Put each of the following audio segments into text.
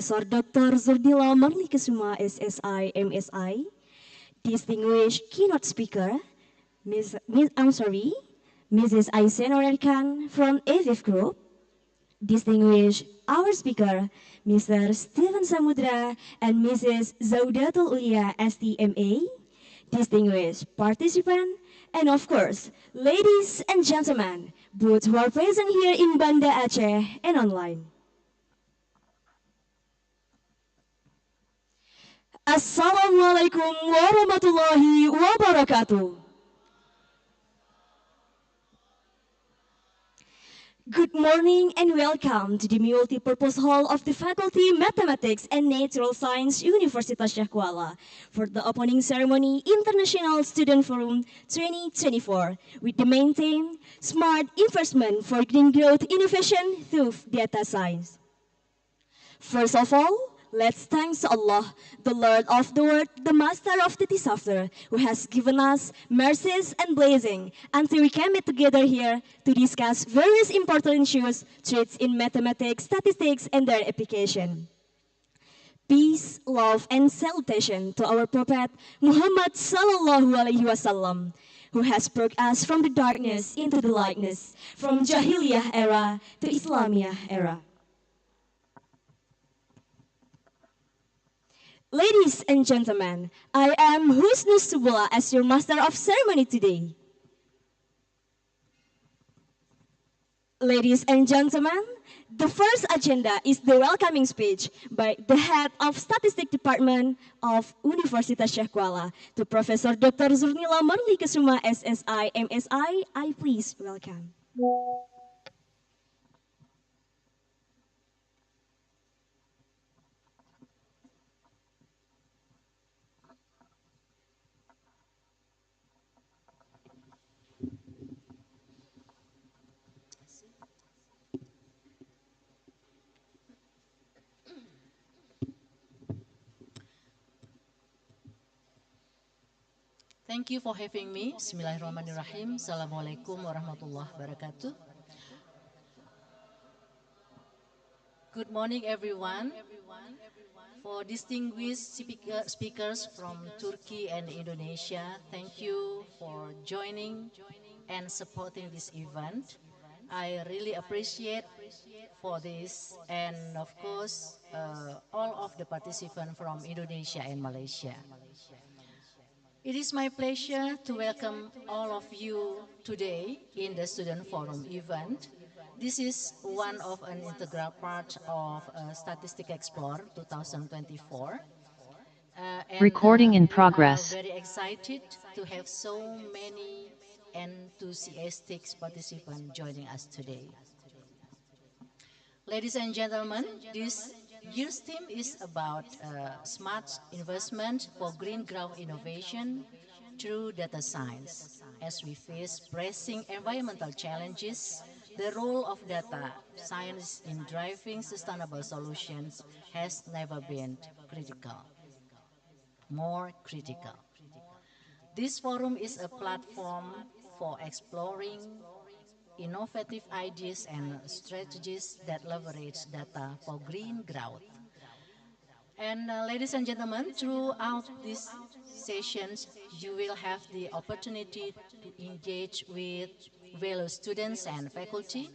Professor Dr. Zurdila Marlikesuma SSI MSI, distinguished keynote speaker, Mrs. Aisen Orelkan from AVIF Group, distinguished our speaker, Mr. Steven Samudra and Mrs. Zaudatul Ulia STMA, distinguished participant, and of course, ladies and gentlemen, both who are present here in Banda Aceh and online. Assalamualaikum warahmatullahi wabarakatuh. Good morning and welcome to the multi-purpose hall of the Faculty Mathematics and Natural Science Universitas Syah Kuala for the opening ceremony International Student Forum 2024 with the main theme Smart Investment for Green Growth Innovation through Data Science. First of all, let's thank Allah, the Lord of the world, the Master of the disaster, who has given us mercies and blessing until we came together here to discuss various important issues, traits in mathematics, statistics, and their application. Peace, love, and salutation to our Prophet Muhammad Sallallahu Alaihi Wasallam, who has brought us from the darkness into the lightness, from Jahiliyah era to Islamiyah era. Ladies and gentlemen, I am Husnus Subula as your master of ceremony today. Ladies and gentlemen, the first agenda is the welcoming speech by the head of Statistics Department of Universitas Syah Kuala to Professor Dr. Zurnila Marlikesuma SSI MSI. I please welcome. Thank you for having me. Bismillahirrahmanirrahim. Assalamualaikum warahmatullahi wabarakatuh. Good morning, everyone. For distinguished speakers from Turkey and Indonesia, thank you for joining and supporting this event. I really appreciate for this, and of course, all of the participants from Indonesia and Malaysia. It is my pleasure to welcome all of you today in the Student Forum event. This is one of an integral part of Statistic Explore 2024. Recording in progress. We are very excited to have so many enthusiastic participants joining us today. Ladies and gentlemen, this year's theme is about smart investment for green growth innovation through data science. As we face pressing environmental challenges, the role of data science in driving sustainable solutions has never been more critical. This forum is a platform for exploring innovative ideas and strategies that leverage data for green growth. And ladies and gentlemen, throughout these sessions, you will have the opportunity to engage with fellow students and faculty,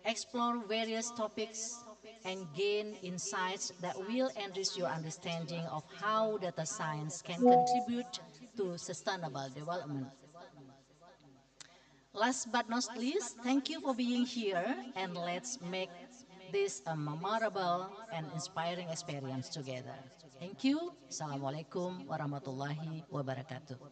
explore various topics, and gain insights that will enrich your understanding of how data science can contribute to sustainable development. Last but not least, thank you for being here, and let's make this a memorable and inspiring experience together. Thank you. Assalamualaikum warahmatullahi wabarakatuh.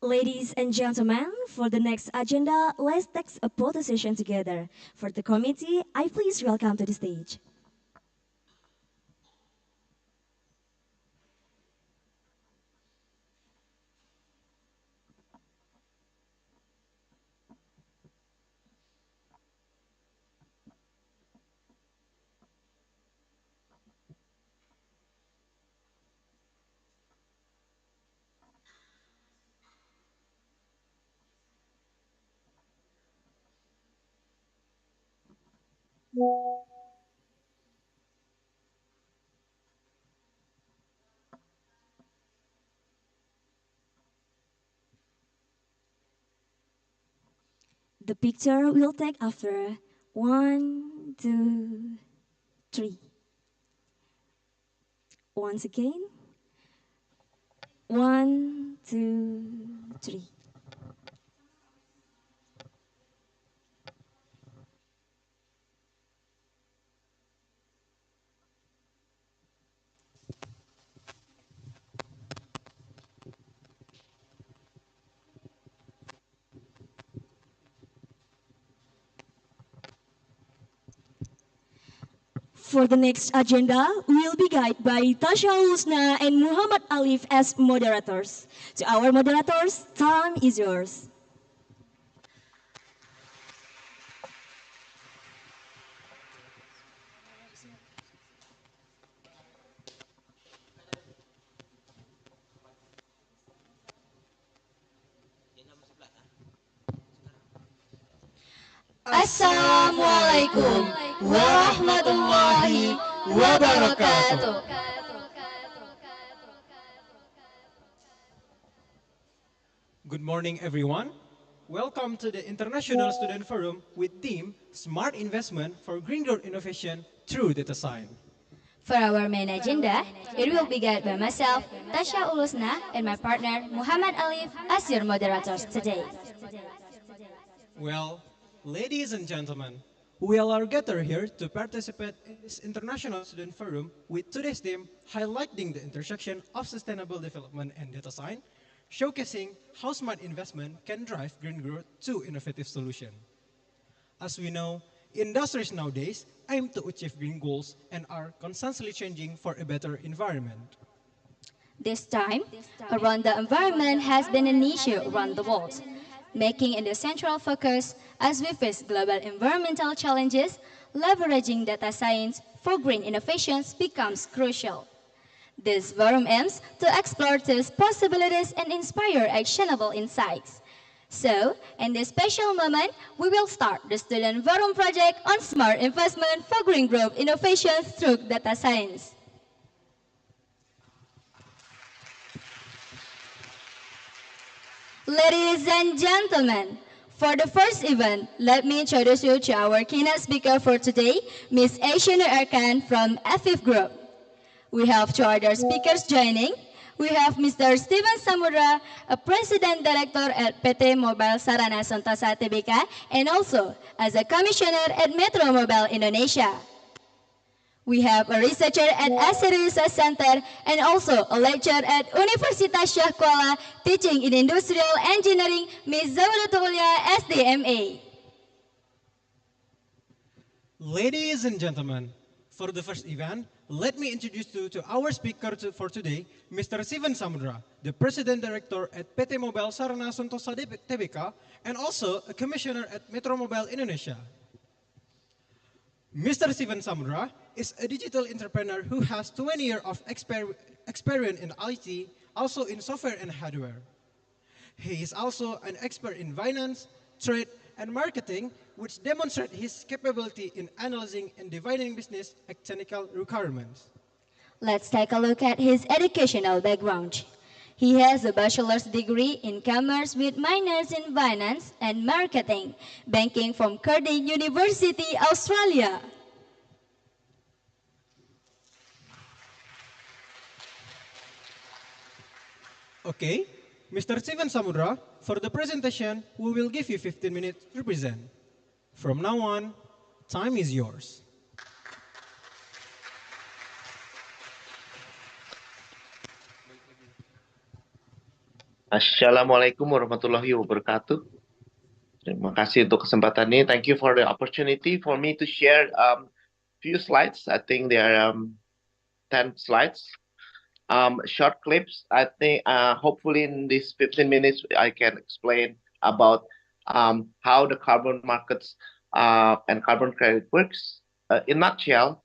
Ladies and gentlemen, for the next agenda, let's take a photo session together. For the committee, I please welcome to the stage. The picture will take after one, two, three. Once again, one, two, three. For the next agenda, we'll be guided by Tasha Husna and Muhammad Alif as moderators. To our moderators, time is yours. Assalamualaikum warahmatullahi wabarakatuh. Good morning, everyone. Welcome to the International Student Forum with theme Smart Investment for Green Growth Innovation through Data Science. For our main agenda, it will be guided by myself, Tasha Ulusna, and my partner, Muhammad Alif, as your moderators today. Well, ladies and gentlemen, we all are gathered here to participate in this International Student Forum with today's theme highlighting the intersection of sustainable development and data science, showcasing how smart investment can drive green growth to innovative solutions. As we know, industries nowadays aim to achieve green goals and are constantly changing for a better environment. This time, around the environment has been an issue around the world, making it a central focus as we face global environmental challenges. Leveraging data science for green innovations becomes crucial. This forum aims to explore these possibilities and inspire actionable insights. So, in this special moment, we will start the Student Forum project on smart investment for green growth innovations through data science. Ladies and gentlemen, for the first event, let me introduce you to our keynote speaker for today, Ms. Aisha Nur Arkan from FIF Group. We have two other speakers joining. We have Mr. Steven Samudra, a President Director at PT Mobile Sarana Sentosa Tbk, and also as a Commissioner at Metro Mobile Indonesia. We have a researcher at Asia Research Center and also a lecturer at Universitas Syah Kuala teaching in Industrial Engineering, Ms. Zawdatulya SDMA. Ladies and gentlemen, for the first event, let me introduce you to our speaker for today, Mr. Steven Samudra, the President Director at PT Mobile Sarana Sentosa Tbk, and also a Commissioner at Metro Mobile Indonesia. Mr. Steven Samudra is a digital entrepreneur who has 20 years of experience in IT, also in software and hardware. He is also an expert in finance, trade, and marketing, which demonstrate his capability in analyzing and dividing business and technical requirements. Let's take a look at his educational background. He has a bachelor's degree in commerce with minors in finance and marketing, banking from Cardiff University, Australia. Okay, Mr. Steven Samudra, for the presentation, we will give you 15 minutes to present. From now on, time is yours. Assalamualaikum warahmatullahi wabarakatuh. Terima kasih untuk kesempatan ini. Thank you for the opportunity for me to share few slides. I think there are 10 slides. Short clips. I think hopefully in these 15 minutes I can explain about how the carbon markets and carbon credit works in nutshell,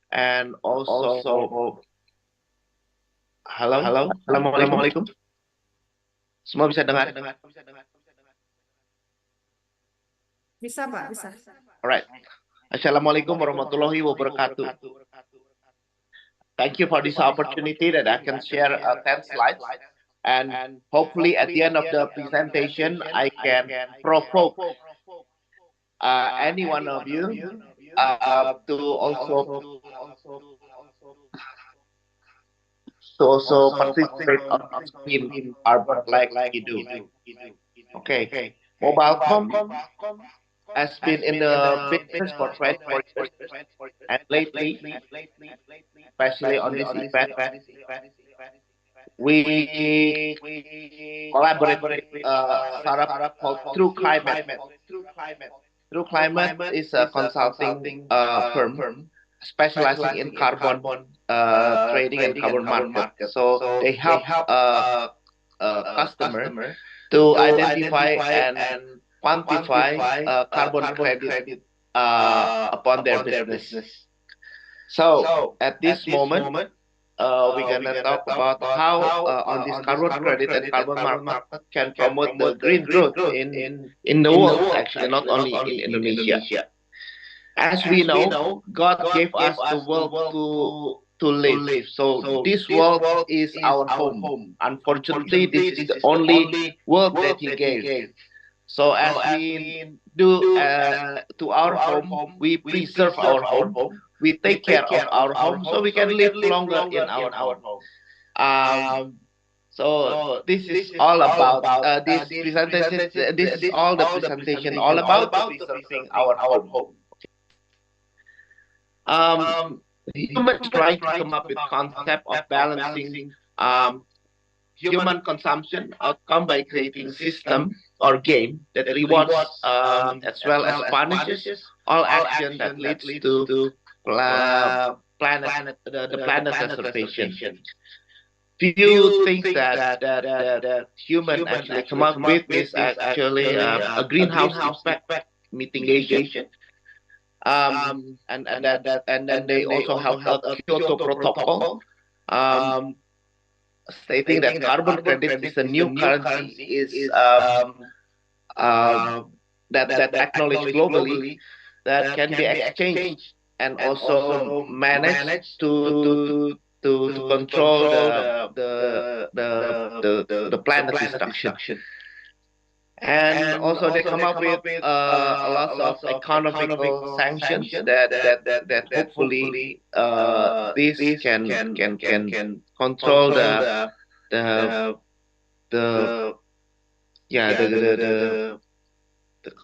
and also Assalamualaikum. Semua bisa dengar? Bisa, Pak, bisa. Alright. Assalamualaikum warahmatullahi wabarakatuh. Thank you for this opportunity that I can share 10 slides. And hopefully at the end of the presentation, I can provoke any one of you to also participate on scheme Harvard like we do. Okay. Mobile phone has been in the business for 24 years, and lately, especially on this event, we collaborate with a startup called True Climate. True Climate is a consulting firm specializing in carbon trading and carbon market. So they help customer to identify and quantify carbon credit upon their business. So at this moment, we're gonna talk about how on this carbon credit and carbon market can promote the green growth in the world, actually not only in Indonesia. As we know, God gave us the world to live. So this world is our home. Unfortunately, this is the only world that He gave. So as we do to our home, we preserve our home. We take care of our home so we can live longer in our home. So this is all about this presentation. This is all the presentation all about preserving our home. Humans trying to come up with concept of balancing human consumption outcome by creating system or game that rewards as well as punishes all action that leads to the planet preservation. Few things that human actually come up with is actually a greenhouse effect mitigation. And then they also have a Kyoto Protocol, stating that carbon credit is a new currency that acknowledged globally that can be exchanged and also managed to control the planet destruction. And also they come up with a lot of economical sanctions that hopefully this can control the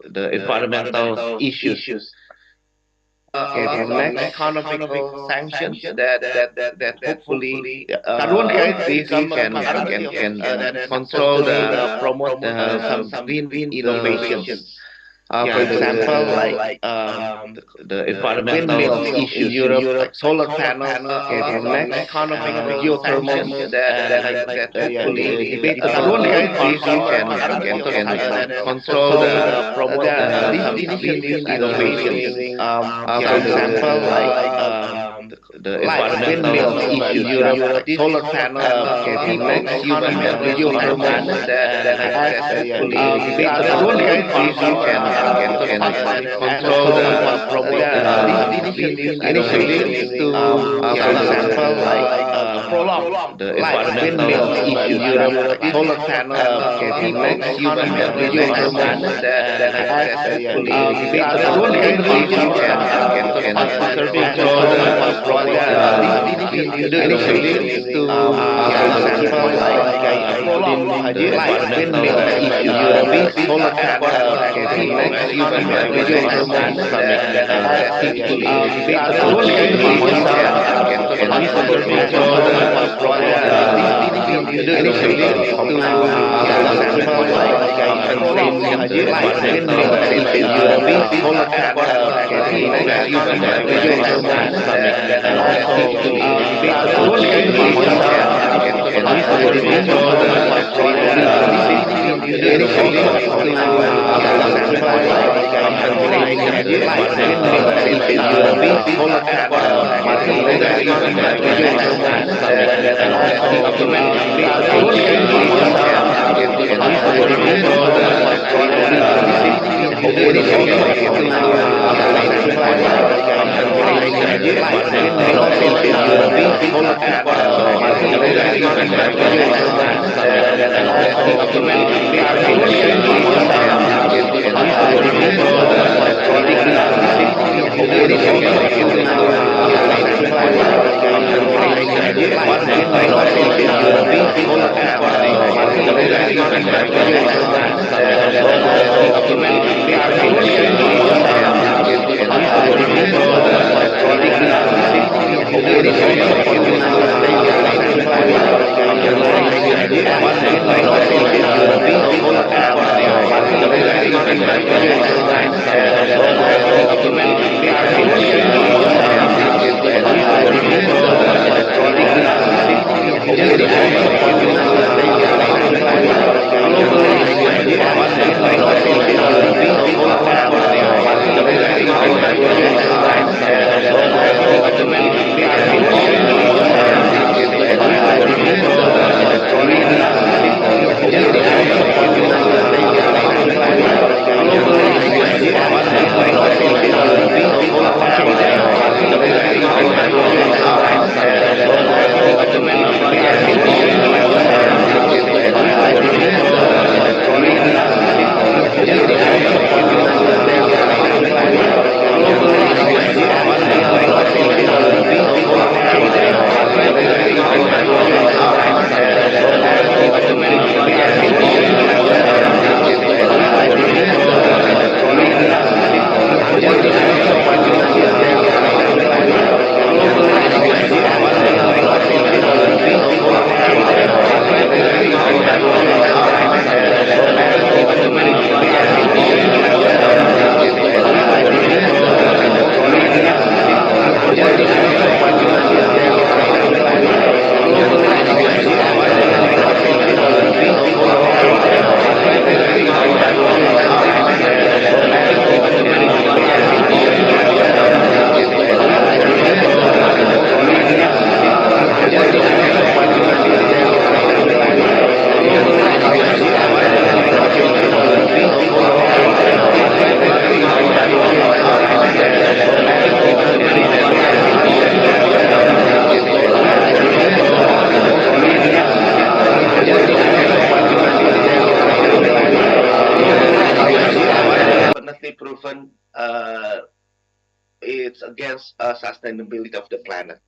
environmental issues. Okay, the next economical sanctions that hopefully carbon credit can control promote some green innovations. For example, like the environmental issue in Europe, like solar panels, and next economic geothermal that hopefully carbon credit can control promote some green innovations. For example, like the environmental issue in Europe, like solar panels, and next geothermal that hopefully carbon credit can control promote initiatives to, for example, like prolong the environmental issue in Europe, like solar panels, and next geothermal that hopefully carbon credit can control initiatives to, for example, like prolong the environmental issue in Europe, solar panels, and and also it will be full at multiple languages and also we are able to use definitely proven it's against sustainability of the planet.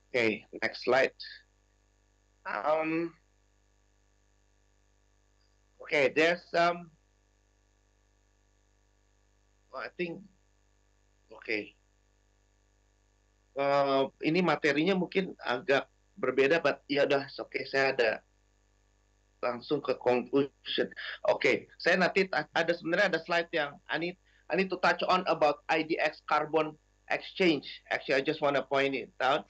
Okay, next slide. Um, okay, there's I think okay. Ini materinya mungkin agak berbeda, but ya udah, oke, saya ada langsung ke conclusion. Oke, saya nanti sebenarnya ada slide yang I need to touch on about IDX carbon exchange. Actually, I just want to point it out.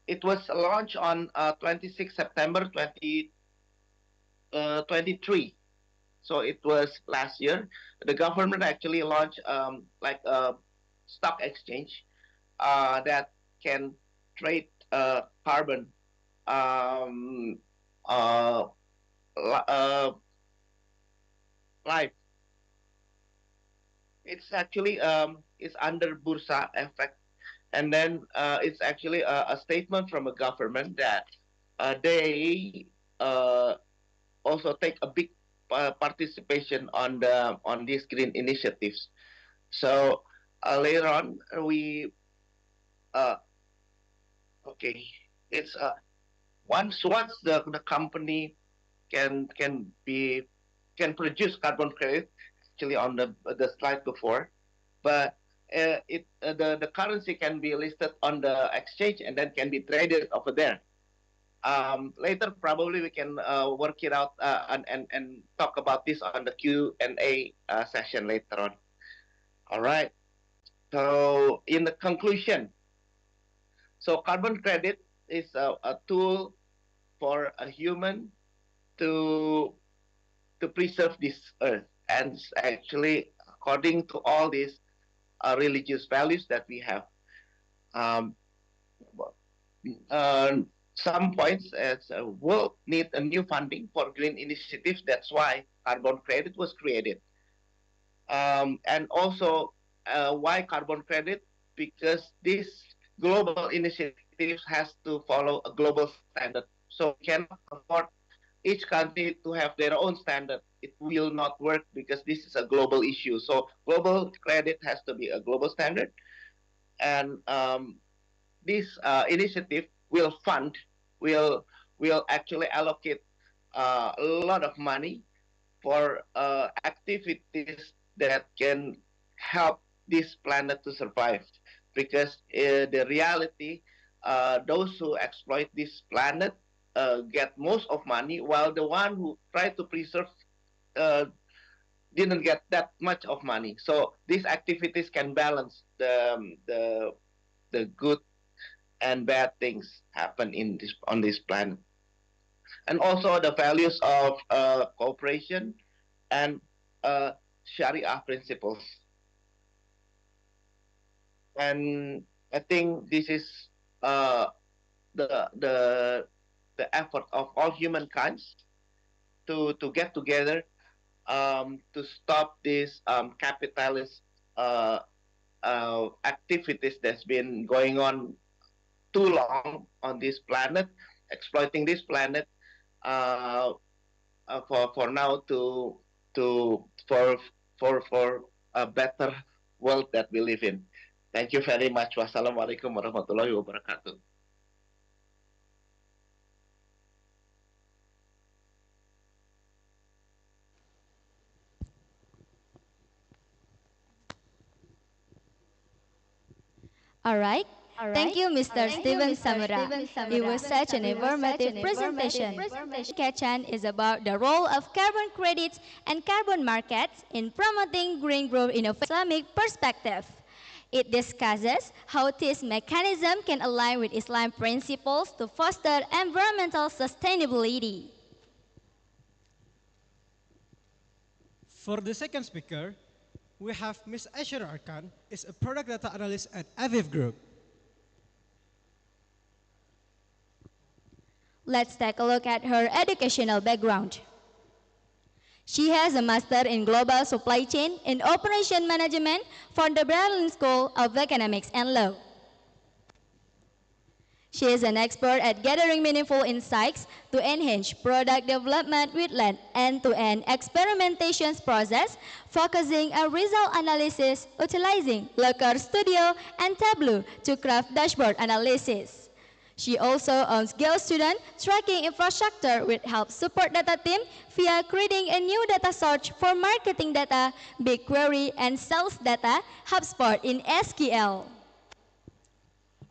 It was launched on 26 September 2023. So it was last year. The government actually launched like a stock exchange that can trade carbon live. It's actually it's under Bursa Effect, and then it's actually a statement from a government that they also take a big participation on these green initiatives. So later on we okay, it's once the company can produce carbon credit, actually on the slide before, but the currency can be listed on the exchange and then can be traded over there. Later, probably we can work it out and talk about this on the Q&A session later on. All right. So in the conclusion, so carbon credit is a tool for a human to preserve this earth, and actually, according to all these religious values that we have, some points as will need a new funding for green initiatives. That's why carbon credit was created. And also why carbon credit? Because this global initiative has to follow a global standard. So we cannot afford each country to have their own standard. It will not work because this is a global issue. So global credit has to be a global standard, and this initiative will fund, will will actually allocate a lot of money for activities that can help this planet to survive. Because the reality, those who exploit this planet get most of money, while the one who try to preserve uh, didn't get that much of money. So these activities can balance the good and bad things happen in this on this planet, and also the values of cooperation and uh, Sharia principles. And I think this is uh, the the the effort of all humankind to get together, to stop this capitalist activities that's been going on too long on this planet, exploiting this planet, uh, for now to for a better world that we live in. Thank you very much. Wassalamualaikum warahmatullahi wabarakatuh. All right. Thank you, Mr. Steven Samura. It was such an informative presentation. Kachan is about the role of carbon credits and carbon markets in promoting green growth in an Islamic perspective. It discusses how this mechanism can align with Islam principles to foster environmental sustainability. For the second speaker, we have Ms. Aishara Arkan, is a product data analyst at Aviv Group. Let's take a look at her educational background. She has a master in global supply chain and operation management from the Berlin School of Economics and Law. She is an expert at gathering meaningful insights to enhance product development with an end-to-end experimentation process, focusing on result analysis, utilizing Looker Studio and Tableau to craft dashboard analysis. She also owns Gale Student tracking infrastructure which helps support data team via creating a new data source for marketing data, BigQuery, and sales data, HubSpot in SQL.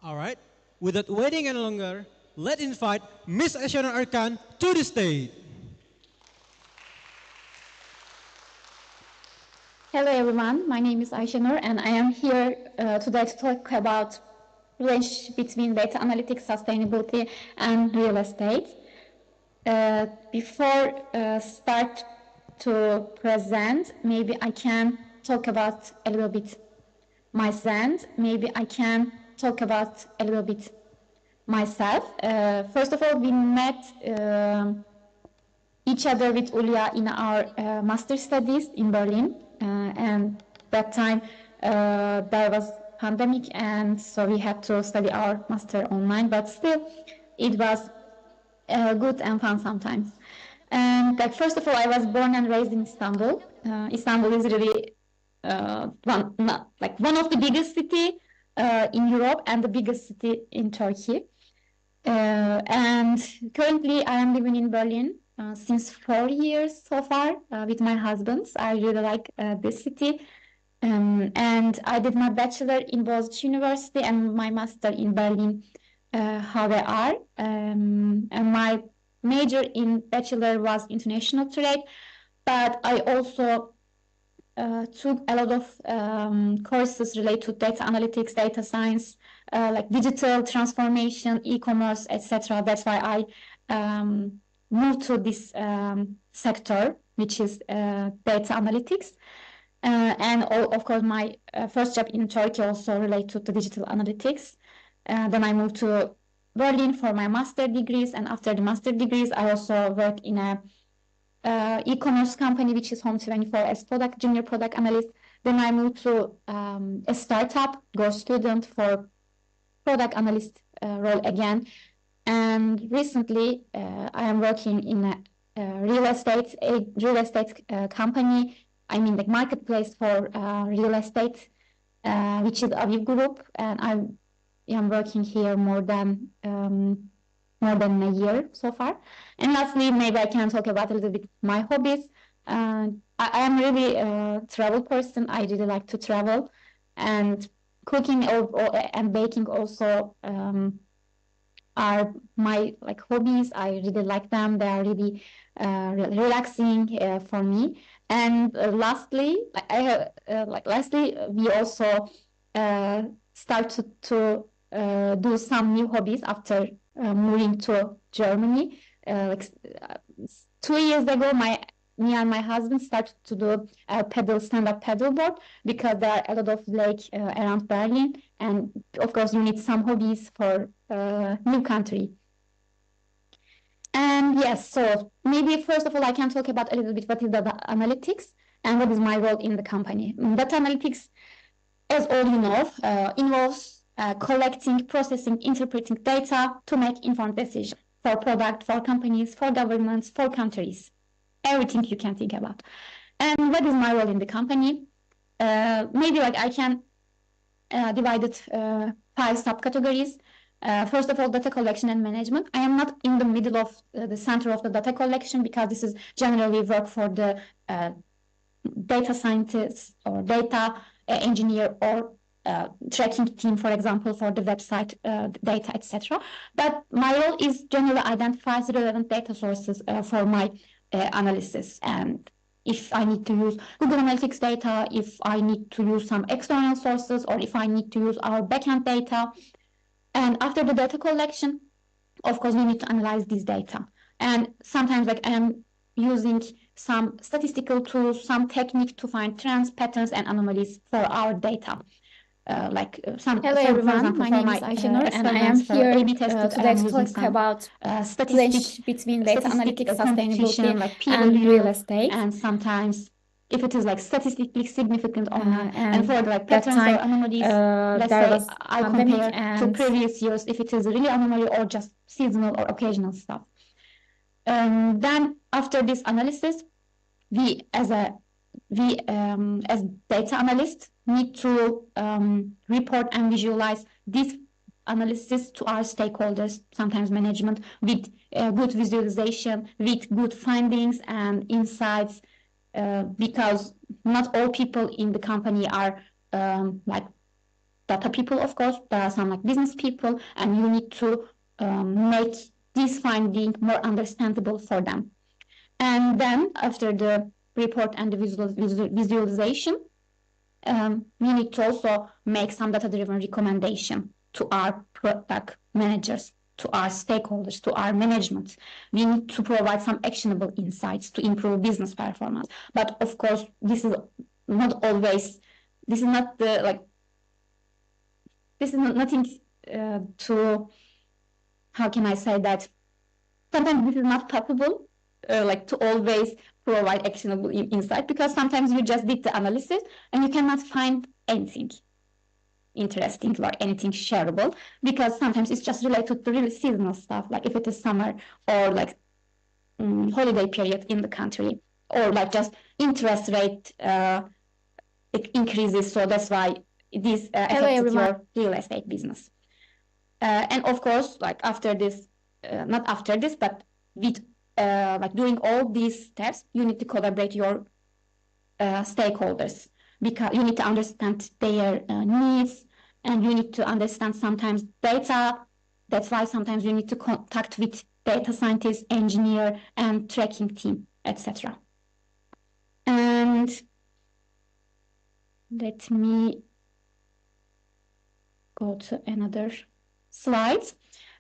All right, without waiting any longer, let's invite Ms. Aishara Arkan to the stage. Hello everyone, my name is Ayşenur and I am here today to talk about relationship between data analytics, sustainability and real estate. Before start to present, maybe I can talk about a little bit myself. First of all, we met each other with Ulia in our master studies in Berlin, and that time there was pandemic, and so we had to study our master online, but still it was good and fun sometimes. And first of all, I was born and raised in Istanbul. Istanbul is really one of the biggest city in Europe and the biggest city in Turkey. And currently I am living in Berlin since 4 years so far with my husband. I really like this city. And I did my bachelor in Boğaziçi University and my master in Berlin HWR. And my major in bachelor was international trade, but I also took a lot of courses related to data analytics, data science, like digital transformation, e-commerce, etc. That's why I moved to this sector, which is data analytics. And of course, my first job in Turkey also related to digital analytics. Then I moved to Berlin for my master degrees, and after the master degrees, I also work in a e-commerce company, which is Home24 as junior product analyst. Then I moved to a startup, go student for product analyst role again. And recently, I am working in a real estate company. I mean, the marketplace for real estate, which is Aviv Group, and I am working here more than a year so far. And lastly, maybe I can talk about a little bit my hobbies. I am really a travel person. I really like to travel, and cooking and baking also are my hobbies. I really like them. They are really relaxing for me. And lastly, we also start to do some new hobbies after moving to Germany. 2 years ago, me and my husband started to do stand-up paddleboard because there are a lot of lakes around Berlin, and of course you need some hobbies for new country. And yes, so maybe first of all I can talk about a little bit what is data analytics and what is my role in the company. Data analytics, as all you know, involves collecting, processing, interpreting data to make informed decisions for product, for companies, for governments, for countries. Everything you can think about. And what is my role in the company? Maybe I can divide it 5 subcategories. First of all, data collection and management. I am not in the middle of the center of the data collection because this is generally work for the data scientist or data engineer or tracking team, for example, for the website data, etc. But my role is generally identify the relevant data sources for my analysis. And if I need to use Google Analytics data, if I need to use some external sources, or if I need to use our backend data. And after the data collection, of course, we need to analyze this data. And sometimes I am using some statistical tools, some technique to find trends, patterns, and anomalies for our data. Hello everyone, my name is Ayşenur and I am here today to talk about clash between data analytics, sustainability and real estate. And sometimes if it is statistically significant or not, and for patterns or anomalies, let's say I compare to previous years if it is really anomaly or just seasonal or occasional stuff. Then after this analysis, we as data analysts need to report and visualize this analysis to our stakeholders, sometimes management, with good visualization, with good findings and insights, because not all people in the company are data people, of course. There are some business people, and you need to make this finding more understandable for them. And then after the report and the visualization, we need to also make some data-driven recommendation to our product managers, to our stakeholders, to our management. We need to provide some actionable insights to improve business performance. But of course, this is not always, this is not the, this is nothing to, how can I say that? Sometimes this is not possible, to always provide actionable insight, because sometimes you just did the analysis and you cannot find anything interesting or anything shareable, because sometimes it's just related to really seasonal stuff, like if it is summer or holiday period in the country, or just interest rate it increases, so that's why this affects your real estate business. And of course, after this, not after this, but with doing all these steps, you need to collaborate your stakeholders, because you need to understand their needs, and you need to understand sometimes data. That's why sometimes you need to contact with data scientists, engineer, and tracking team, etc. And let me go to another slide.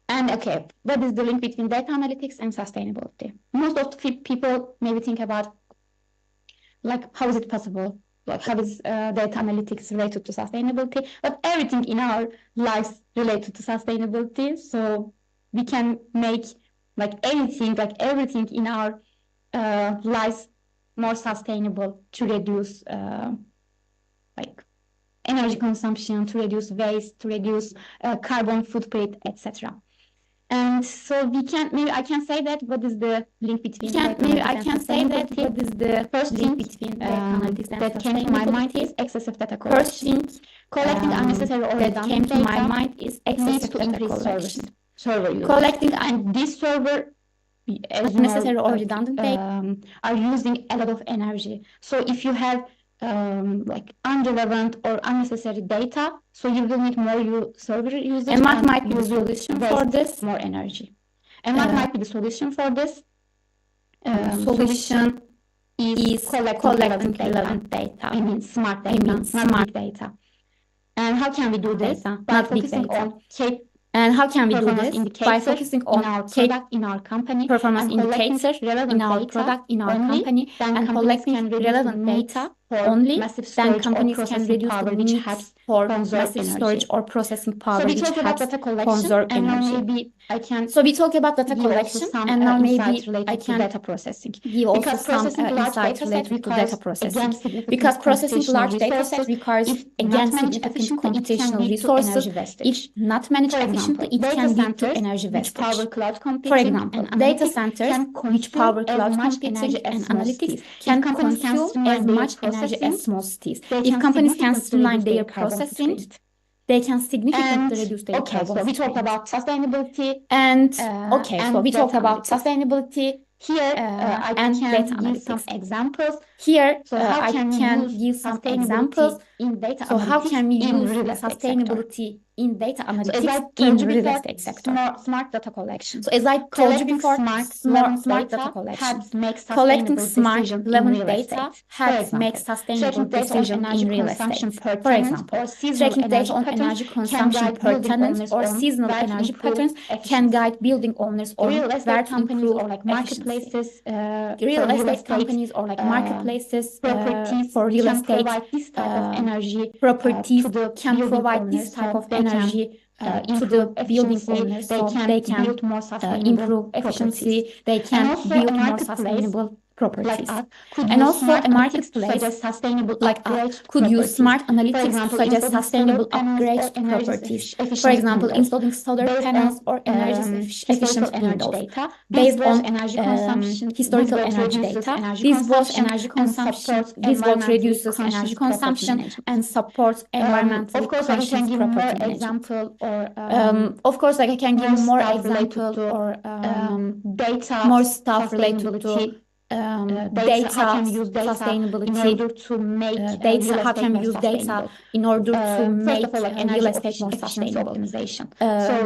And okay, what is the link between data analytics and sustainability? Most of the people maybe think about how is it possible? How is data analytics related to sustainability? But everything in our lives related to sustainability. So we can make everything in our lives more sustainable to reduce like energy consumption, to reduce waste, to reduce carbon footprint, etc. And so maybe I can say that what is the link between first thing between that came to my mind is excessive data collection. Collecting unnecessary or redundant data needs to increase server use. And this server, as Unnecessary or redundant data are using a lot of energy. So if you have like irrelevant or unnecessary data, so you will need more server usage. And what might be the solution for this? More energy. And what might be the solution for this? Solution is collecting relevant data. I mean smart data. And how can we do this? By focusing on And how can we do this? By focusing on our product in our company, performance indicators in our product in our company, and collecting relevant data only, then companies can reduce the need for massive storage or processing power, so we which talk about helps data collection, conserve and now energy. maybe I can So we talk about data give also collection, some and now maybe insights related I to can data processing. give also Because some processing large insights data related to data processing. significant Because processing large computational data sets requires, if not again, managed significant efficiently, it can computational lead to resources. energy wastage. If not managed For efficiently, example, it data can lead to centers energy which wastage. power cloud For computing example, and data analytics centers can which consume power as cloud much computing energy as and small analytics cities. can If companies can consume streamline as their much energy processing, as small cities. they If can companies can significantly streamline reduce their their carbon processing, footprint. they can significantly And reduce their okay, carbon so we talked footprint. about sustainability. And and so we talked data about analytics. sustainability Here, I and can data give some analytics. examples. Here, So how I can we can use give some sustainability examples. in data So how analytics can we in use real estate sustainability in data sector? So as analytics I in told you real before, estate sector? smart data collection. So as I told you Collecting before, smart smart data data collection. helps make Collecting sustainable smart decision in relevant real data estate. For helps make example, sustainable tracking data on decision energy in real consumption estate. per For tenant example, or seasonal tracking data energy on patterns energy can consumption guide per building tenant owners or on seasonal where to energy improve patterns can efficiency. guide building owners on Real where estate to companies improve or like efficiency. marketplaces Real for estate companies or like marketplaces properties for real can estate provide this type of energy properties to the can building provide owners, this type so of they can energy to the improve building efficiency, owners, they so can they can build more sustainable improve efficiency, properties. they And can also build a more marketplace sustainable properties. like us could And use also smart a analytics marketplace such as sustainable like us upgrade could use properties. smart For analytics example, such as installing sustainable solar panels upgrade or energy properties. efficient For example, windows. installing solar Based panels on or energy efficient historical energy windows. data, Based this was on energy consumption, historical this energy reduces data, energy this was consumption energy and consumption, supports this what environmentally reduces conscious energy property consumption management. and supports environmentally Of course, like I can conscious give more property management. example or Of course, like I can give more stuff related example to or data more stuff related to sustainability. data How can we use data in sustainability, order to make data, real how estate can we more use data sustainable? in order to First make of all, like real energy estate more efficiency sustainable? optimization.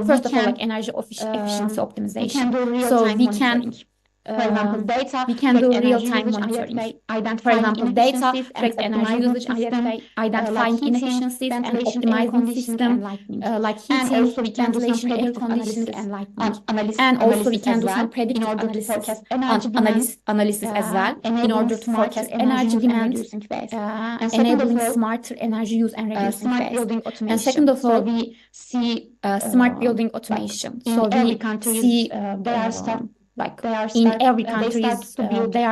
First of all, can, like energy efficiency we optimization. can do So real-time we monitoring. For example, data we can do track energy real-time usage, monitoring. IFA, For identifying example, data inefficiencies and tracks energy optimizing usage, system, identifying like heating, inefficiencies and ventilation, air optimizing conditioning, system and lighting. like And heating, also we can do some ventilation, air predictive conditioning, analysis, and lighting. analysis, And also we analysis can as do well some in predictive order to analysis, forecast energy demand, analysis as well in enabling order to smarter forecast energy energy use and demand, reducing waste. And second of enabling all, smarter energy use and reducing smart waste. building And automation. second of So all, we see smart building automation. in So every we country see they are start like they are in start every they country start to build they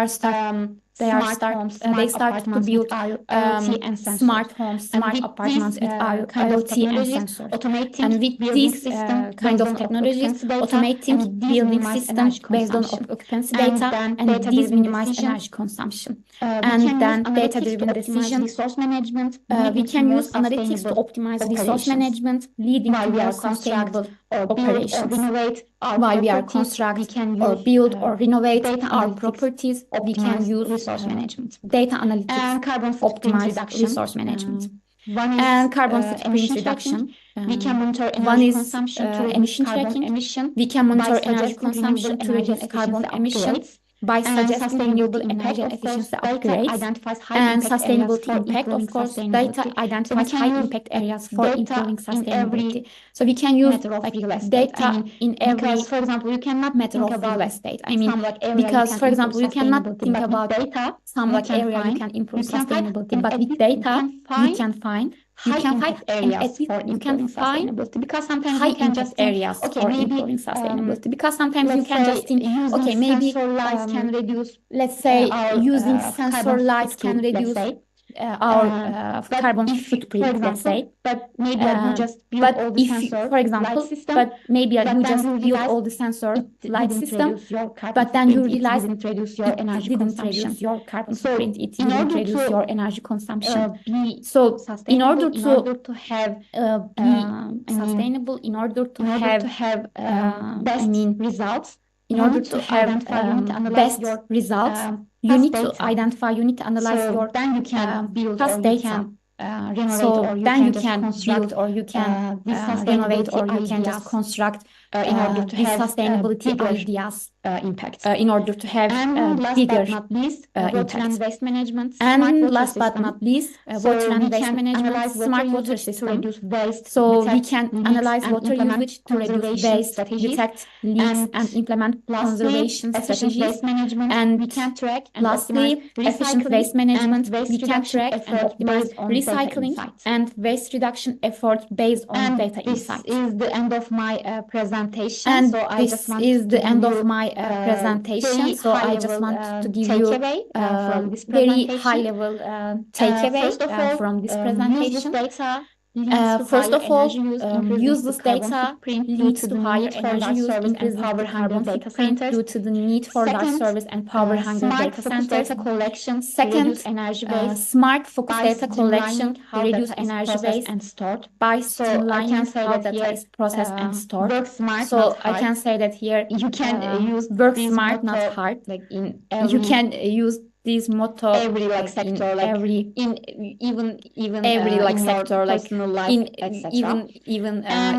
start to build IoT and sensors. smart homes, smart with apartments with kind of IoT and technologies, sensors. automating And with building these system kind based of on technologies, occupancy data, automating and these building minimize system energy based on consumption. occupancy And data, then and these data-driven minimize decisions. energy consumption. We And can then use analytics data-driven to optimize decision. resource management, We leading can to more use analytics to sustainable optimize resource operations. management, leading While to we more are construct sustainable or build or operations. renovate our While we are properties, construct we can or use build or renovate data our analytics, properties, we can optimize use resource management. data analytics, And carbon footprint optimize reduction. resource management. One is And carbon footprint emission reduction. tracking. We can monitor One energy is consumption to reduce emission carbon tracking. emission We can monitor by energy suggesting consumption renewable to reduce energy carbon efficiency emission upgrades. by And suggesting renewable sustainability energy impact, of course, efficiency data upgrades. identifies high And impact areas sustainability for impact, of improving course, sustainability. data So we identifies can high use impact areas for data improving in every sustainability. So we can use matter of like real estate. data in every because, for example, you cannot matter think of about real estate. I mean, some like area because you for can example, you improve cannot sustainability, think but with about data some you like can area find, you can improve you can find, sustainability, and but at with least data you can find high impact areas at least for you can improving find sustainability, because sometimes high you can impact just think, areas okay, for maybe improving sustainability, because sometimes you let's can say just think, using okay, maybe sensor lights can reduce let's say our using carbon sensor lights can footprint, let's reduce say. our carbon footprint, let's say. But maybe you just build all the sensor, for example, system, but maybe you just build all the sensor light system, but then you realize it didn't reduce your energy consumption. Reduce your carbon So footprint. It in didn't order reduce to, your energy consumption. So in order to have sustainable, in order to have best results, in order to have best results, you need to identify, you need to analyze your then you can build past or data. Renovate, So or then you just can construct build or you can renovate or you can just construct in order to these have sustainability bigger ideas impact. in order to have bigger but not least, water and waste management. And last but not least, water and waste management, smart water system. Reduce waste, So we can analyze water usage to reduce conservation waste, strategies, detect leaks, and implement conservation strategies. Waste management, And we can track and lastly, optimize efficient waste management, we can track and optimize based on data recycling insights. and waste reduction effort based on data insights. This is the end of my presentation. And so I this just want is to the give end you, of my presentation. So I just want to give you from this very presentation. high level takeaway First of all, from this presentation. First of all, useless data leads to higher energy use, increases the carbon footprint due to the need for large service and power hungry data centers. Second, smart focused data collection reduce energy waste and stored by streamlining how data is processed and stored. So I can say that here you can use work smart, not hard. Like in You can use this motto every sector, in every every in sector, your like personal life, in etc.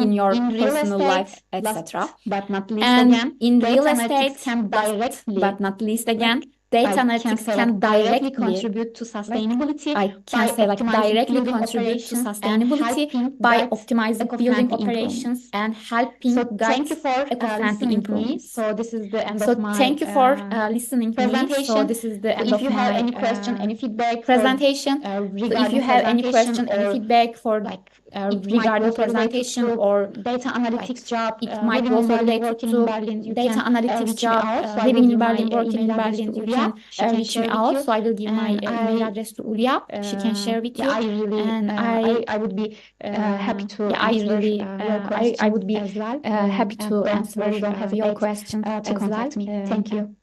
in your in real personal estate, life, etc. But not least And again, in data real analytics estate, can directly, but not least again, data analytics can directly contribute to sustainability. I can say like directly contribute to sustainability by optimizing building operations and helping thank you for eco-friendly improvements. So this is the end of my thank you for listening to me. presentation. So this is the end if of you my have any question, any feedback presentation. So if you have any question, any feedback for regarding presentation or data analytics job, it might be also related to data analytics job, living in Berlin, working in Berlin, you can reach me out. So I will give my email address to Ulya. She can share with you. I really, and I would be happy to answer your questions I would be as well. happy to answer your questions to contact me. Thank you.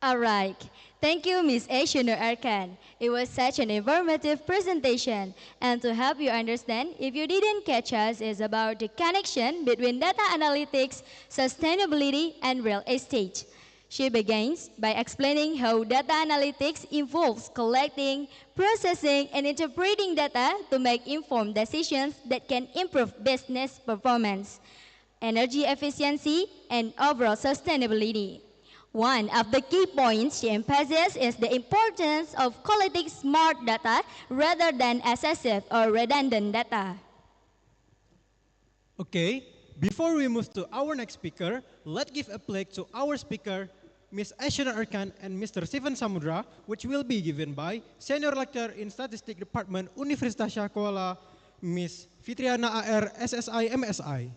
All right. Thank you, Ms. Aishunur Arkan. It was such an informative presentation. And to help you understand, if you didn't catch us, it's about the connection between data analytics, sustainability, and real estate. She begins by explaining how data analytics involves collecting, processing, and interpreting data to make informed decisions that can improve business performance, energy efficiency, and overall sustainability. One of the key points she emphasizes is the importance of collecting smart data rather than excessive or redundant data. Okay, before we move to our next speaker, let's give a play to our speaker, Ms. Aishunur Arkan and Mr. Steven Samudra, which will be given by Senior Lecturer in Statistics Department, Universitas Syah Kuala, Ms. Fitriana AR, SSI, MSI.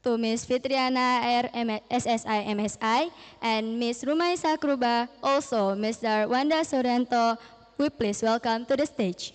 To Ms. Fitriana R. SSI, MSI, and Ms. Rumaisa Kruba, also Mr. Wanda Sorrento, we please welcome to the stage.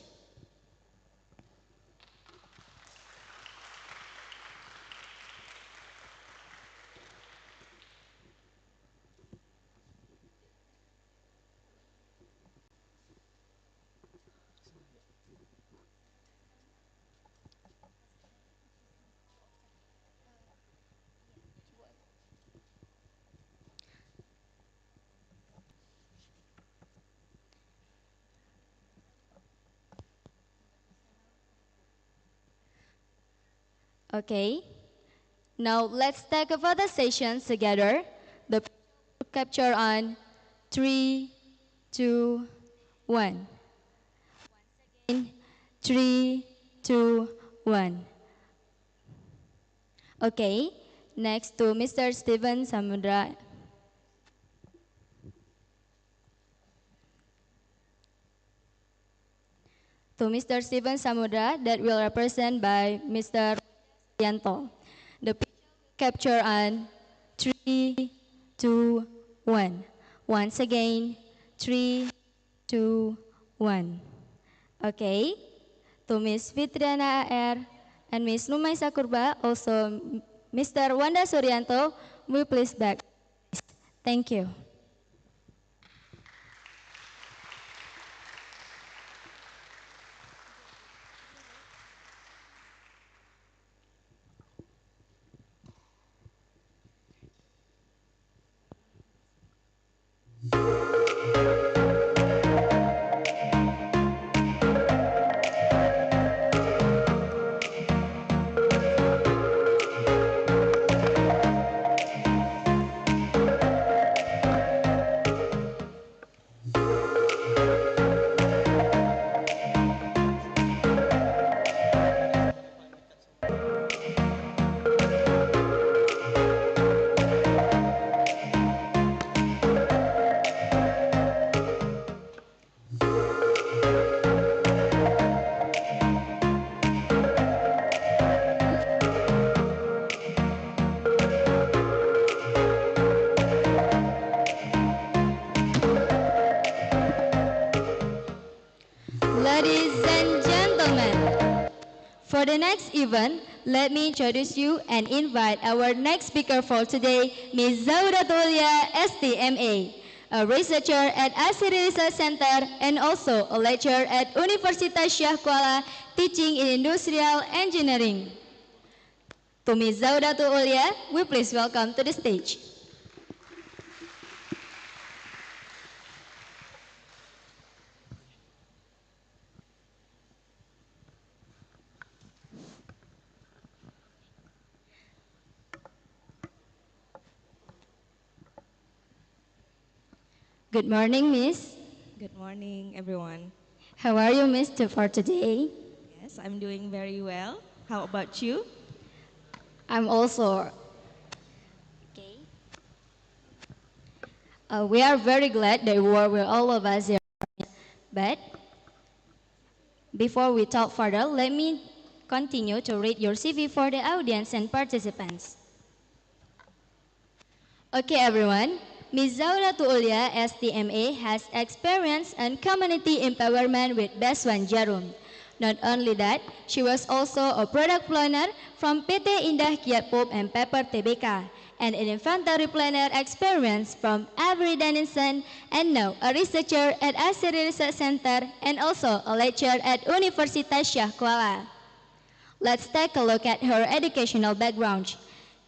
Okay, now let's take a photo session together. The capture on 3, 2, 1. 3, 2, 1. Okay, next to Mr. Steven Samudra. To Mr. Steven Samudra, that will represent by Mr. Yanto. The capture on 3, 2, 1. Once again, 3, 2, 1. Okay. To Miss Fitriana AR and Miss Numaisa Kurba, also Mr. Wanda Suryanto, will please back. Thank you. Ladies and gentlemen, for the next event, let me introduce you and invite our next speaker for today, Ms. Zauratulia, STMA, a researcher at ASIRI Research Center and also a lecturer at Universitas Syah Kuala teaching in Industrial Engineering. To Ms. Zauratulia, we please welcome to the stage. Good morning, Miss. Good morning, everyone. How are you, Miss, for today? Yes, I'm doing very well. How about you? I'm also. Okay. We are very glad that you are with all of us here. But before we talk further, let me continue to read your CV for the audience and participants. Okay, everyone. Ms. Zauratulia, STMA, has experience in community empowerment with Beswan Jarum. Not only that, she was also a product planner from PT Indah Kiat Pulp and Paper Tbk, and an inventory planner experience from Avery Dennison, and now a researcher at ASIRI Research Center and also a lecturer at Universitas Syah Kuala. Let's take a look at her educational background.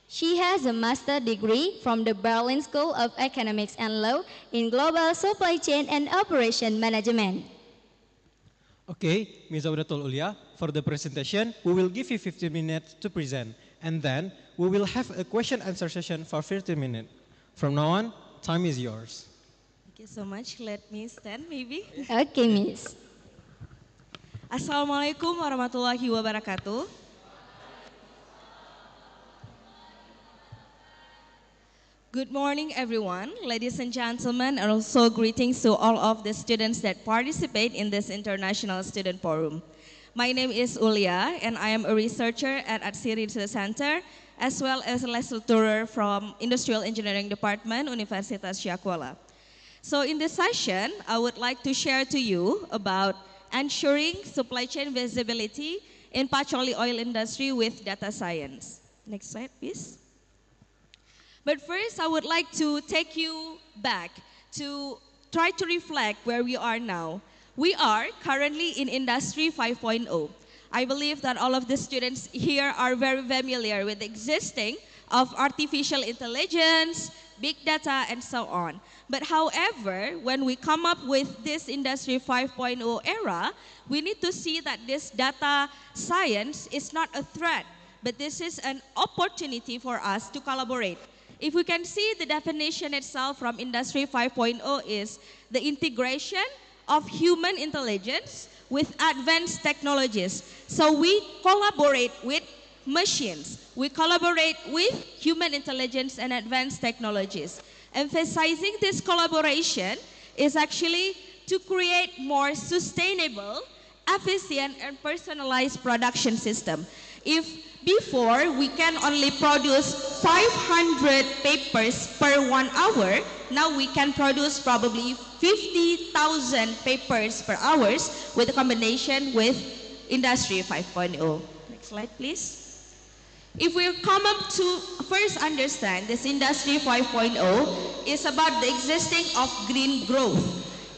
She has a master's degree from the Berlin School of Economics and Law in Global Supply Chain and Operation Management. Okay, Ms. Audatul Ulia, for the presentation, we will give you 15 minutes to present, and then we will have a question-answer session for 15 minutes. From now on, time is yours. Thank you so much. Let me stand, maybe. Okay, Miss. Assalamualaikum warahmatullahi wabarakatuh. Good morning, everyone. Ladies and gentlemen, and also greetings to all of the students that participate in this International Student Forum. My name is Ulia, and I am a researcher at ASIRI Research Center, as well as a lecturer from Industrial Engineering Department, Universitas Syah Kuala. So in this session, I would like to share to you about ensuring supply chain visibility in petroleum oil industry with data science. Next slide, please. But first, I would like to take you back to try to reflect where we are now. We are currently in Industry 5.0. I believe that all of the students here are very familiar with the existing of artificial intelligence, big data, and so on. But however, when we come up with this Industry 5.0 era, we need to see that this data science is not a threat, but this is an opportunity for us to collaborate. If we can see the definition itself from Industry 5.0 is the integration of human intelligence with advanced technologies. So we collaborate with machines. We collaborate with human intelligence and advanced technologies. Emphasizing this collaboration is actually to create more sustainable, efficient, and personalized production system. If Before, we can only produce 500 papers per 1 hour. Now we can produce probably 50,000 papers per hour with a combination with Industry 5.0. Next slide, please. If we come up to first understand this Industry 5.0 is about the existing of green growth.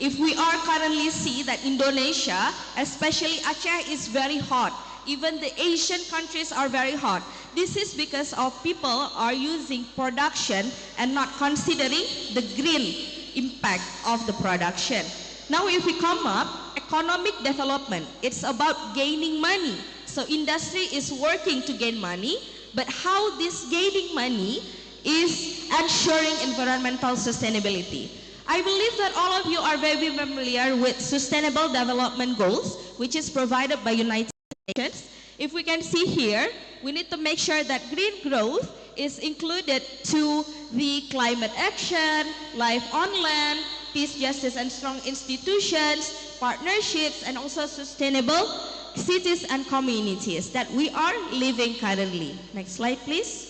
If we are currently see that Indonesia, especially Aceh, is very hot. Even the Asian countries are very hot. This is because of people are using production and not considering the green impact of the production. Now if we come up, economic development, it's about gaining money. So industry is working to gain money, but how this gaining money is ensuring environmental sustainability. I believe that all of you are very familiar with Sustainable Development Goals, which is provided by United Nations. If we can see here, we need to make sure that green growth is included to the climate action, life on land, peace, justice, and strong institutions, partnerships, and also sustainable cities and communities that we are living currently. Next slide, please.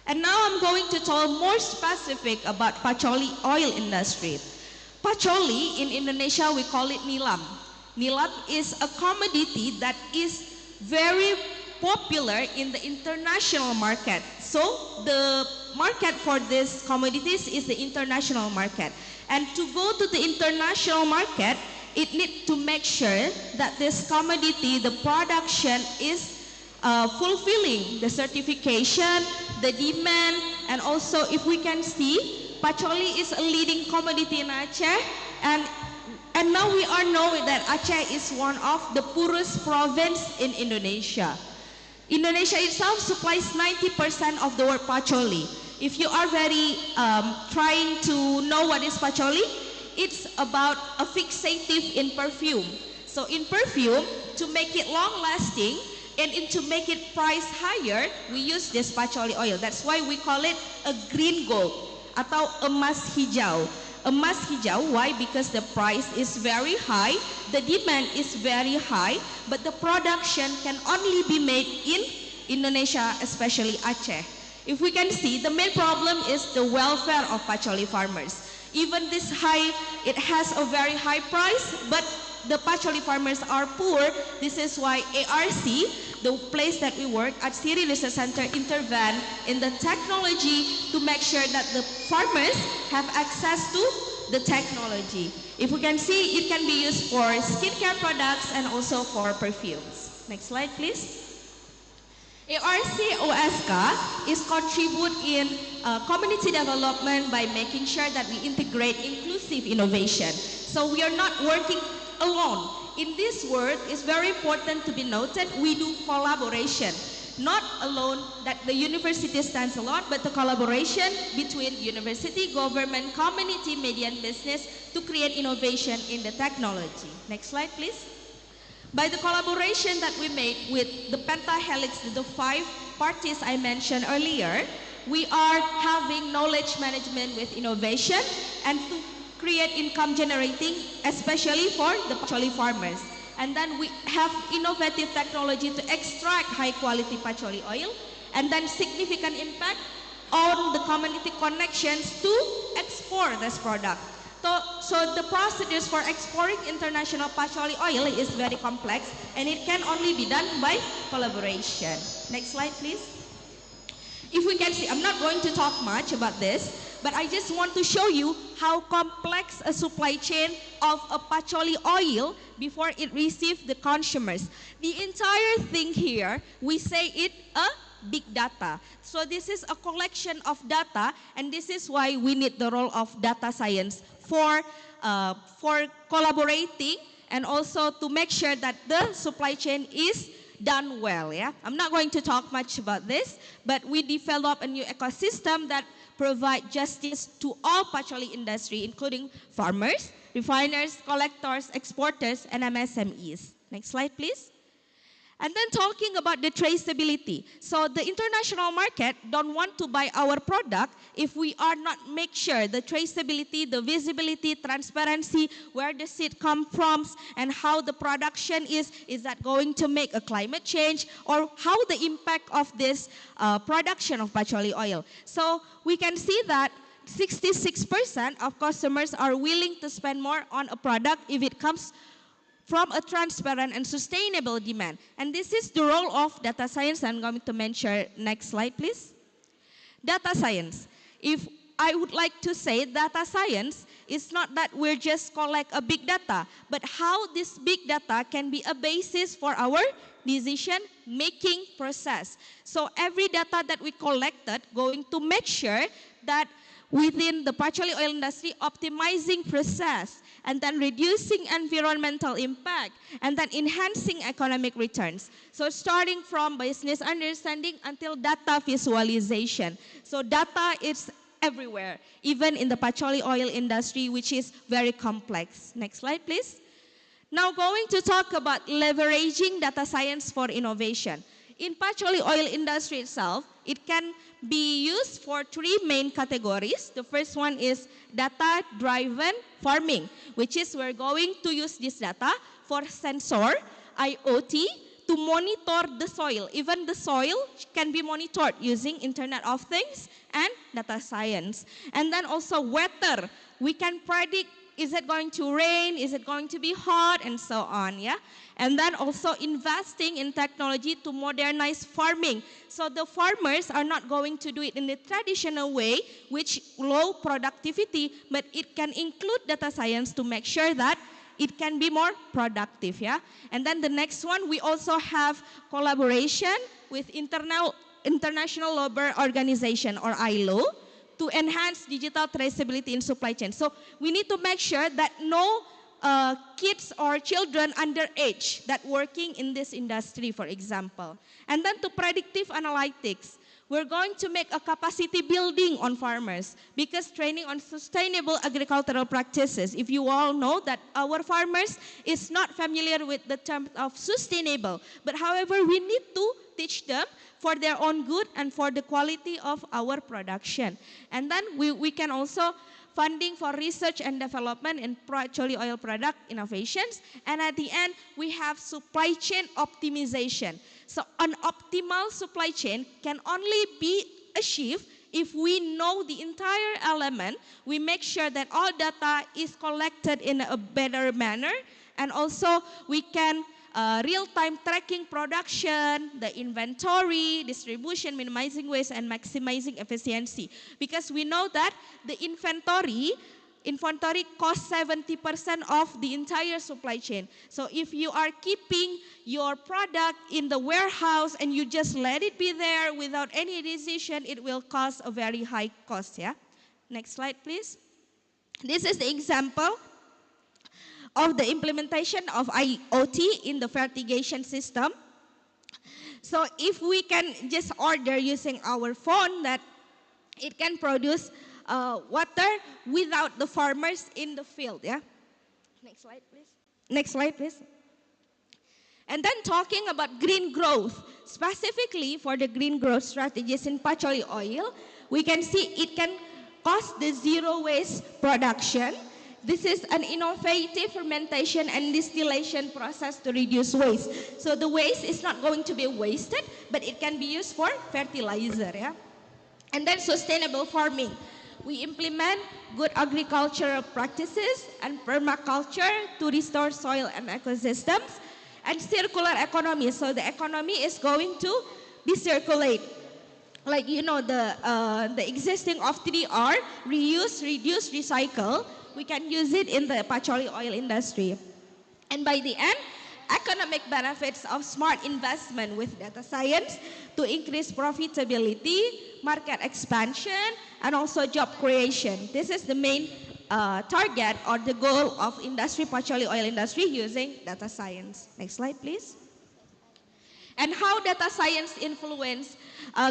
And now I'm going to talk more specific about Pacholi oil industry. Pacholi in Indonesia, we call it nilam. Nilam is a commodity that is very popular in the international market. So the market for these commodities is the international market. And to go to the international market, it needs to make sure that this commodity, the production is fulfilling the certification, the demand, and also if we can see, Pacholi is a leading commodity in Aceh, and now we are knowing that Aceh is one of the poorest province in Indonesia. Indonesia itself supplies 90% of the world Pacholi. If you are very trying to know what is Pacholi, it's about a fixative in perfume. So in perfume, to make it long lasting and to make it price higher, we use this Pacholi oil. That's why we call it a green gold atau emas hijau. Emas hijau, why? Because the price is very high, the demand is very high, but the production can only be made in Indonesia, especially Aceh. If we can see, the main problem is the welfare of Pacholi farmers. Even this high, it has a very high price, but the Pacholi farmers are poor. This is why ARC, the place that we work at Siri Research Center, intervene in the technology to make sure that the farmers have access to the technology. If we can see, it can be used for skincare products and also for perfumes. Next slide, please. ARC OSK is contribute in community development by making sure that we integrate inclusive innovation. So we are not working alone. In this world, it's very important to be noted, we do collaboration. Not alone that the university stands alone, but the collaboration between university, government, community, media, and business to create innovation in the technology. Next slide, please. By the collaboration that we made with the Pentahelix, the 5 parties I mentioned earlier, we are having knowledge management with innovation and to create income generating, especially for the Pacholi farmers. And then we have innovative technology to extract high quality Pacholi oil, and then significant impact on the community connections to export this product. So the procedures for exporting international Pacholi oil is very complex, and it can only be done by collaboration. Next slide, please. If we can see, I'm not going to talk much about this, but I just want to show you how complex a supply chain of a Pacholi oil before it receives the consumers. The entire thing here, we say it a big data. So this is a collection of data, and this is why we need the role of data science for collaborating and also to make sure that the supply chain is done well. Yeah, I'm not going to talk much about this, but we develop a new ecosystem that provide justice to all Pacholi industry, including farmers, refiners, collectors, exporters, and MSMEs. Next slide, please. And then talking about the traceability. So the international market don't want to buy our product if we are not make sure the traceability, the visibility, transparency, where the seed comes from, and how the production is that going to make a climate change, or how the impact of this production of patchouli oil. So we can see that 66% of customers are willing to spend more on a product if it comes from a transparent and sustainable demand. And this is the role of data science. I'm going to mention, next slide please. Data science. If I would like to say data science is not that we're just collect a big data, but how this big data can be a basis for our decision making process. So every data that we collected going to make sure that within the patchouli oil industry, optimizing process, and then reducing environmental impact, and then enhancing economic returns. So starting from business understanding until data visualization. So data is everywhere, even in the patchouli oil industry, which is very complex. Next slide, please. Now going to talk about leveraging data science for innovation. In patchouli oil industry itself, it can be used for three main categories. The first one is data-driven farming, which is we're going to use this data for sensor, IoT, to monitor the soil. Even the soil can be monitored using Internet of Things and data science. And then also weather. We can predict, is it going to rain, is it going to be hot, and so on, yeah? And then also investing in technology to modernize farming. So the farmers are not going to do it in the traditional way, which low productivity, but it can include data science to make sure that it can be more productive, yeah? And then the next one, we also have collaboration with International Labour Organization, or ILO, to enhance digital traceability in supply chain. So we need to make sure that no kids or children underage that working in this industry, for example. And then to predictive analytics, we're going to make a capacity building on farmers, because training on sustainable agricultural practices. If you all know that our farmers is not familiar with the term of sustainable, but however, we need to teach them for their own good and for the quality of our production. And then we can also funding for research and development in patchouli oil product innovations. And at the end, we have supply chain optimization. So an optimal supply chain can only be achieved if we know the entire element. We make sure that all data is collected in a better manner, and also we can real-time tracking production, the inventory, distribution, minimizing waste, and maximizing efficiency. Because we know that the inventory costs 70% of the entire supply chain. So if you are keeping your product in the warehouse and you just let it be there without any decision, it will cost a very high cost, yeah? Next slide, please. This is the example of the implementation of IoT in the fertigation system. So if we can just order using our phone, that it can produce water without the farmers in the field, yeah? Next slide, please. Next slide, please. And then talking about green growth, specifically for the green growth strategies in patchouli oil, we can see it can cost the zero waste production. This is an innovative fermentation and distillation process to reduce waste. So the waste is not going to be wasted, but it can be used for fertilizer, yeah? And then sustainable farming. We implement good agricultural practices and permaculture to restore soil and ecosystems, and circular economy. So the economy is going to be circulate. Like, you know, the existing of 3R, reuse, reduce, recycle, we can use it in the patchouli oil industry. And by the end, economic benefits of smart investment with data science to increase profitability, market expansion, and also job creation. This is the main target or the goal of industry, patchouli oil industry, using data science. Next slide, please. And how data science influence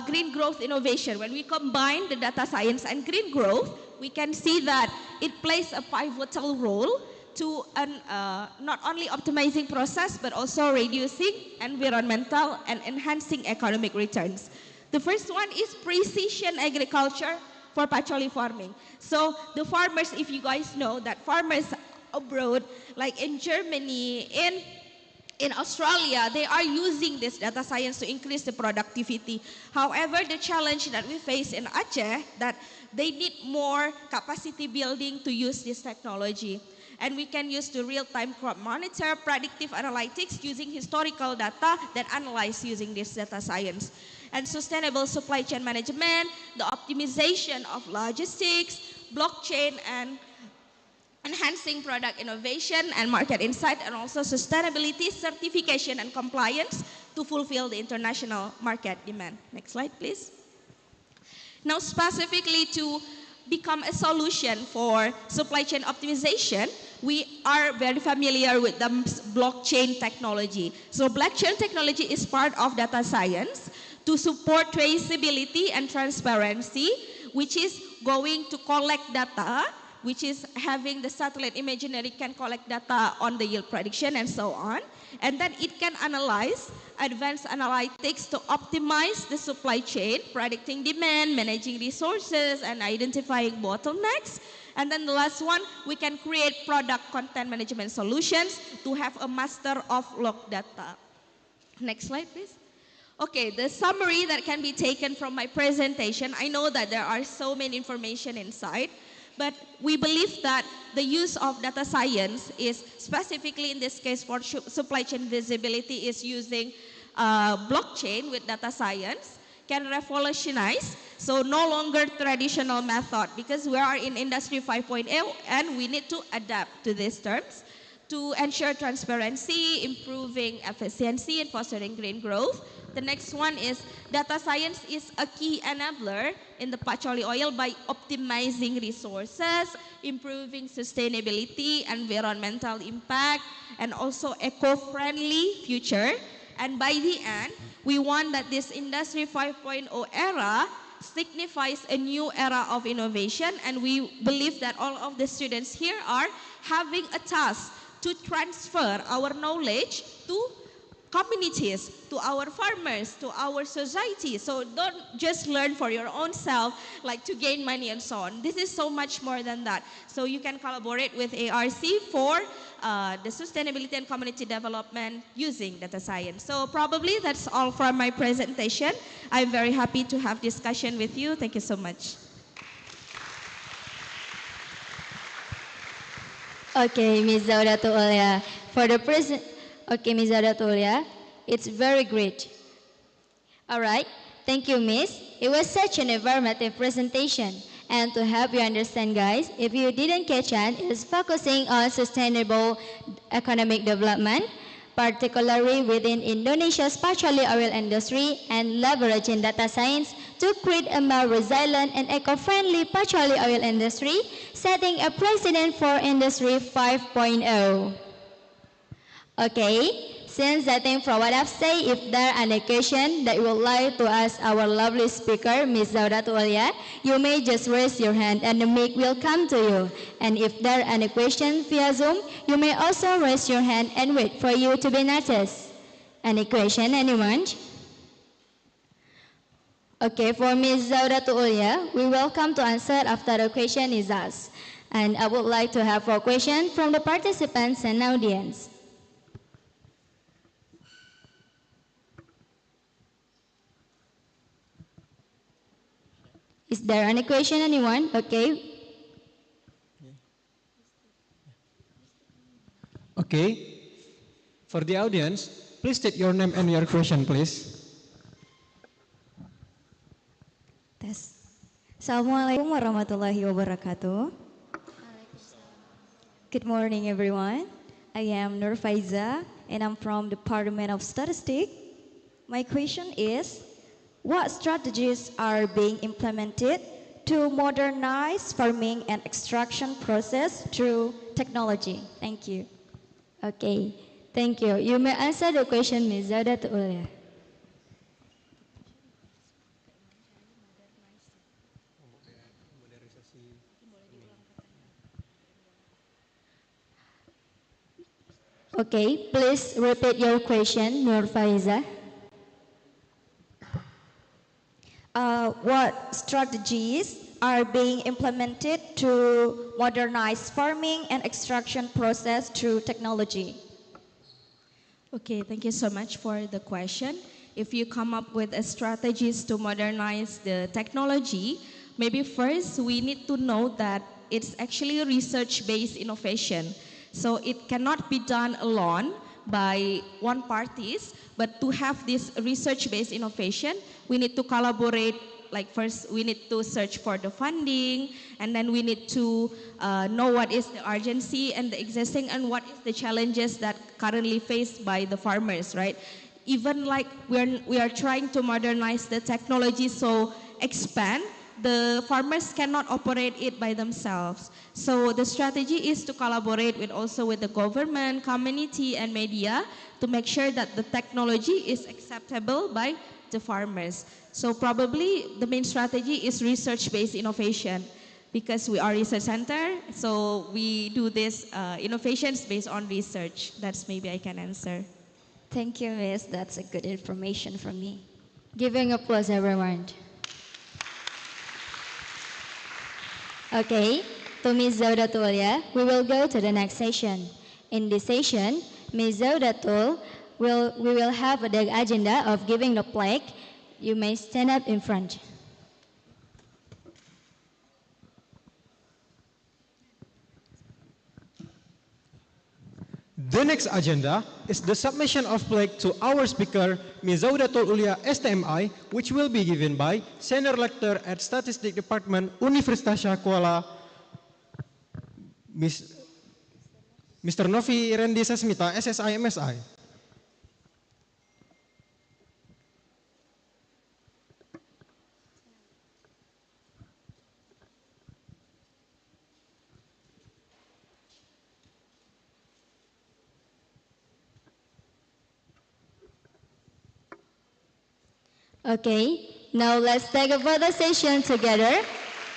green growth innovation. When we combine the data science and green growth, we can see that it plays a pivotal role to not only optimizing process but also reducing environmental and enhancing economic returns. The first one is precision agriculture for pacholi farming. So the farmers, if you guys know that farmers abroad, like in Germany, in Australia, they are using this data science to increase the productivity. However, the challenge that we face in Aceh, that they need more capacity building to use this technology. And we can use the real-time crop monitor, predictive analytics using historical data that analyze using this data science. And sustainable supply chain management, the optimization of logistics, blockchain, and enhancing product innovation and market insight, and also sustainability, certification, and compliance to fulfill the international market demand. Next slide, please. Now, specifically to become a solution for supply chain optimization, we are very familiar with the blockchain technology. So blockchain technology is part of data science to support traceability and transparency, which is going to collect data, which is having the satellite imagery can collect data on the yield prediction and so on. And then it can analyze advanced analytics to optimize the supply chain, predicting demand, managing resources, and identifying bottlenecks. And then the last one, we can create product content management solutions to have a master of log data. Next slide, please. Okay, the summary that can be taken from my presentation, I know that there are so many information inside, but we believe that the use of data science is specifically in this case for supply chain visibility is using blockchain with data science can revolutionize. So no longer traditional method, because we are in industry 5.0 and we need to adapt to these terms to ensure transparency, improving efficiency, and fostering green growth. The next one is data science is a key enabler in the pacholi oil by optimizing resources, improving sustainability, environmental impact, and also eco-friendly future. And by the end, we want that this Industry 5.0 era signifies a new era of innovation, and we believe that all of the students here are having a task to transfer our knowledge to communities, to our farmers, to our society. So don't just learn for your own self, like to gain money and so on. This is so much more than that. So you can collaborate with ARC for the sustainability and community development using data science. So probably that's all from my presentation. I'm very happy to have discussion with you. Thank you so much. Okay, Ms. Zaudatul Ulia. For the present, okay, Ms. Zaudatul Ulia, it's very great. All right, thank you, Miss. It was such an informative presentation. And to help you understand, guys, if you didn't catch on, it's focusing on sustainable economic development, particularly within Indonesia's pacholi oil industry, and leveraging data science to create a more resilient and eco-friendly pacholi oil industry, setting a precedent for Industry 5.0. Okay. Since I think from what I've said, if there are any questions that you would like to ask our lovely speaker, Ms. Zaudatul Ulia, you may just raise your hand and the mic will come to you. And if there are any questions via Zoom, you may also raise your hand and wait for you to be noticed. Any question, anyone? Okay, for Ms. Zaudatul Ulia, we welcome to answer after the question is asked. And I would like to have a question from the participants and audience. Is there any question, anyone? Okay. Okay. For the audience, please state your name and your question, please. Tes. Assalamualaikum warahmatullahi wabarakatuh. Good morning, everyone. I am Nur Faiza, and I'm from the Department of Statistics. My question is, what strategies are being implemented to modernize farming and extraction process through technology? Thank you. Okay, thank you. You may answer the question, Ms. Zaudatul Ulia. Okay, please repeat your question, Nur Faiza. What strategies are being implemented to modernize farming and extraction process through technology? Okay, thank you so much for the question. If you come up with a strategies to modernize the technology, maybe first we need to know that it's actually a research-based innovation. So it cannot be done alone by one parties, but to have this research-based innovation, we need to collaborate. Like first, we need to search for the funding, and then we need to know what is the urgency and the existing, and what is the challenges that currently faced by the farmers, right? Even like we are trying to modernize the technology, so expand, the farmers cannot operate it by themselves. So the strategy is to collaborate with also with the government, community, and media to make sure that the technology is acceptable by the farmers. So probably the main strategy is research-based innovation because we are a research center, so we do this innovations based on research. That's maybe I can answer. Thank you, Miss. That's a good information from me. Giving applause, everyone. Okay, to Ms. Zaudatul, we will go to the next session. In this session, Ms. Zaudatul we will have the agenda of giving the plaque. You may stand up in front. The next agenda is the submission of plaque to our speaker, Ms. Zaudatul Ulia STMI, which will be given by Senior Lecturer at Statistics Department, Universitas Syahkuala, Mr. Novi Rendi Sasmita, SSI MSI. Okay, now let's take a photo session together.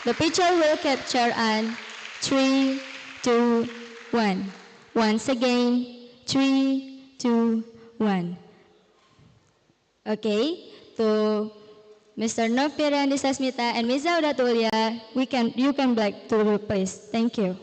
The picture will capture on 3, 2, 1. Once again, 3, 2, 1. Okay, to Mr. Noviran Disasmita and Ms. Zaudatul, you can back to the place. Thank you.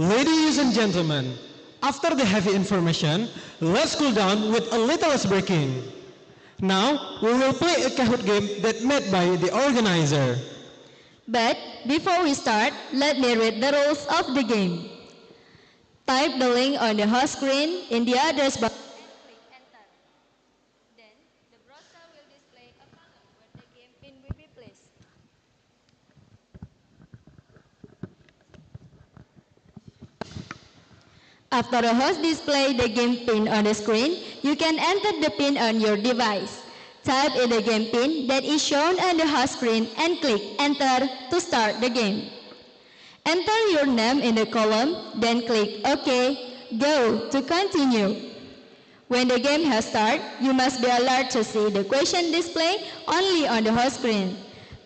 Ladies and gentlemen, after the heavy information, let's cool down with a little ice breaking. Now, we will play a Kahoot game that made by the organizer. But before we start, let me read the rules of the game. Type the link on the host screen in the address bar. Then the browser will display a column where the game pin will be placed. After the host display the game pin on the screen, you can enter the pin on your device. Type in the game pin that is shown on the host screen and click enter to start the game. Enter your name in the column, then click OK, go to continue. When the game has started, you must be alert to see the question display only on the host screen.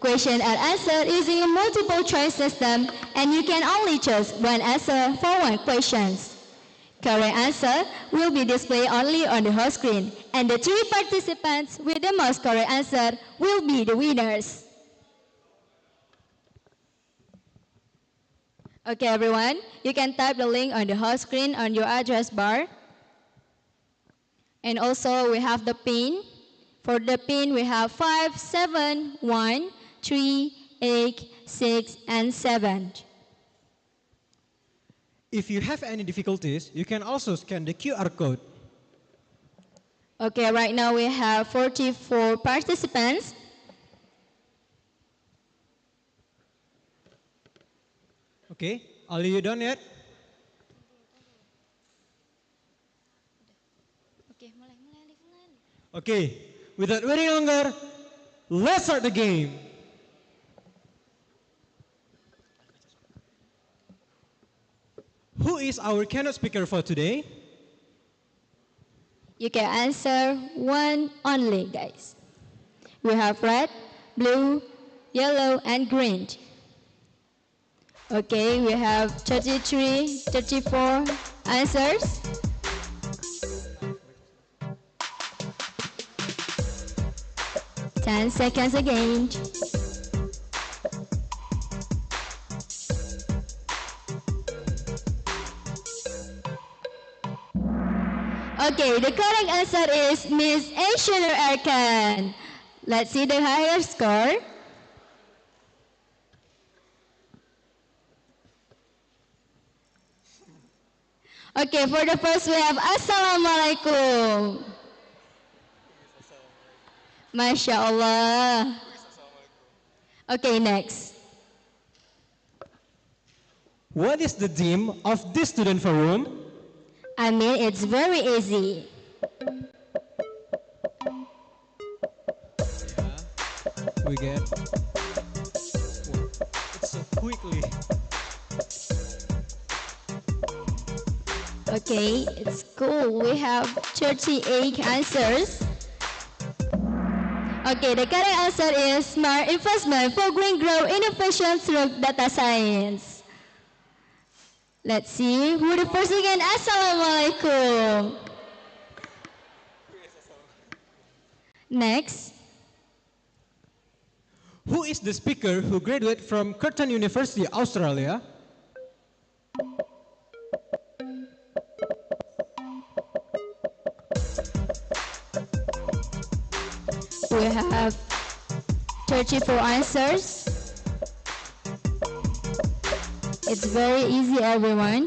Question and answer using a multiple choice system, and you can only choose one answer for one question. Correct answer will be displayed only on the host screen, and the 3 participants with the most correct answer will be the winners. Okay, everyone, you can type the link on the host screen on your address bar. And also, we have the pin. For the pin, we have 5, 7, 1, 3, 8, 6, and 7. If you have any difficulties, you can also scan the QR code. Okay, right now we have 44 participants. Okay, Ali, you done yet? Okay, without waiting longer, let's start the game. Who is our keynote speaker for today? You can answer one only, guys. We have red, blue, yellow, and green. Okay, we have 33, 34 answers. Ten seconds again. Okay, the correct answer is Miss Asian Erkan. Let's see the higher score. Okay, for the first we have Assalamualaikum. Masya Allah. Okay, next. What is the theme of this student forum? I mean, it's very easy. We get it's so quickly. Okay, it's cool. We have 38 answers. Okay, the correct answer is smart investment for green growth innovation through data science. Let's see who the first again. Assalamualaikum. Next. Who is the speaker who graduated from Curtin University, Australia? We have 34 answers. It's very easy, everyone.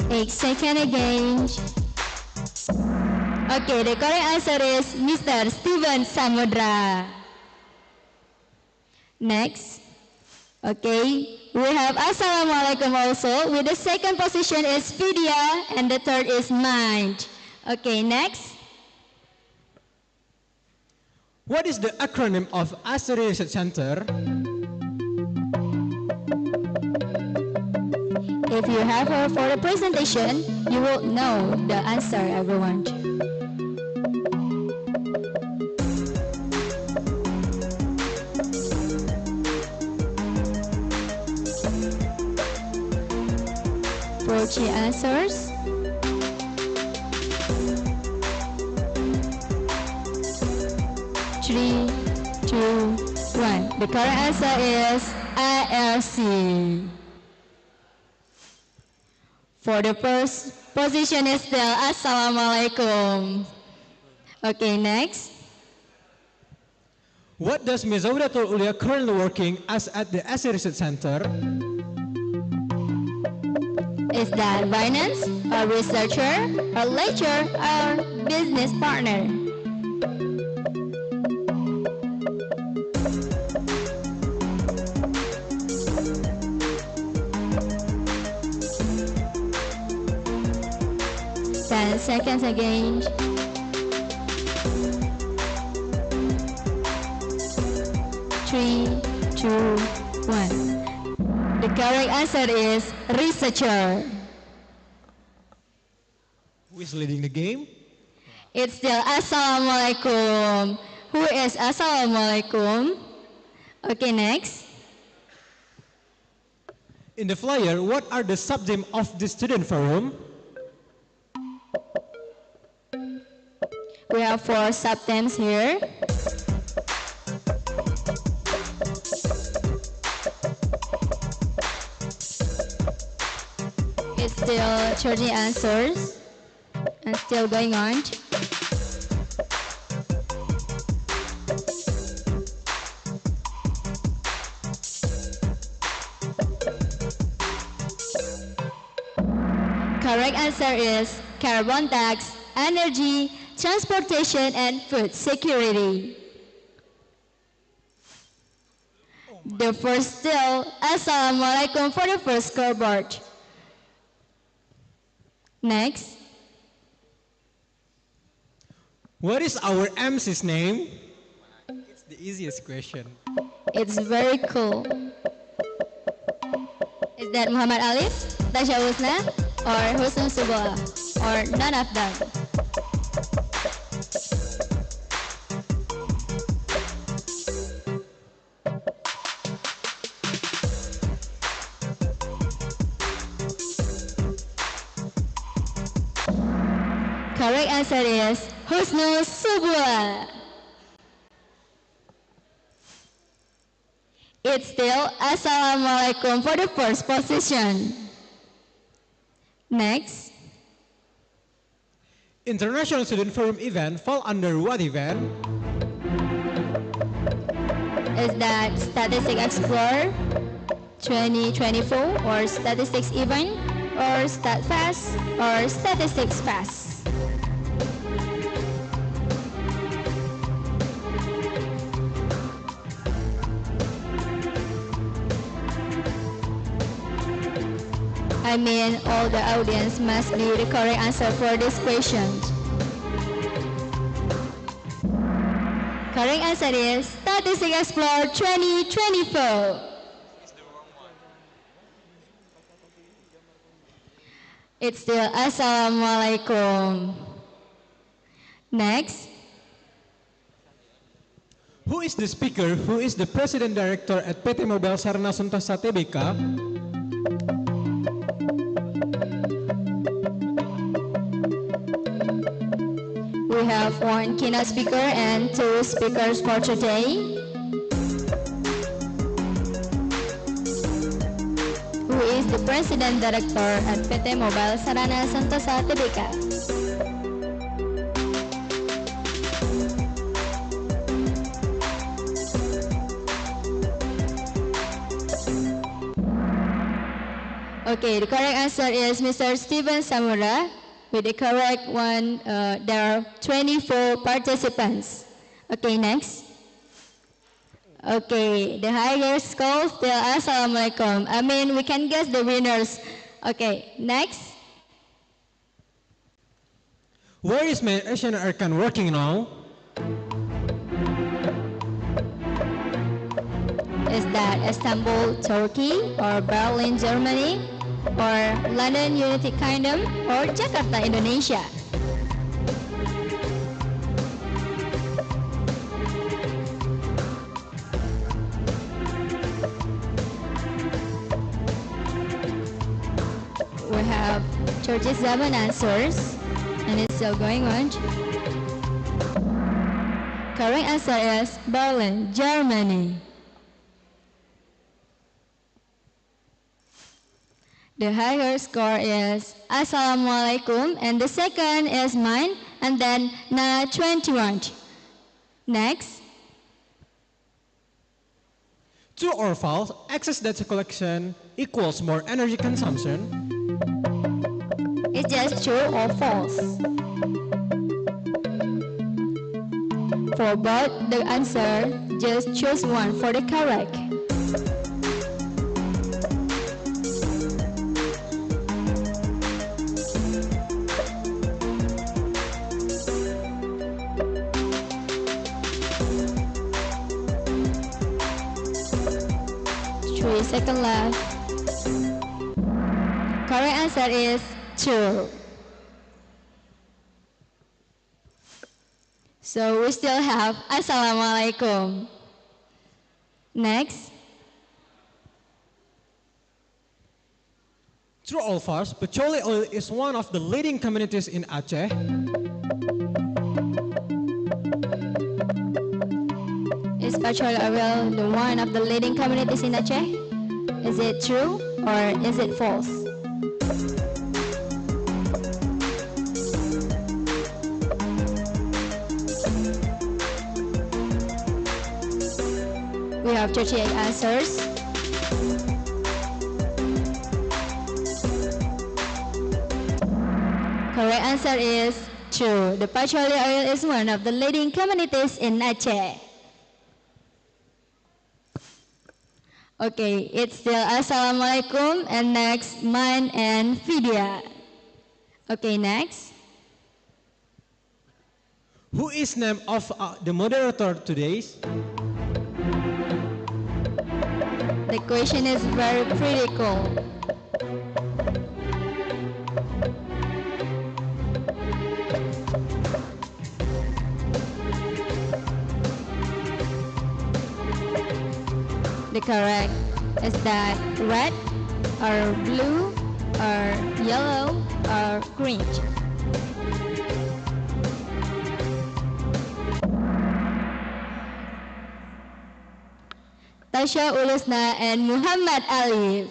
Eight seconds again. Okay, the correct answer is Mr. Steven Samudra. Next. Okay, we have Assalamualaikum also. With the second position is Vidya and the third is Mind. Okay, next. What is the acronym of ASERI Research Center? If you have her for the presentation, you will know the answer, everyone. Approaching answers. Three, two, 1. The correct answer is IRC. For the first position is still Assalamualaikum. Okay, next. What does Ms. Zaudatul Ulia currently working as at the ASI Research Center? Is that finance, a researcher, a lecturer, or business partner? Ten seconds again. Three, two, one. The correct answer is researcher. Who is leading the game? It's still Assalamualaikum. Who is Assalamualaikum? Okay, next. In the flyer, what are the subjects of the student forum? We have 4 subthemes here. It's still 30 answers and still going on. Correct answer is carbon tax, energy, transportation, and food security. The first still, Assalamualaikum for the first scoreboard. Next. What is our MC's name? It's the easiest question. It's very cool. Is that Muhammad Alif, Tasha Husna, or Husnul Subha, or none of them? Correct answer is Husnul Subha. It's still Assalamualaikum for the first position. Next. International Student Forum event fall under what event? Is that Statistics Explore 2024 or Statistics Event or StatFest or Statistics Fest? I mean, all the audience must be the correct answer for this question. Correct answer is Statistics Explore 2024. It's still Assalamualaikum. Next. Who is the speaker? Who is the president director at PT Mobile Sarana Suntasa Tbk? We have 1 keynote speaker and 2 speakers for today. Who is the President Director at PT Mobile Sarana Sentosa Tbk? Okay, the correct answer is Mr. Steven Samura. With the correct one, there are 24 participants. Okay, next. Okay, the highest score still Assalamualaikum. I mean, we can guess the winners. Okay, next. Where is my Asian Arkan working now? Is that Istanbul, Turkey, or Berlin, Germany, or London, United Kingdom, or Jakarta, Indonesia? We have 37 answers, and it's still going on. Correct answer is Berlin, Germany. The higher score is Assalamualaikum, and the second is mine, and then Na 21. Next. True or false, excess data collection equals more energy consumption? It's just true or false. For both the answer, just choose one for the correct. Second left. Correct answer is true. So we still have Assalamualaikum. Next. True or false, Petroleum oil is one of the leading communities in Aceh? Is petroleum oil the one of the leading communities in Aceh? Is it true or is it false? We have 38 answers. Correct answer is true. The petroleum oil is one of the leading communities in Aceh. Okay, it's still Assalamualaikum, and next, mine and Vidya. Okay, next. Who is name of the moderator today? The question is very critical. The correct is that red or blue or yellow or green. Tasha Ulusna and Muhammad Alif.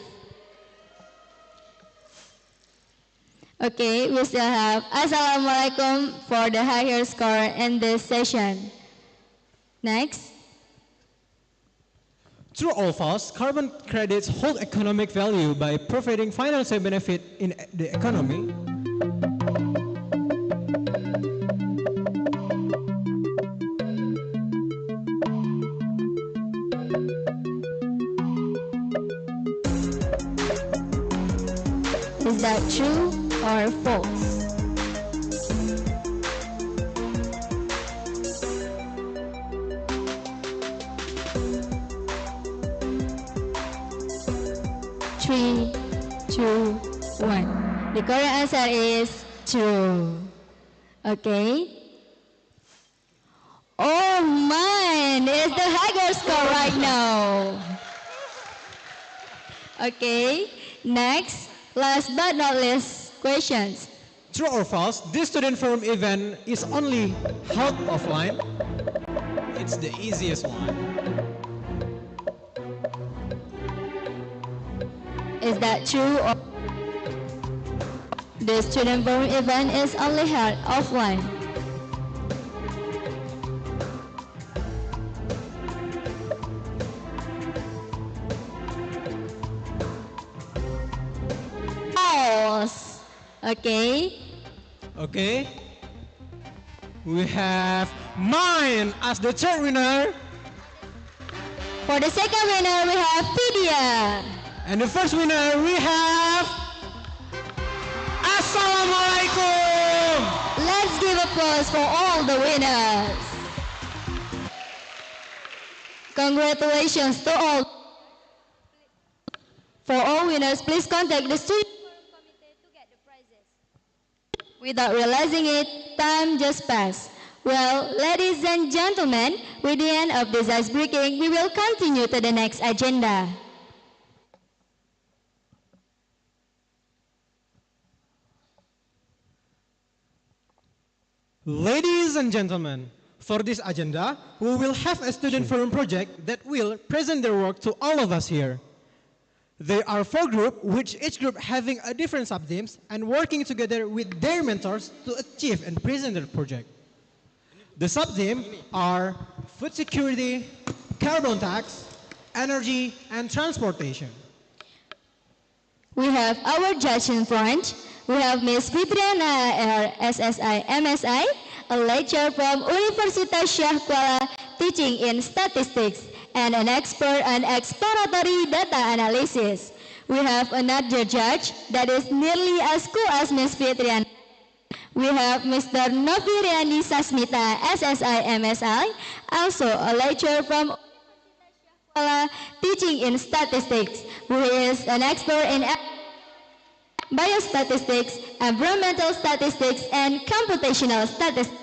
Okay, we still have Assalamualaikum for the higher score in this session. Next. True or false, carbon credits hold economic value by providing financial benefit in the economy? Is that true or false? Three, two, one. The correct answer is true. Okay. Oh, mine is the higher score right now. Okay. Next, last but not least, questions. True or false, this student forum event is only held offline? It's the easiest one. Is that true or the student forum event is only held offline? False. Okay. Okay. We have mine as the third winner. For the second winner, we have Vidya. And the first winner, we have Assalamualaikum. Let's give applause for all the winners. Congratulations to all. For all winners, please contact the student forum committee to get the prizes. Without realizing it, time just passed. Well, ladies and gentlemen, with the end of this ice breaking, we will continue to the next agenda. Ladies and gentlemen, for this agenda, we will have a student forum project that will present their work to all of us here. There are 4 groups, which each group having a different sub-themes and working together with their mentors to achieve and present their project. The sub-themes are food security, carbon tax, energy, and transportation. We have our judge in front. We have Ms. Fitriana, SSI, MSI, a lecturer from Universitas Syah Kuala teaching in statistics, and an expert on exploratory data analysis. We have another judge that is nearly as cool as Ms. Fitriana. We have Mr. Noviriani Sasmita, SSI, MSI, also a lecturer from teaching in statistics, who is an expert in biostatistics, environmental statistics, and computational statistics.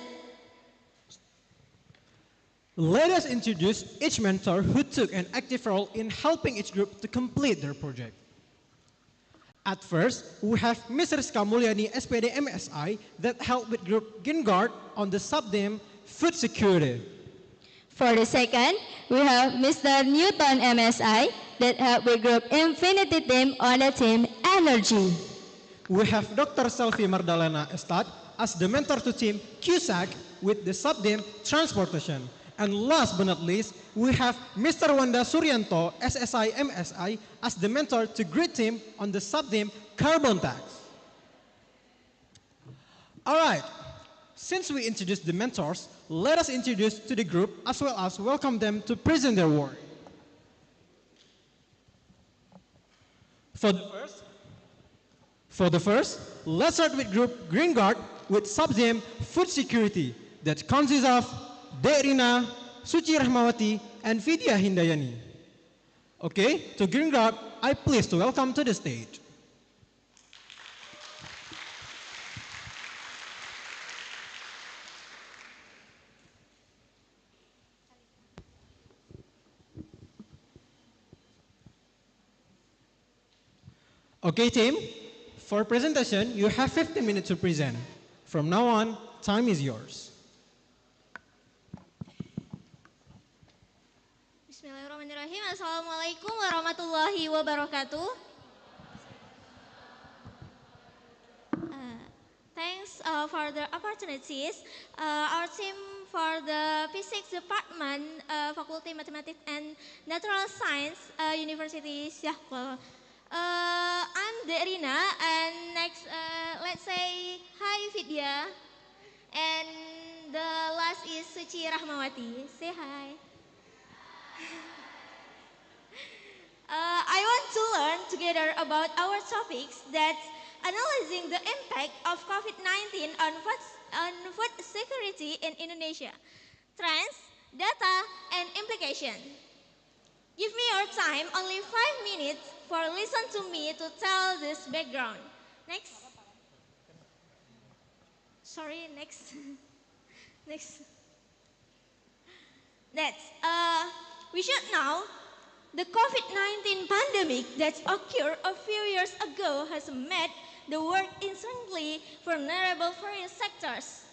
Let us introduce each mentor who took an active role in helping each group to complete their project. At first, we have Mr. Skamulyani, SPD MSI, that helped with group Gingard on the sub-theme food security. For the second, we have Mr. Newton MSI that helped with group Infinity team on the theme energy. We have Dr. Selvi Mardalena Estad as the mentor to team QSAC with the sub-theme transportation. And last but not least, we have Mr. Wanda Suryanto, SSI MSI, as the mentor to grid team on the sub-theme carbon tax. All right, since we introduced the mentors, let us introduce to the group as well as welcome them to present their work. For the first, let's start with group Green Guard with sub-theme food security that consists of Derina, Suci Rahmawati, and Vidya Hindayani. Okay, to Green Guard, I please to welcome to the stage. Okay, team, for presentation, you have 15 minutes to present. From now on, time is yours. Bismillahirrahmanirrahim. Assalamualaikum warahmatullahi wabarakatuh. Thanks for the opportunities. Our team for the Physics Department, Faculty Mathematics and Natural Science, University Syah Kuala. I'm Derina, and next, let's say hi Vidya, and the last is Suci Rahmawati. Say hi. I want to learn together about our topics that's analyzing the impact of COVID-19 on food security in Indonesia, trends, data, and implication. Give me your time, only 5 minutes, for listen to me to tell this background. Next. Sorry, next. Next. That's, we should know the COVID-19 pandemic that occurred a few years ago has made the world increasingly vulnerable for sectors,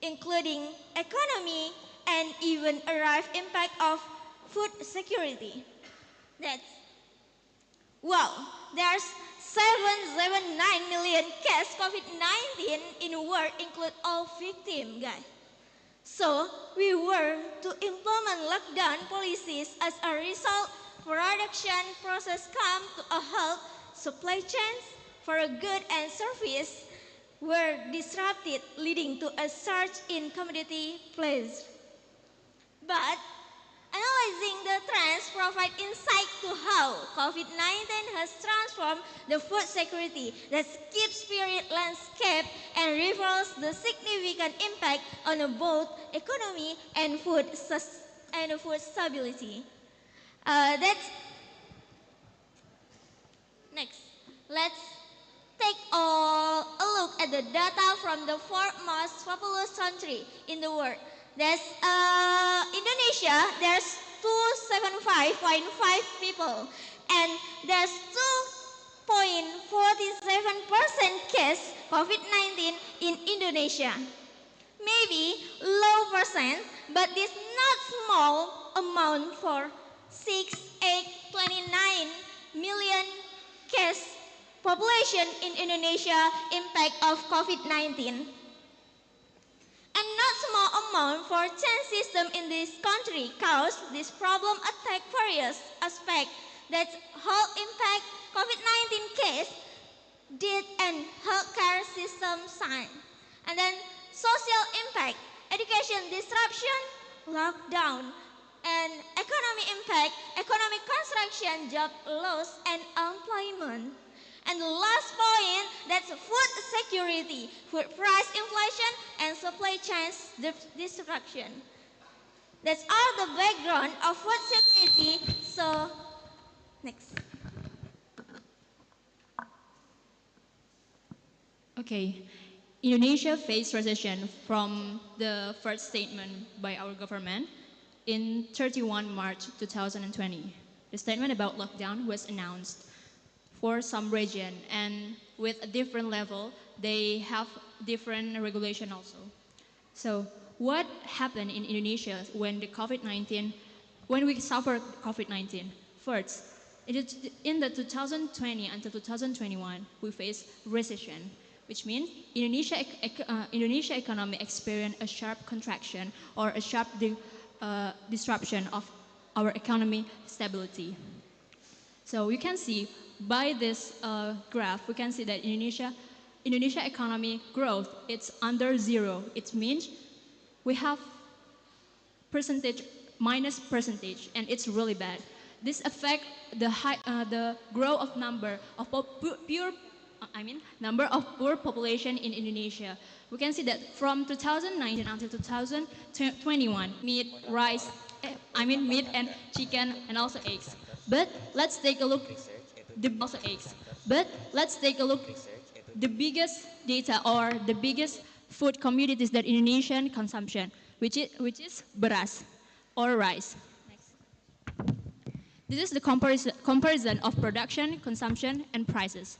including economy and even a rife impact of food security. That's, well, there's 779 million cases COVID-19 in the world, include all victims, guys. So, we were to implement lockdown policies. As a result, production process come to a halt, supply chains for a good and service were disrupted, leading to a surge in commodity prices. But analyzing the trends provide insight to how COVID-19 has transformed the food security that keeps period landscape and reveals the significant impact on both economy and food stability. That's next. Let's take a look at the data from the 4th most populous country in the world. There's Indonesia, there's 275.5 people, and there's 2.47% case COVID-19 in Indonesia. Maybe low percent, but this not small amount for 6,829 million case population in Indonesia impact of COVID-19. And not small amount for change system in this country cause this problem attack various aspects that whole impact COVID-19 case did and healthcare system sign. And then social impact, education disruption, lockdown, and economic impact, economic construction, job loss, and employment. And the last point, that's food security, food price inflation, and supply chain disruption. That's all the background of food security. So, next. Okay, Indonesia faced recession from the first statement by our government in 31 March 2020. The statement about lockdown was announced for some region, and with a different level, they have different regulation also. So what happened in Indonesia when when we suffered COVID-19? First, in the 2020 until 2021, we faced recession, which means Indonesia economy experienced a sharp contraction or a sharp disruption of our economy stability. So you can see by this graph, we can see that Indonesia economy growth, it's under zero. It means we have minus percentage, and it's really bad. This affects the growth of number of poor population in Indonesia. We can see that from 2019 until 2021, meat and chicken, and also eggs. But let's take a look. The biggest data or the biggest food commodities that Indonesian consumption, which is beras or rice. Next. This is the comparison of production, consumption, and prices.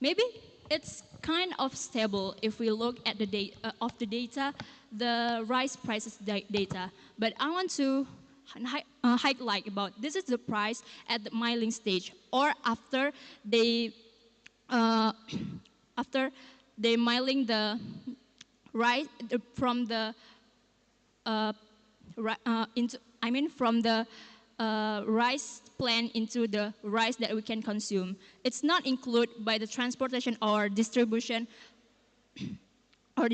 Maybe it's kind of stable if we look at the data, the rice prices data. But I want to highlight about this is the price at the milling stage or after they milling the rice from the rice plant into the rice that we can consume. It's not included by the transportation or distribution or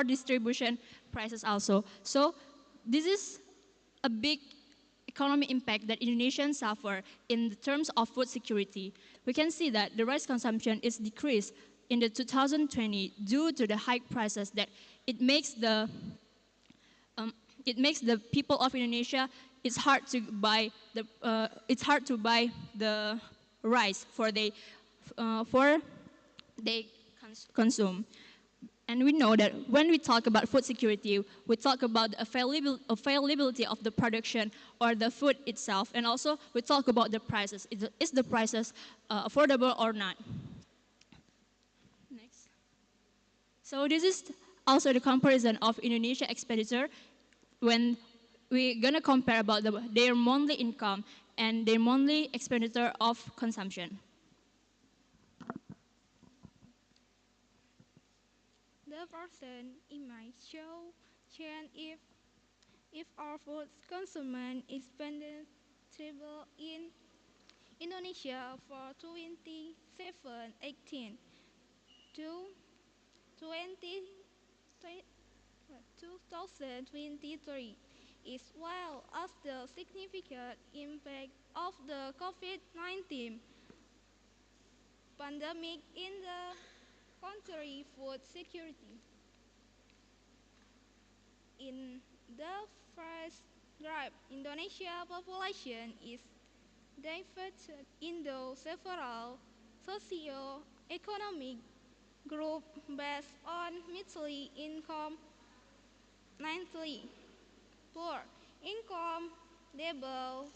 distribution prices also. So this is a big economic impact that Indonesians suffer in the terms of food security. We can see that the rice consumption is decreased in the 2020 due to the high prices that it makes the people of Indonesia it's hard to buy the rice for they consume. And we know that when we talk about food security, we talk about the availability of the production or the food itself, and also we talk about the prices. Is the prices affordable or not? Next. So this is also the comparison of Indonesia expenditure when we're gonna compare about their monthly income and their monthly expenditure of consumption. The person image show change if our food consumption is expendable in Indonesia for 2018 to 2023 is well as the significant impact of the COVID-19 pandemic in the country food security. In the first graph, Indonesia population is divided into several socio-economic groups based on monthly income. 90 poor income level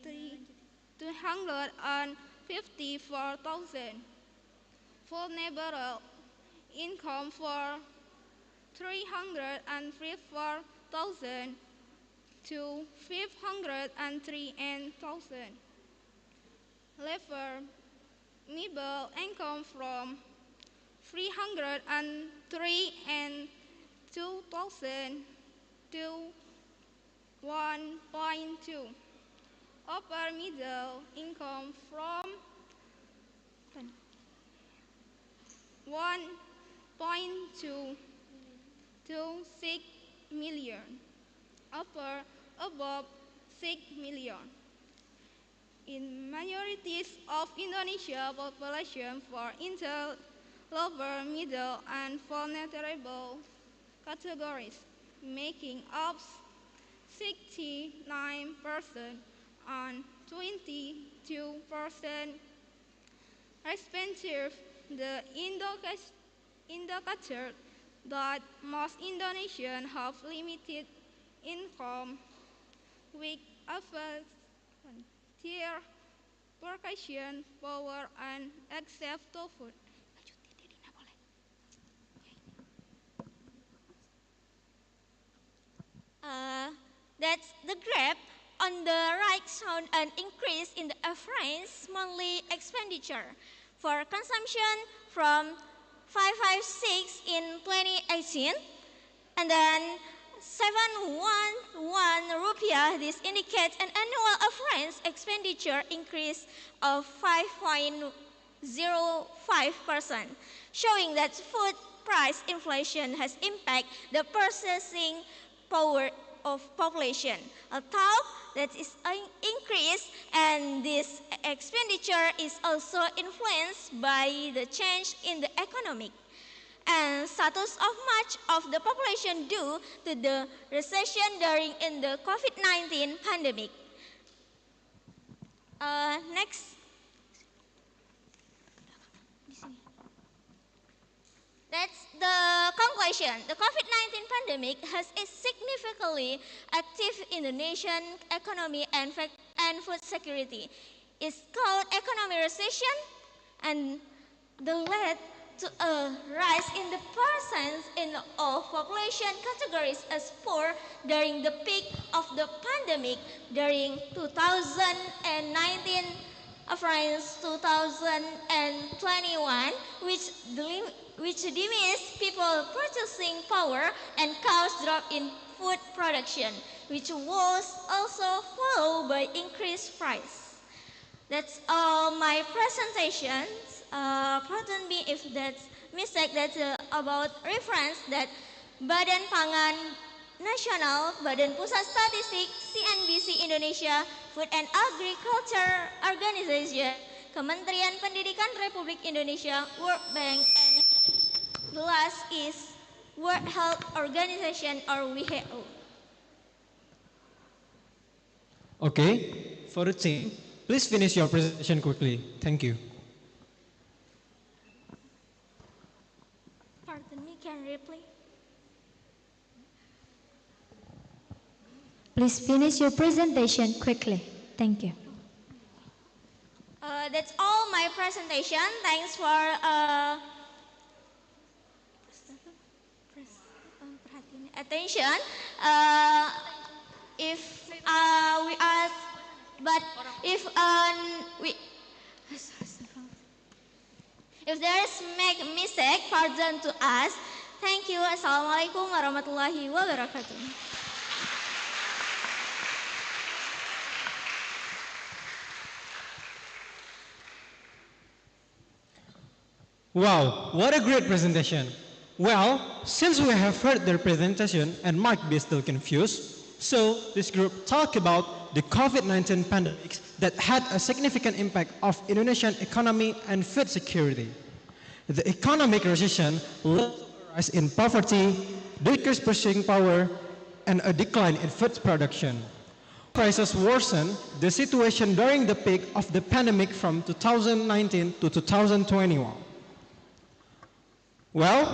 254,000, vulnerable income for 304,000 to 503,000. level middle income from 303 and 2000 to 1.2. Upper middle income from 1.2 to 6 million. Upper above 6 million. In majorities of Indonesia population for intel, lower, middle, and vulnerable categories, making up 69% and 22% respective. The indicator that most Indonesians have limited income, weak affairs, tier, purchasing power, and access to food. That's the graph. On the right shown an increase in the average monthly expenditure for consumption from 556 in 2018 and then 711 rupiah. This indicates an annual average expenditure increase of 5.05%, showing that food price inflation has impacted the purchasing power of population. Although that is an increase, and this expenditure is also influenced by the change in the economic and status of much of the population due to the recession during in the COVID-19 pandemic. Next. That's the conclusion. The COVID-19 pandemic has significantly active Indonesian economy and food security. It's called economic recession, and the led to a rise in the percent of population categories as poor during the peak of the pandemic during 2019 against 2021, which diminished people purchasing power and caused drop in food production, which was also followed by increased price. That's all my presentations. Pardon me if that's mistake. That's about reference that Badan Pangan Nasional, Badan Pusat Statistik, CNBC Indonesia, Food and Agriculture Organization, Kementerian Pendidikan Republik Indonesia, World Bank, and the last is World Health Organization or WHO. Okay, for the team, please finish your presentation quickly. Thank you. Pardon me, can you repeat? Please finish your presentation quickly. Thank you. That's all my presentation. Thanks for attention. If we are, but if there is make mistake, pardon to us. Thank you. Assalamualaikum warahmatullahi wabarakatuh. Wow, what a great presentation. Well, since we have heard their presentation and might be still confused, so this group talked about the COVID-19 pandemic that had a significant impact of Indonesian economy and food security. The economic recession led to a rise in poverty, decreased purchasing power, and a decline in food production. Crisis worsened the situation during the peak of the pandemic from 2019 to 2021. Well,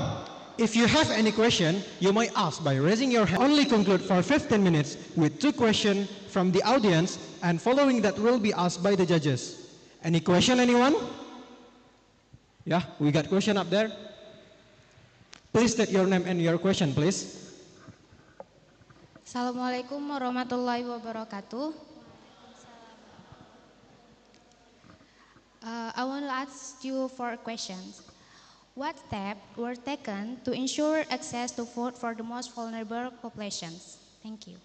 if you have any question, you might ask by raising your hand. Only conclude for 15 minutes with 2 questions from the audience, and following that will be asked by the judges. Any question, anyone? Yeah, we got question up there. Please state your name and your question, please. Assalamualaikum warahmatullahi wabarakatuh. ask you 4 questions. What steps were taken to ensure access to food for the most vulnerable populations? Thank you.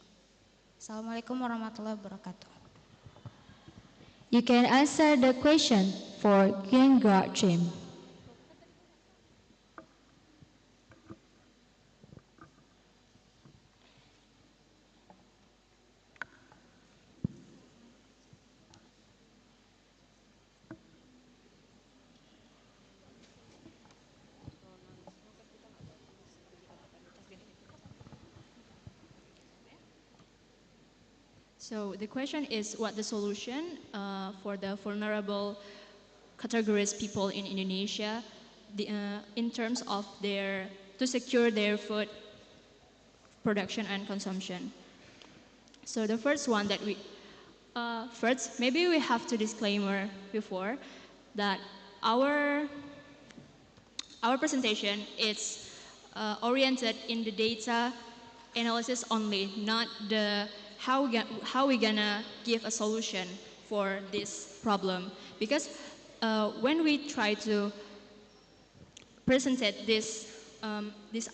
Assalamualaikum warahmatullahi wabarakatuh. You can answer the question for Kindergarten team. So the question is what the solution for the vulnerable categories people in Indonesia in terms of to secure their food production and consumption. So the first one that first maybe we have to disclaimer before that our presentation is oriented in the data analysis only, not the how we gonna give a solution for this problem. Because when we try to present this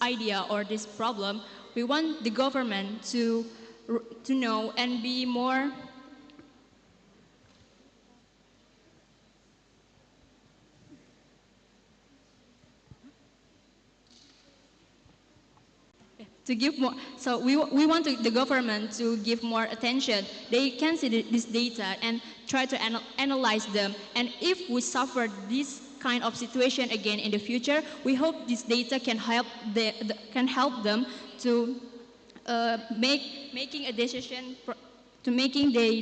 idea or this problem, we want the government to know and be more to give more. So we want the government to give more attention. They can see this data and try to analyze them. And if we suffer this kind of situation again in the future, we hope this data can help them to making the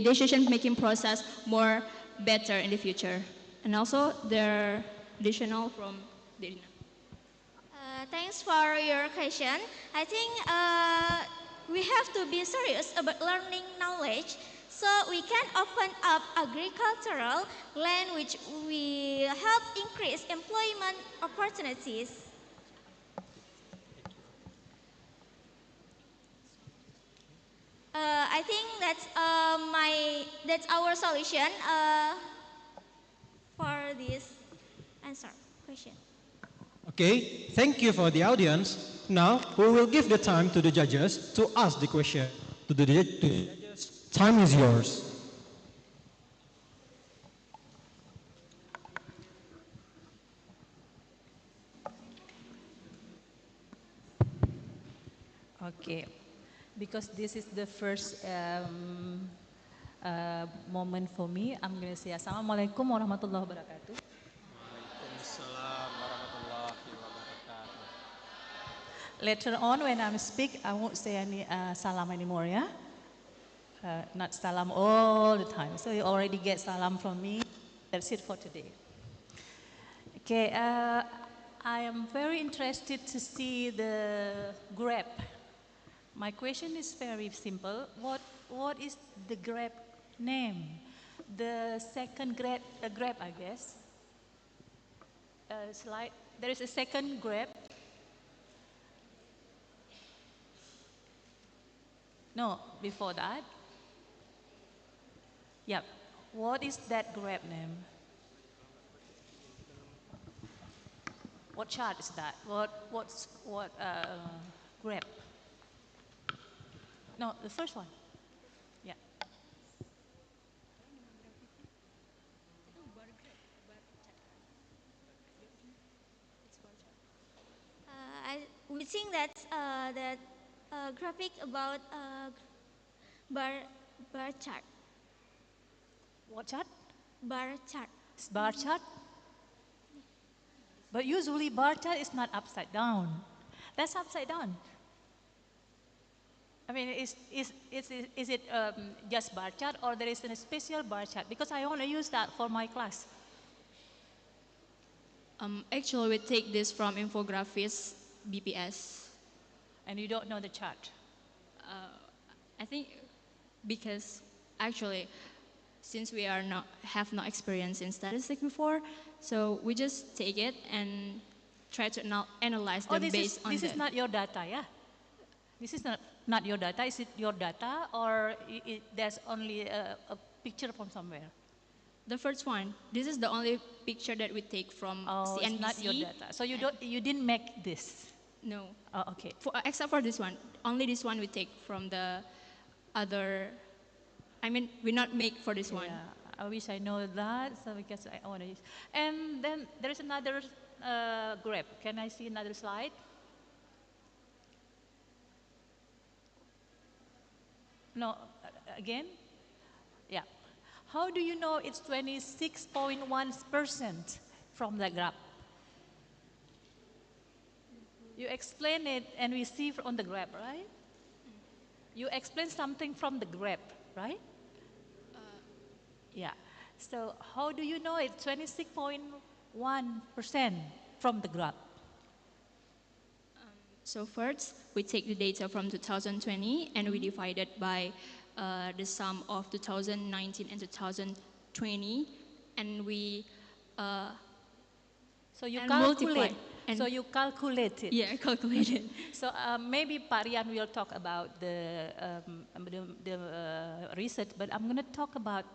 decision making process more better in the future. And also there are additional from Dirina. Thanks for your question. I think we have to be serious about learning knowledge, so we can open up agricultural land which will help increase employment opportunities. I think that's our solution for this question. Okay, thank you for the audience. Now we will give the time to the judges to ask the question. To the judges, time is yours. Okay, because this is the first moment for me, I'm going to say Assalamualaikum warahmatullahi wabarakatuh. Waalaikumsalam warahmatullahi wabarakatuh. Later on when I speak, I won't say any salam anymore, yeah? Not salam all the time. So you already get salam from me. That's it for today. Okay, I am very interested to see the grab. My question is very simple. What is the grab name? The second grab, I guess. Slide. There is a second grab. No, before that. Yep. What is that grab name? What chart is that? What grab? No, the first one. Yeah. We think that graphic about bar chart. What chart? Bar chart. Bar chart? But usually bar chart is not upside down. That's upside down. I mean, is it just bar chart or there is a special bar chart? Because I want to use that for my class. Actually, we take this from Infographics BPS. And you don't know the chart? I think because actually, since we have no experience in statistics before, so we just take it and try to analyze them based on this is not your data, yeah? This is not your data. Is it your data or there's only a picture from somewhere? The first one, this is the only picture that we take from Oh, CNBC. it's not your data. So you didn't make this. No. Oh, okay. Except for this one, only this one we take from the other. I mean, we not make for this one. Yeah, I wish I know that. So because I want to use. And then there is another graph. Can I see another slide? No, again? Yeah. How do you know it's 26.1% from the graph? You explain it and we see on the graph, right? You explain something from the graph, right? Yeah. So how do you know it's 26.1% from the graph? So first, we take the data from 2020 and we divide it by the sum of 2019 and 2020, and we so you and calculate. multiply. And So you calculate it. Yeah, calculate it. So maybe Parian will talk about the research, but I'm going to talk about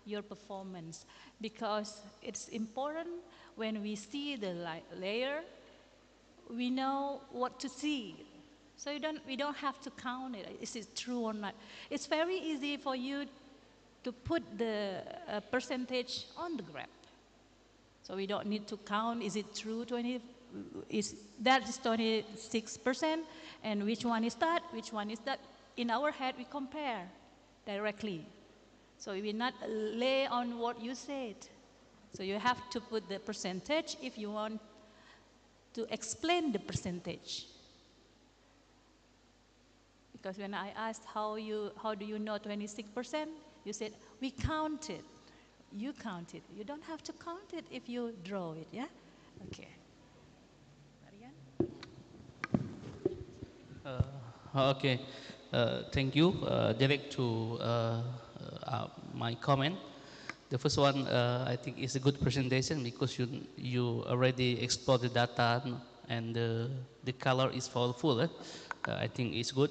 your performance because it's important when we see the layer, we know what to see. So we don't have to count it. Is it true or not? It's very easy for you to put the percentage on the graph. So we don't need to count, is it true, that is 26%, and which one is that, which one is that? In our head, we compare directly. So we will not lay on what you said. So you have to put the percentage if you want to explain the percentage. Because when I asked how do you know 26%, you said, we count it. You count it. You don't have to count it if you draw it, yeah? Okay. Okay, thank you. Direct to my comment. The first one, I think, is a good presentation because you already explored the data and the color is full. I think it's good.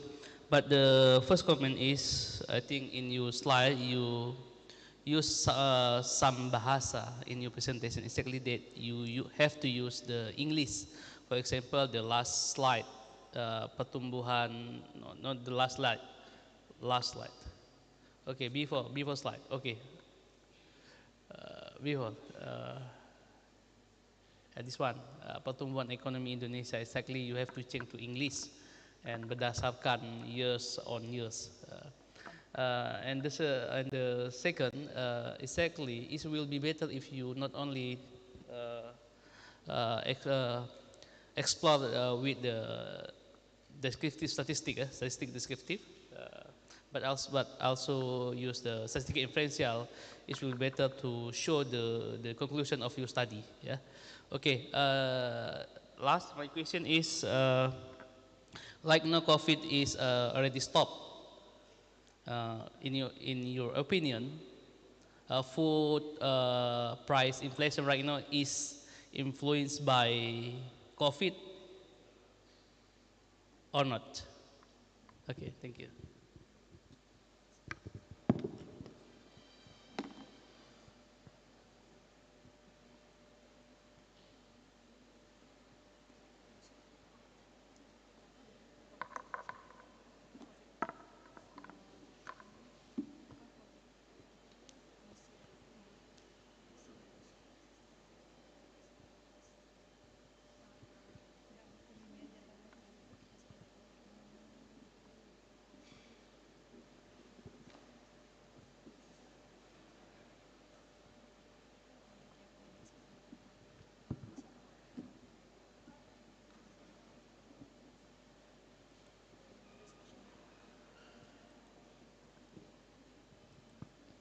But the first comment is, I think in your slide you use some bahasa in your presentation. Exactly that you have to use the English. For example, the last slide. Pertumbuhan, no, not the last slide. Okay, before slide. Okay, before this one, pertumbuhan ekonomi Indonesia. Exactly, you have to change to English and berdasarkan years on years. And the second, exactly, it will be better if you not only explore with the descriptive statistic descriptive, but also use the statistic inferential. It will be better to show the conclusion of your study. Yeah. Okay. Last, my question is, like no COVID is already stopped. In your opinion, food price inflation right now is influenced by COVID or not? Okay, thank you.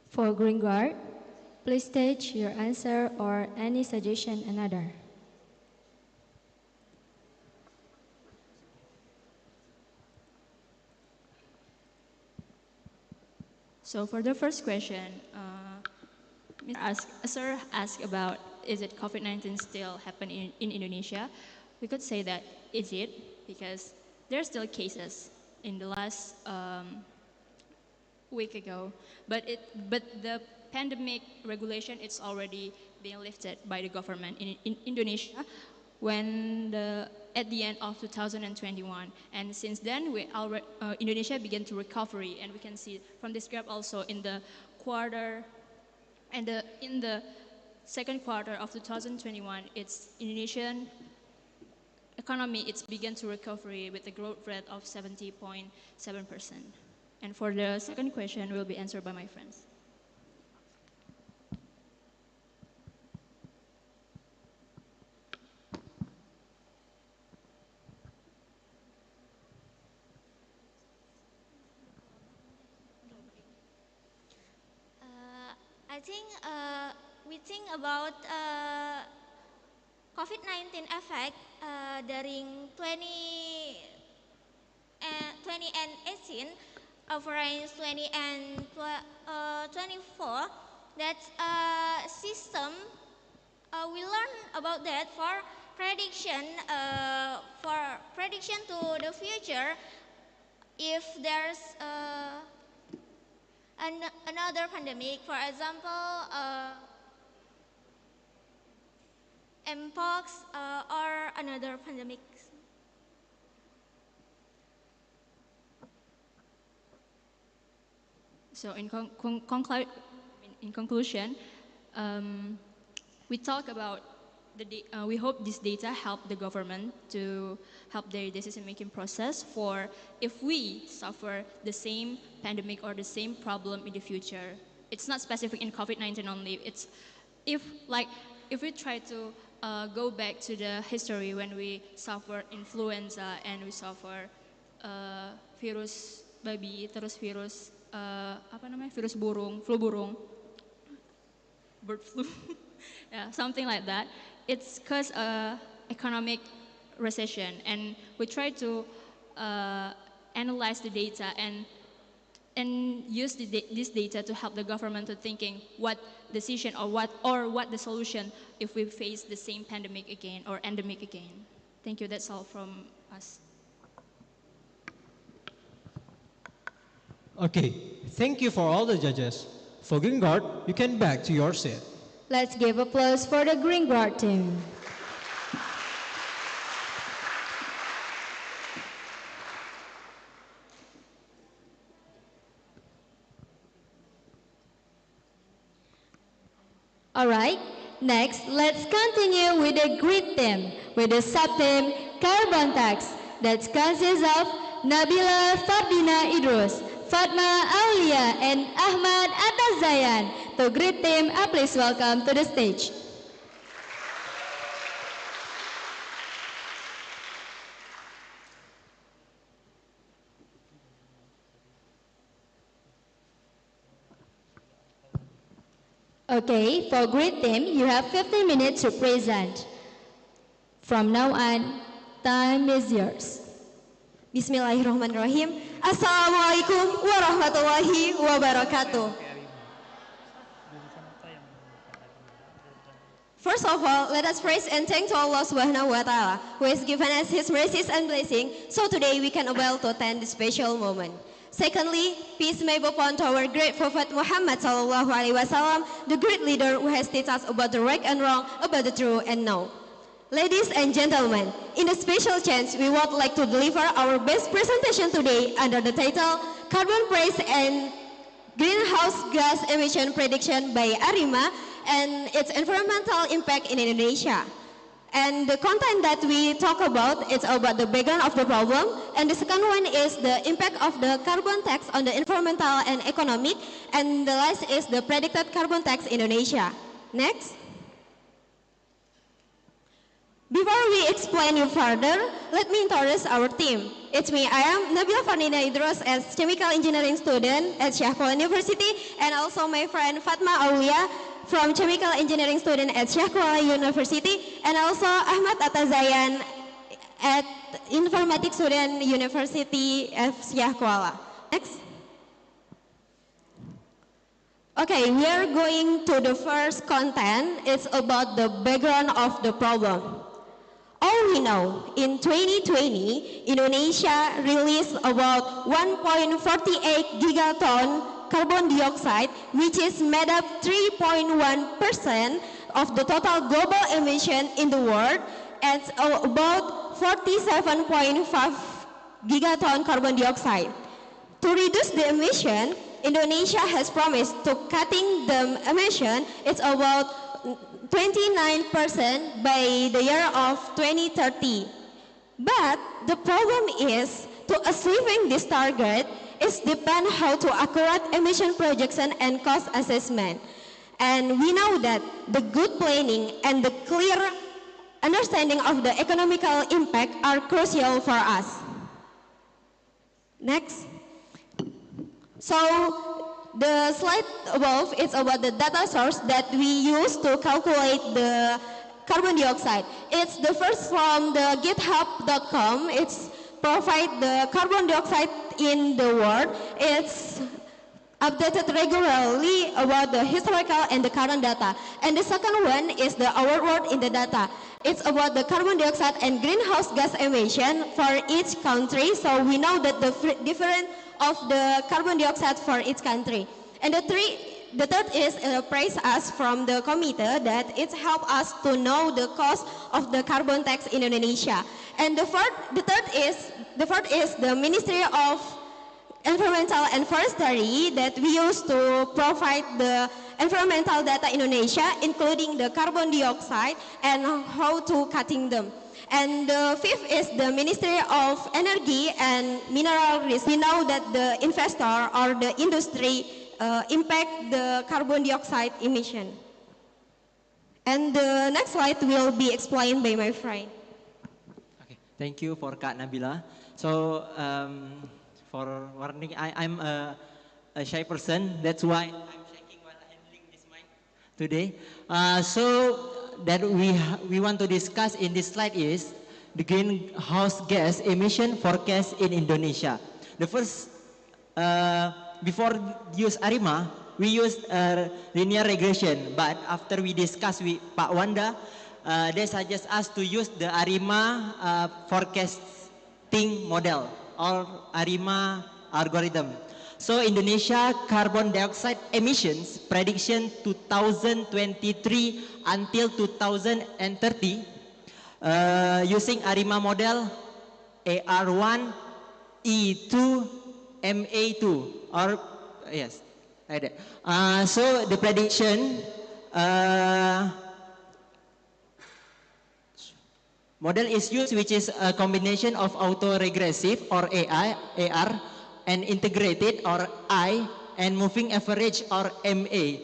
For Green Guard, please state your answer or any suggestion another. So for the first question, Sir asked about is it COVID-19 still happening in Indonesia? We could say that is it because there are still cases in the last week ago, but the pandemic regulation it's already being lifted by the government in Indonesia at the end of 2021, and since then Indonesia began to recovery, and we can see from this graph also in the quarter and in the second quarter of 2021, its Indonesian economy it's began to recovery with a growth rate of 70.7%. And for the second question will be answered by my friends. I think we think about COVID-19 effect during 2018, average 20 and 24. That system we learn about that for prediction to the future. If there's another pandemic, for example, mpox or another pandemic. So in conclusion, we talk about we hope this data help the government to help their decision-making process for if we suffer the same pandemic or the same problem in the future. It's not specific in COVID-19 only. It's if we try to go back to the history when we suffer influenza and we suffer virus babi, terus virus virus burung, flu burung, bird flu, yeah, something like that. It's because economic recession, and we try to analyze the data and use this data to help the government to thinking what decision or what the solution if we face the same pandemic again or endemic again. Thank you. That's all from us. Okay, thank you for all the judges. For Green Guard, you can back to your seat. Let's give applause for the Green Guard team. All right, next let's continue with the grid team with the sub-team Carbon Tax that consists of Nabila Fardina Idrus, Fatma Aulia, and Ahmad Atazayan. To grid team, please welcome to the stage. Okay, for grid team, you have 15 minutes to present. From now on, time is yours. Bismillahirrahmanirrahim. Assalamualaikum warahmatullahi wabarakatuh. First of all, let us praise and thank to Allah Subhanahu wa Ta'ala, who has given us His mercies and blessing, so today we can able to attend this special moment. Secondly, peace may be upon to our great Prophet Muhammad Sallallahu Alaihi Wasallam, the great leader who has taught us about the right and wrong, about the true and no. Ladies and gentlemen, in a special chance, we would like to deliver our best presentation today under the title Carbon Price and Greenhouse Gas Emission Prediction by ARIMA and its environmental impact in Indonesia. And the content that we talk about is about the background of the problem, and the second one is the impact of the carbon tax on the environmental and economic, and the last is the predicted carbon tax in Indonesia. Next. Before we explain you further, let me introduce our team. It's me, I am Nabila Fardina Idrus as chemical engineering student at Syahkuala University, and also my friend Fatma Aulia from chemical engineering student at Syahkuala University, and also Ahmad Atazayan at informatics student University of Syahkuala. Next. Okay, we are going to the first content. It's about the background of the problem. All we know, in 2020, Indonesia released about 1.48 gigaton carbon dioxide, which is made up 3.1% of the total global emission in the world, and about 47.5 gigaton carbon dioxide. To reduce the emission, Indonesia has promised to cutting the emission. It's about 29% by the year of 2030. But the problem is, to achieving this target, it depends how to accurate emission projection and cost assessment. And we know that the good planning and the clear understanding of the economical impact are crucial for us. Next. So the slide above is about the data source that we use to calculate the carbon dioxide. It's the first from the github.com. It's provide the carbon dioxide in the world. It's updated regularly about the historical and the current data. And the second one is the our world in the data. It's about the carbon dioxide and greenhouse gas emission for each country. So we know that the different of the carbon dioxide for each country. And the third is praise us from the committee that it helped us to know the cost of the carbon tax in Indonesia. And the fourth is the Ministry of Environmental and Forestry that we use to provide the environmental data in Indonesia, including the carbon dioxide and how to cutting them. And the fifth is the Ministry of Energy and Mineral Resources. We know that the investor or the industry impact the carbon dioxide emission. And the next slide will be explained by my friend. Okay, thank you for Kak Nabila. So for warning, I'm a shy person. That's why I'm shaking while handling this mic today. So that we want to discuss in this slide is the greenhouse gas emission forecast in Indonesia. The first, before use ARIMA, we used linear regression. But after we discuss with Pak Wanda, they suggest us to use the ARIMA forecasting model or ARIMA algorithm. So Indonesia carbon dioxide emissions prediction 2023 until 2030 using ARIMA model AR1, E2, MA2 or yes, like that. So the prediction model is used, which is a combination of auto-regressive or AR and integrated or I and moving average or MA.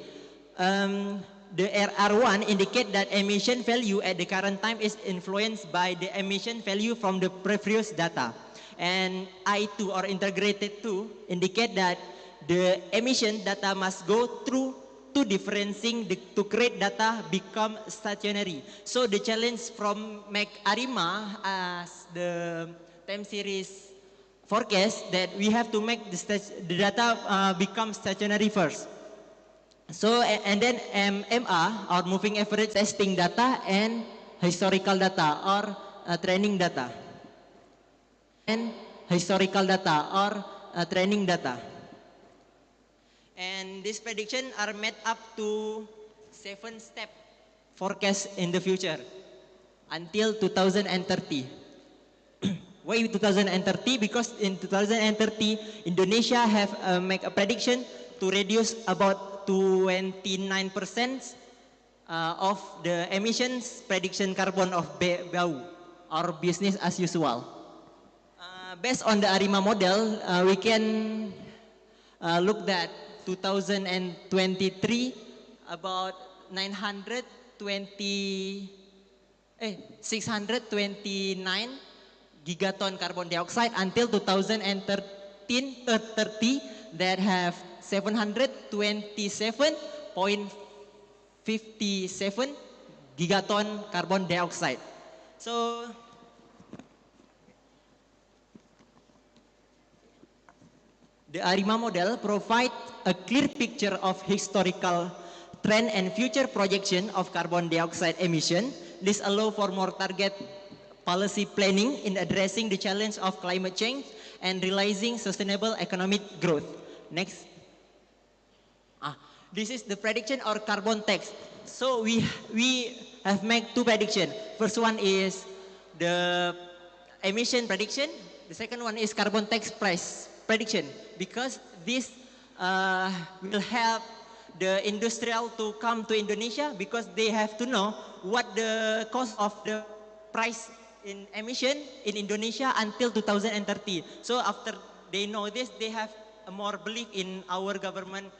The RR1 indicate that emission value at the current time is influenced by the emission value from the previous data. And I2 or integrated 2 indicate that the emission data must go through to differencing to create data become stationary. So the challenge from make ARIMA as the time series forecast that we have to make the data become stationary first. So and then MA or moving average testing data and historical data or training data. And historical data or training data. And these predictions are made up to 7-step forecast in the future until 2030. Why 2030? Because in 2030, Indonesia have make a prediction to reduce about 29% of the emissions prediction carbon of BAU or business as usual. Based on the ARIMA model, we can look that 2023 about 629 gigaton carbon dioxide until 2030 that have 727.57 gigaton carbon dioxide. So the ARIMA model provides a clear picture of historical trend and future projection of carbon dioxide emission. This allows for more target policy planning in addressing the challenge of climate change and realizing sustainable economic growth. Next. This is the prediction or carbon tax. So we have made two prediction. First one is the emission prediction. The second one is carbon tax price prediction, because this will help the industrial to come to Indonesia, because they have to know what the cost of the price in emission in Indonesia until 2030. So after they know this, they have a more belief in our government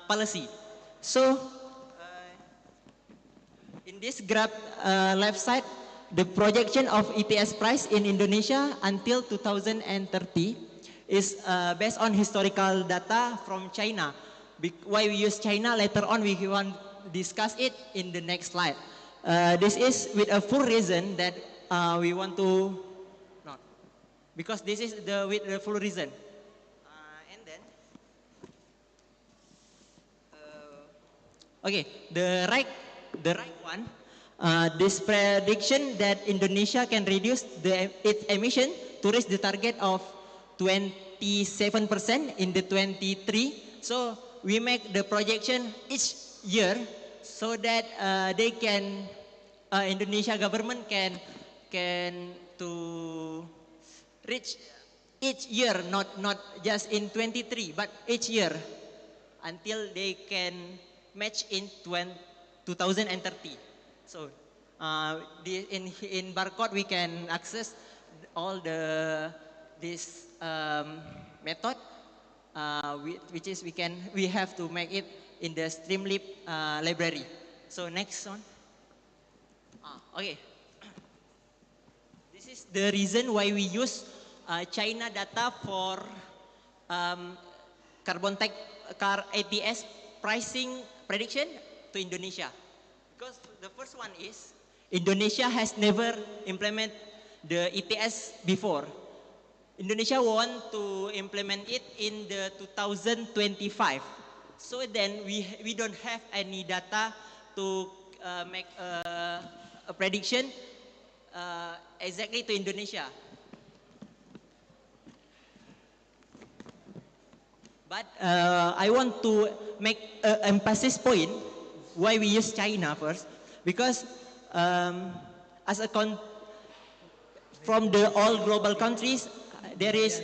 policy. So in this graph left side, the projection of ETS price in Indonesia until 2030 is based on historical data from China. Why we use China later on, we want to discuss it in the next slide. This is with a full reason that we want to, not, because this is with the full reason. And then, okay, the right one, this prediction that Indonesia can reduce its emission to reach the target of 27% in the 23. So we make the projection each year so that they can, Indonesia government can to reach each year, not just in 23, but each year until they can match in 2030. So in barcode we can access all this method, which is we have to make it in the Streamlit library. So next one. Okay. This is the reason why we use China data for carbon tax ATS pricing prediction to Indonesia. Because the first one is Indonesia has never implemented the ETS before. Indonesia want to implement it in the 2025. So then we don't have any data to make a prediction exactly to Indonesia. But I want to make an emphasis point why we use China first, because from the all global countries, there is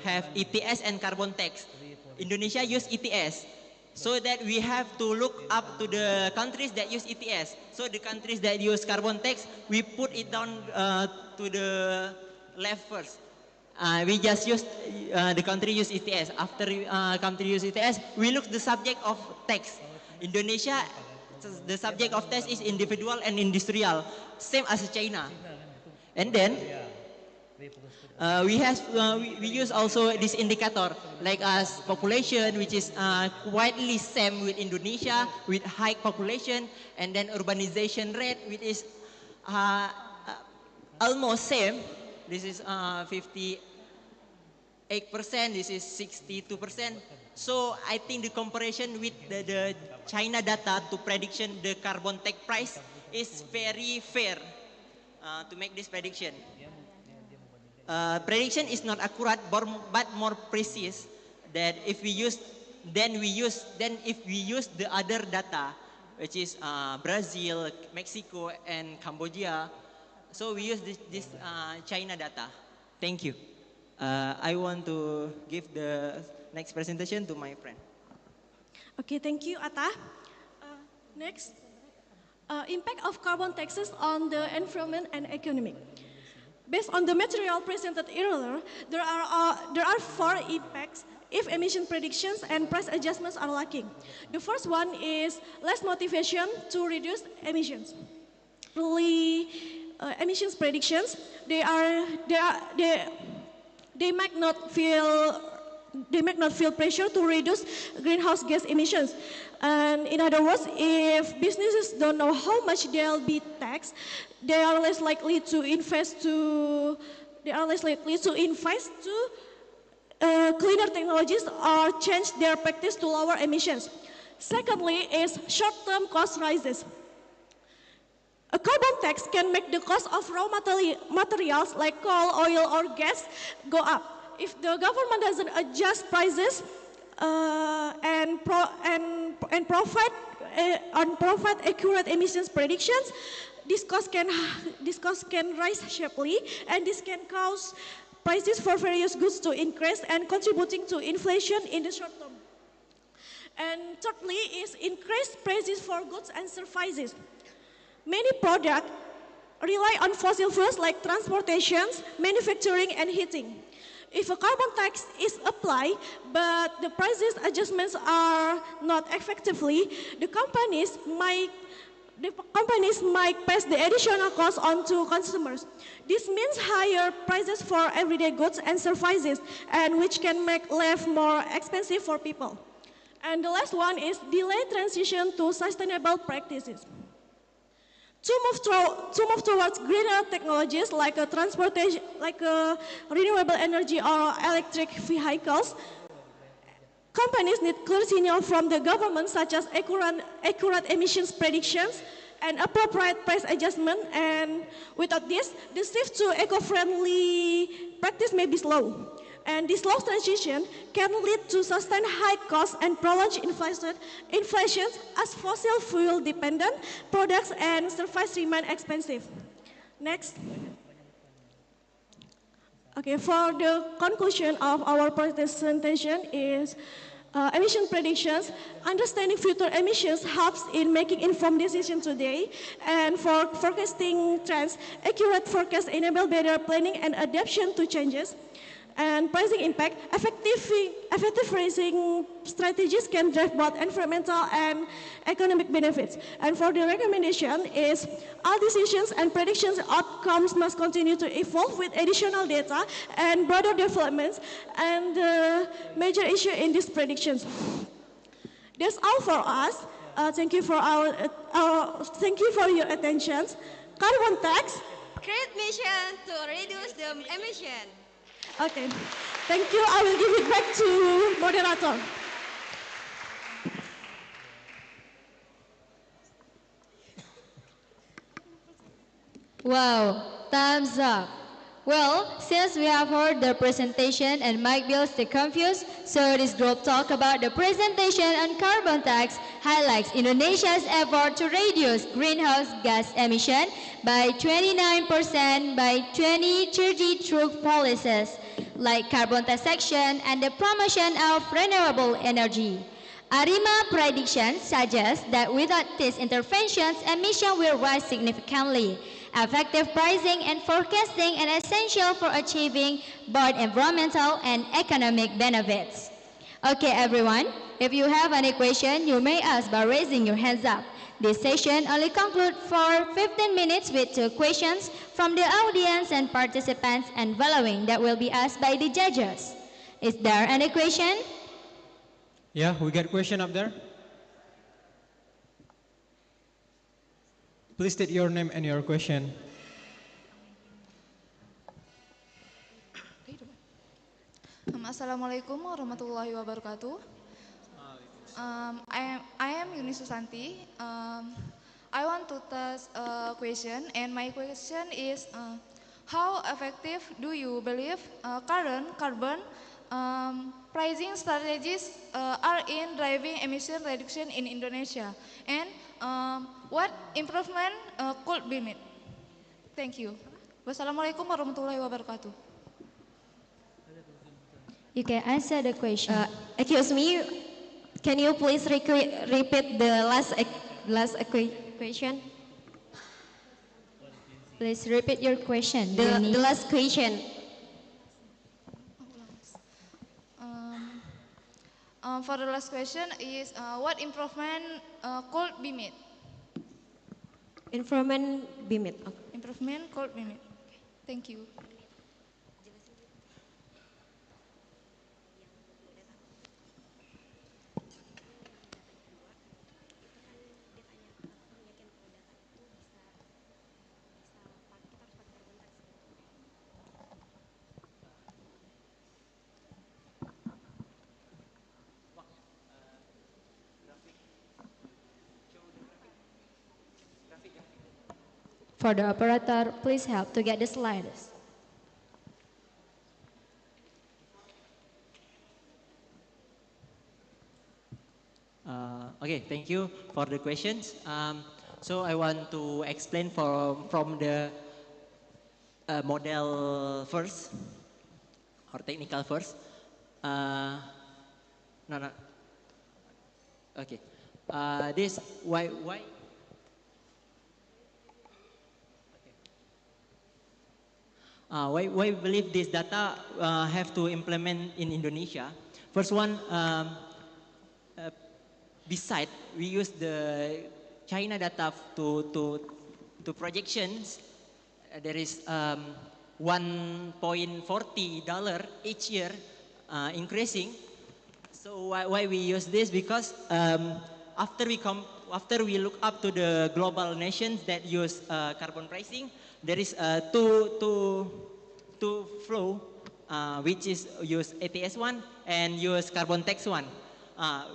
have ETS and carbon tax. Indonesia use ETS, so that we have to look up to the countries that use ETS. So the countries that use carbon tax, we put it down to the left first. We just use the country use ETS. After country use ETS, we look the subject of tax. Indonesia, the subject of tax is individual and industrial, same as China. And then we use also this indicator like as population, which is widely same with Indonesia with high population, and then urbanization rate, which is almost same. This is 58%. This is 62%. So I think the comparison with the China data to prediction the carbon tax price is very fair to make this prediction. Prediction is not accurate, but more precise. That if we use the other data, which is Brazil, Mexico, and Cambodia, so we use this China data. Thank you. I want to give the next presentation to my friend. Okay, thank you, Atta. Next, impact of carbon taxes on the environment and economy. Based on the material presented earlier, there are 4 impacts if emission predictions and price adjustments are lacking. The first one is less motivation to reduce emissions. Emissions predictions, they might not feel pressure to reduce greenhouse gas emissions. And in other words, if businesses don't know how much they'll be taxed, they are less likely to invest to cleaner technologies or change their practice to lower emissions. Secondly is short-term cost rises. A carbon tax can make the cost of raw materials like coal, oil, or gas go up. If the government doesn't adjust prices, and provide accurate emissions predictions, this cost can rise sharply, and this can cause prices for various goods to increase and contributing to inflation in the short term. And thirdly is increased prices for goods and services. Many products rely on fossil fuels like transportation, manufacturing, and heating. If a carbon tax is applied, but the prices adjustments are not effectively, the companies might pass the additional cost on to consumers. This means higher prices for everyday goods and services, and which can make life more expensive for people. And the last one is delayed transition to sustainable practices. To move towards greener technologies like transportation, renewable energy or electric vehicles, companies need clear signal from the government, such as accurate emissions predictions and appropriate price adjustment. And without this, the shift to eco-friendly practice may be slow. And this slow transition can lead to sustained high costs and prolonged inflation as fossil fuel dependent products and services remain expensive. Next. Okay, for the conclusion of our presentation is emission predictions. Understanding future emissions helps in making informed decisions today, and for forecasting trends, accurate forecasts enable better planning and adaptation to changes. And pricing impact, effective pricing strategies can drive both environmental and economic benefits. And for the recommendation is all decisions and predictions outcomes must continue to evolve with additional data and broader developments and major issue in these predictions. That's all for us. Thank you for your attention. Carbon tax. Great mission to reduce the emission. Okay, thank you. I will give it back to moderator. Wow, thumbs up. Well, since we have heard the presentation and might be still confused, so this group talk about the presentation on carbon tax highlights Indonesia's effort to reduce greenhouse gas emission by 29% by 2030 through policies like carbon taxation and the promotion of renewable energy. ARIMA predictions suggest that without these interventions, emissions will rise significantly. Effective pricing and forecasting are essential for achieving both environmental and economic benefits. Okay, everyone, if you have any question, you may ask by raising your hands up. This session only concludes for 15 minutes with 2 questions from the audience and participants and following that will be asked by the judges. Is there any question? Yeah, we got a question up there. Please state your name and your question. Assalamualaikum warahmatullahi wabarakatuh. I am Yuni Susanti. I want to ask a question, and my question is, how effective do you believe current carbon pricing strategies are in driving emission reduction in Indonesia? And what improvement could be made? Thank you. Wassalamualaikum warahmatullahi wabarakatuh. You can answer the question. Excuse me, can you please repeat the last question? Please repeat your question. The last question. For the last question is, what improvement could be made? Improvement be made. Okay. Improvement could be made. Okay. Thank you. For the operator, please help to get the slides. Okay, thank you for the questions. So I want to explain from the model first or technical first. No, no. Okay. This why why we believe this data have to implement in Indonesia. First one, beside we use the China data to projections. There is $1.40 each year increasing. So why we use this? Because after we look up to the global nations that use carbon pricing, there is two flow, which is use ETS one and use carbon tax one.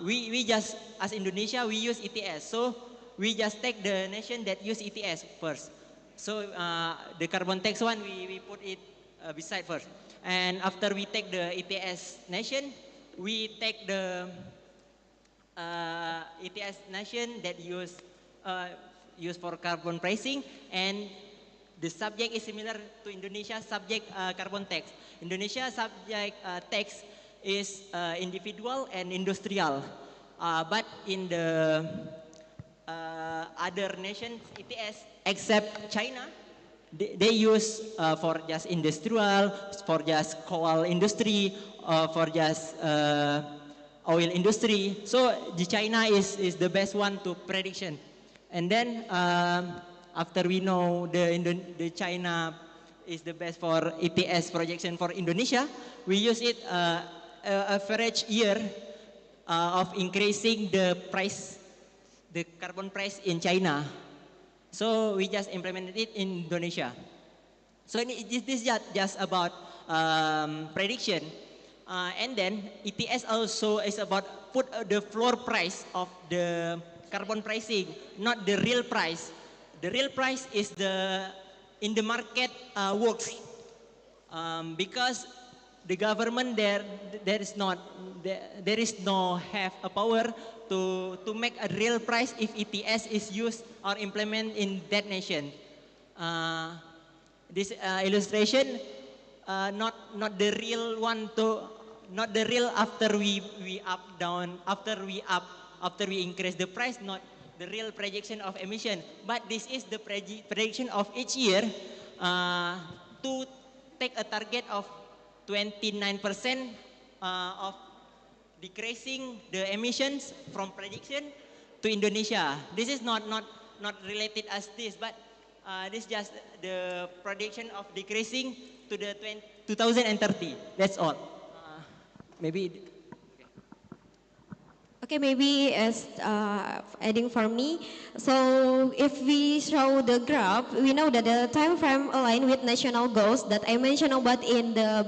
We just, as Indonesia, we use ETS. So we just take the nation that use ETS first. So the carbon tax one, we put it beside first. And after we take the ETS nation, we take the ETS nation that use for carbon pricing, and the subject is similar to Indonesia subject carbon tax. Indonesia subject tax is individual and industrial, but in the other nations ETS except China, they use for just industrial, for just coal industry, for just oil industry. So the China is the best one to prediction. And then after we know the China is the best for ETS projection for Indonesia, we use it average year of increasing the price, the carbon price in China. So we just implemented it in Indonesia. So this is just about prediction. And then ETS also is about put the floor price of the carbon pricing, not the real price. The real price is in the market works, because the government there is no have a power to make a real price if ETS is used or implemented in that nation. This illustration, not the real one not the real after we up down, after we increase the price, not the real projection of emission, but this is the prediction of each year to take a target of 29% of decreasing the emissions from prediction to Indonesia. This is not related as this, but this is just the prediction of decreasing to the 2030. That's all. Maybe. Okay, maybe as adding for me. So if we show the graph, we know that the time frame align with national goals that I mentioned about in the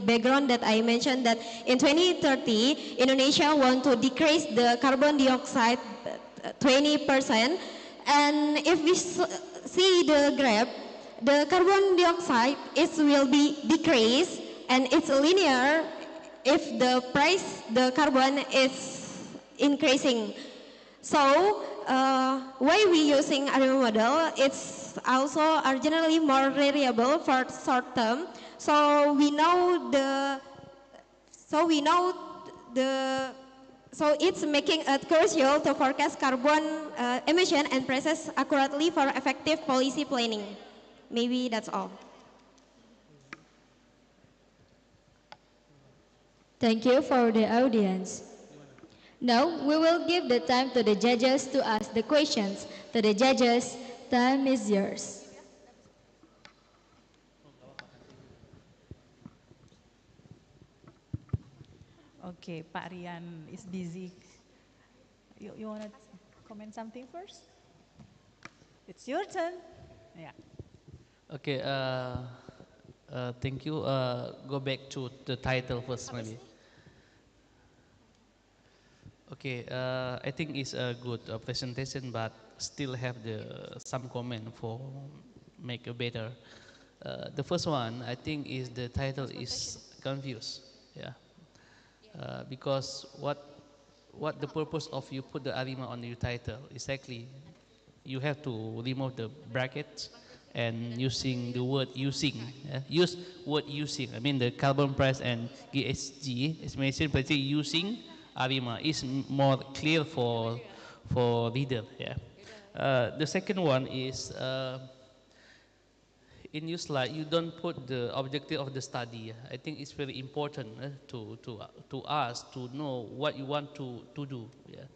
background that I mentioned that in 2030, Indonesia want to decrease the carbon dioxide 20%. And if we see the graph, the carbon dioxide will be decreased, and it's linear if the carbon is increasing. So why we using ARIMA model? It's also are generally more reliable for short term. So it's making it crucial to forecast carbon emission and prices accurately for effective policy planning. Maybe that's all. Thank you for the audience. Now we will give the time to the judges to ask the questions. To the judges, time is yours. Okay, Pak Rian is busy. You want to comment something first? It's your turn. Yeah. Okay. Thank you. Go back to the title first, maybe. Okay. I think it's a good presentation, but still have some comment for make a better. The first one, I think, is the title is confused. Yeah. Because what what the purpose of you put the ARIMA on your title. Exactly, you have to remove the brackets and using the word using. Use word using. I mean the carbon price and GHG is mentioned, but using ARIMA is more clear for reader. Yeah. The second one is. In your slide, you don't put the objective of the study. I think it's very important to us to know what you want to do. Yeah.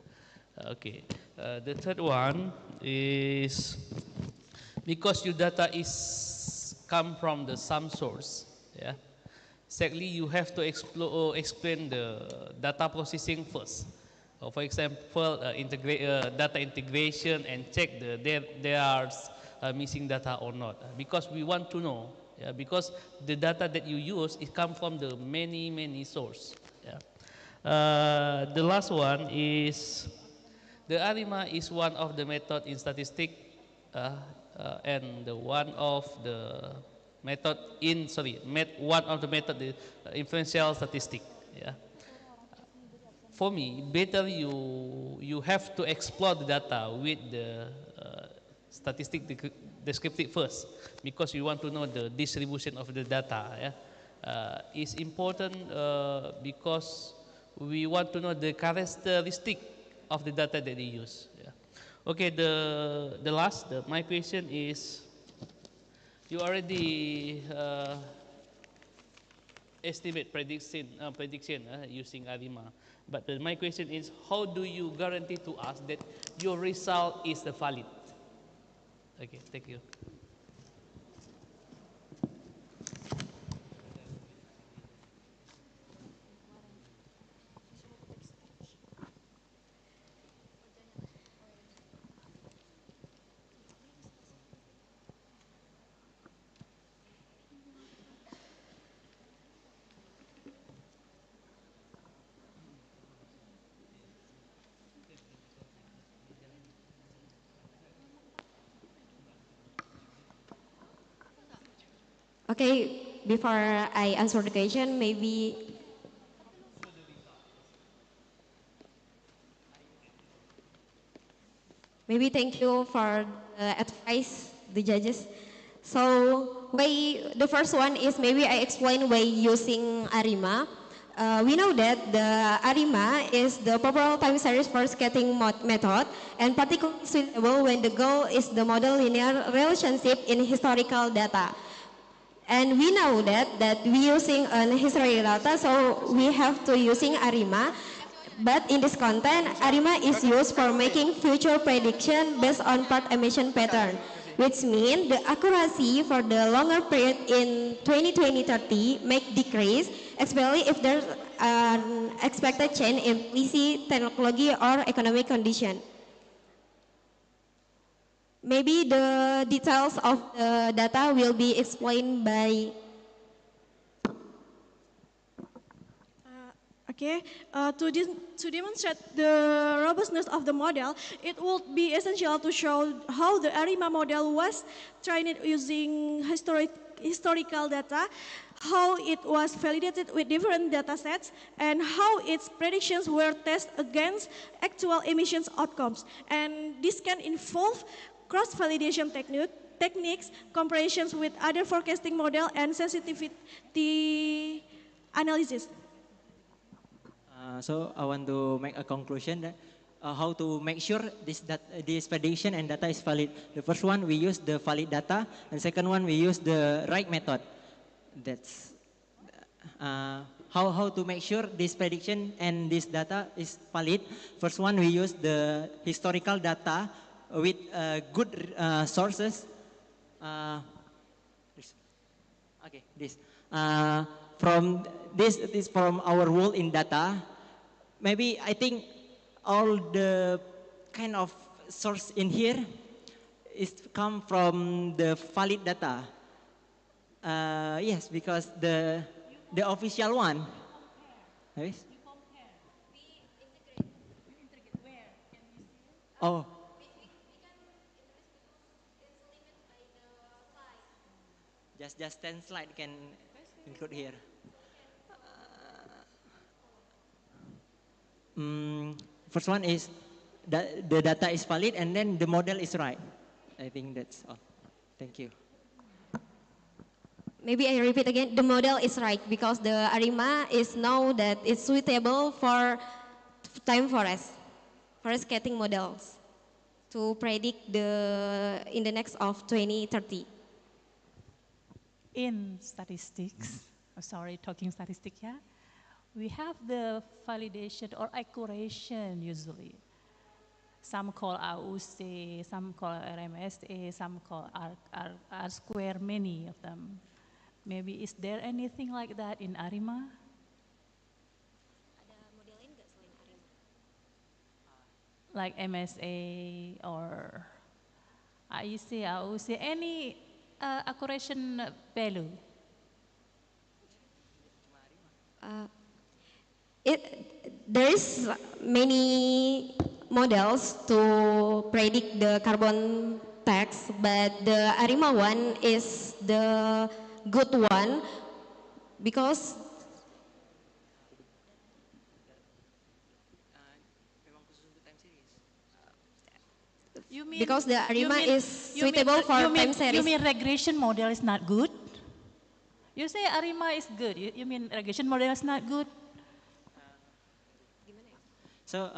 Okay. The third one is because your data is come from the some source. Yeah. Secondly, you have to explain the data processing first. For example, data integration and check there are missing data or not. Because we want to know, yeah, because the data that you use, it comes from the many sources. Yeah. The last one is, the ARIMA is one of the method in statistics and one of the method in, one of the method the inferential statistic. Yeah. For me, better you have to explore the data with the statistic descriptive first, because you want to know the distribution of the data. Yeah? It's important because we want to know the characteristic of the data that they use. Yeah. Okay, my question is, you already estimate prediction using ARIMA. But my question is, how do you guarantee to us that your result is valid? Okay, thank you. Okay, before I answer the question, maybe thank you for the advice, the judges. So the first one is maybe I explain why using ARIMA. We know that the ARIMA is the popular time series for skating method and particularly suitable when the goal is the model linear relationship in historical data. And we know that we using historical data, so we have to using ARIMA. But in this content, ARIMA is used for making future prediction based on part emission pattern, which means the accuracy for the longer period in 2020-30 may decrease, especially if there's an expected change in policy, technology, or economic condition. Maybe the details of the data will be explained by. Okay, to demonstrate the robustness of the model, it would be essential to show how the ARIMA model was trained using historical data, how it was validated with different data sets, and how its predictions were tested against actual emissions outcomes. And this can involve cross-validation techniques, comparisons with other forecasting model, and sensitivity analysis. So I want to make a conclusion that how to make sure this prediction and data is valid. The first one, we use the valid data, and second one, we use the right method. That's how to make sure this prediction and this data is valid. First one, we use the historical data with good sources. From this from our world in data. Maybe I think all the kind of source in here is come from the valid data. Yes, because the official one. Yes? Oh. Just 10 slide can include here. first one is that the data is valid and then the model is right. I think that's all. Thank you. Maybe I repeat again, the model is right because the ARIMA is now that it's suitable for time forest cutting models to predict in the next of 2030. In statistics, sorry, talking statistics, yeah, we have the validation or accuracy usually. Some call AUC, some call RMSA, some call R square, many of them. Maybe is there anything like that in ARIMA? Like MSA or IEC, AUC, any accuracy value? There is many models to predict the carbon tax, but the ARIMA one is the good one because the ARIMA is suitable for time series. You mean regression model is not good? You say ARIMA is good. You mean regression model is not good? So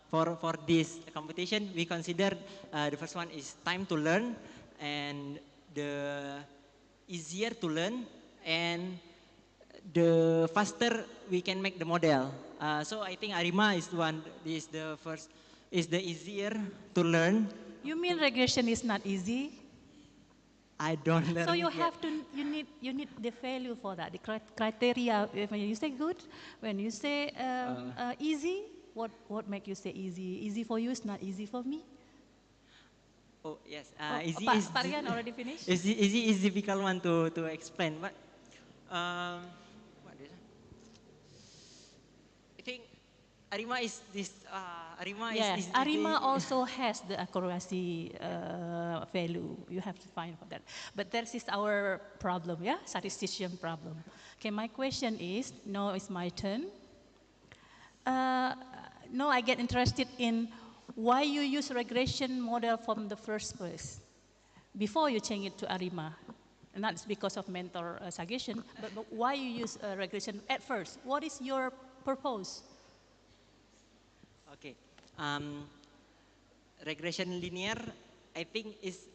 for this competition, we consider the first one is time to learn and the easier to learn and the faster we can make the model. So I think ARIMA is the first, is the easier to learn. You mean regression is not easy? I don't learn. So you it have yet. to, you need the value for that, the criteria. When you say good, when you say easy, what make you say easy? Easy for you is not easy for me. Oh yes, Easy is Parian already finished. Easy is difficult one to explain, but what is it? I think ARIMA is this. ARIMA Yes, is ARIMA also has the accuracy value. You have to find for that. But that is our problem, yeah, statistician problem. Okay, my question is, now it's my turn. Now I get interested in why you use regression model from the first place before you change it to ARIMA. And that's because of mentor suggestion, but why you use regression at first? What is your purpose? Okay, regression linear, I think is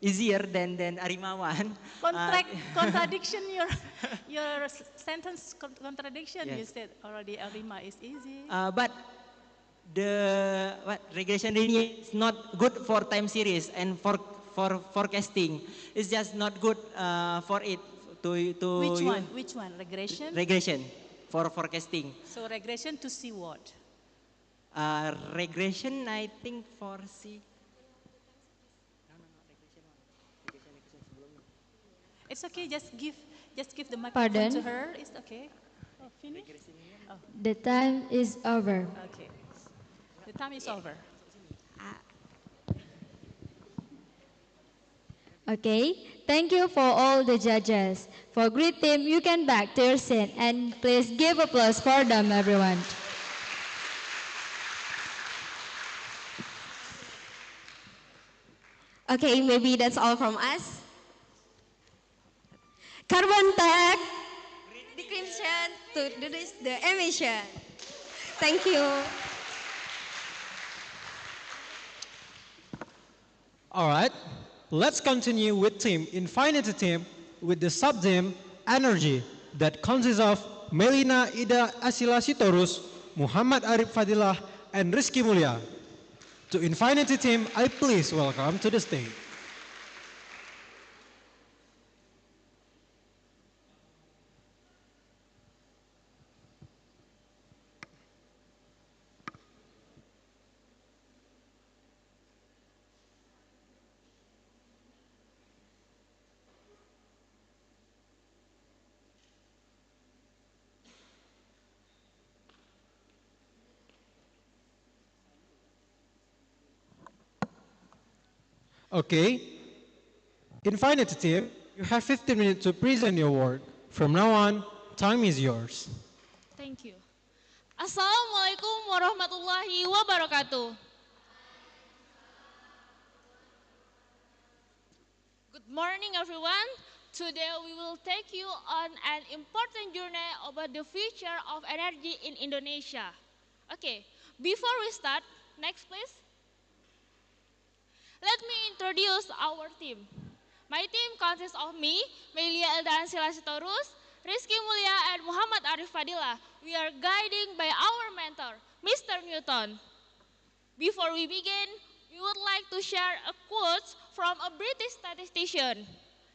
easier than ARIMA one. Contradiction, your sentence contradiction. Yes. You said already ARIMA is easy. But the regression linear is not good for time series and for forecasting. It's just not good for it to. Which one? Which one? Regression. Regression for forecasting. So regression to see what? Regression, I think for C. It's okay. Just give the microphone Pardon? to her. It's okay. Oh, finish. Oh. The time is over. Okay. The time is over. Okay, thank you for all the judges. For great team, you can back to your seat and please give applause for them, everyone. Okay, maybe that's all from us. Carbon tax decreation to reduce the emission. Thank you. All right, let's continue with team Infinity team with the sub-team Energy that consists of Melina Ida Asila Sitorus, Muhammad Arif Fadilah, and Rizky Mulia. To Infinity team, I please welcome to the stage. Okay, Infinity team, you have 15 minutes to present your work. From now on, time is yours. Thank you. Assalamualaikum warahmatullahi wabarakatuh. Good morning, everyone. Today we will take you on an important journey about the future of energy in Indonesia. Okay, before we start, next please. Let me introduce our team. My team consists of me, Melia Eldan Silasitorus, Rizky Mulia, and Muhammad Arif Fadila. We are guided by our mentor, Mr. Newton. Before we begin, we would like to share a quote from a British statistician.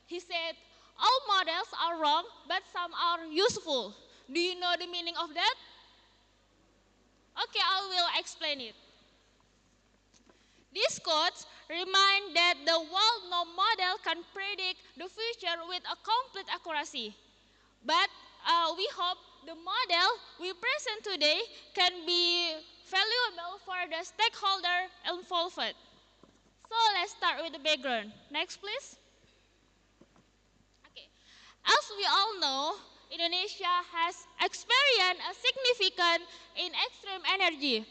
He said, "All models are wrong, but some are useful." Do you know the meaning of that? Okay, I will explain it. These quotes remind that the well-known model can predict the future with a complete accuracy. But we hope the model we present today can be valuable for the stakeholder involved. So let's start with the background. Next, please. Okay. As we all know, Indonesia has experienced a significant in extreme energy.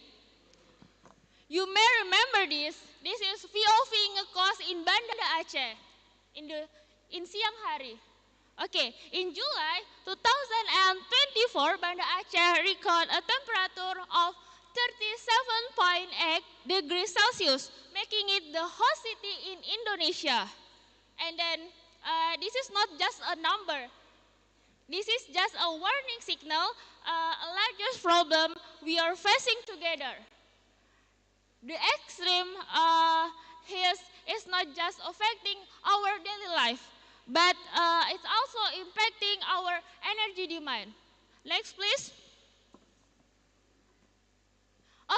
You may remember this. This is VOV ngekos in Banda Aceh in siang hari. Okay, in July 2024, Banda Aceh recorded a temperature of 37.8 degrees Celsius, making it the host city in Indonesia. And then this is not just a number. This is just a warning signal, a larger problem we are facing together. The extreme heat is not just affecting our daily life, but it's also impacting our energy demand. Next, please.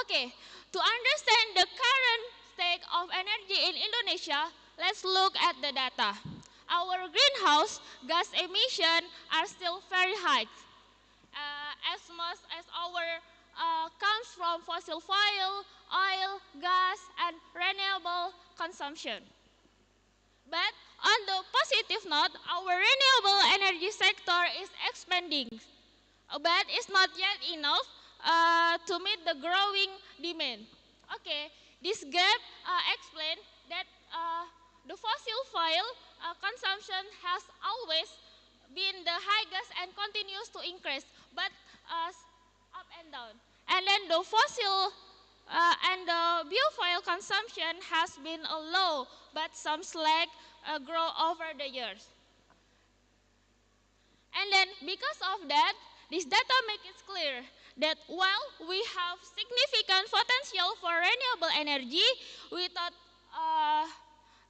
Okay, to understand the current state of energy in Indonesia, let's look at the data. Our greenhouse gas emissions are still very high, as much as our comes from fossil fuel, oil, gas, and renewable consumption. But on the positive note, our renewable energy sector is expanding, but it's not yet enough to meet the growing demand. Okay, this gap explains that the fossil fuel consumption has always been the highest and continues to increase, but up and down. And then the fossil and the biofuel consumption has been low, but some slack grow over the years. And then because of that, this data makes it clear that while we have significant potential for renewable energy, without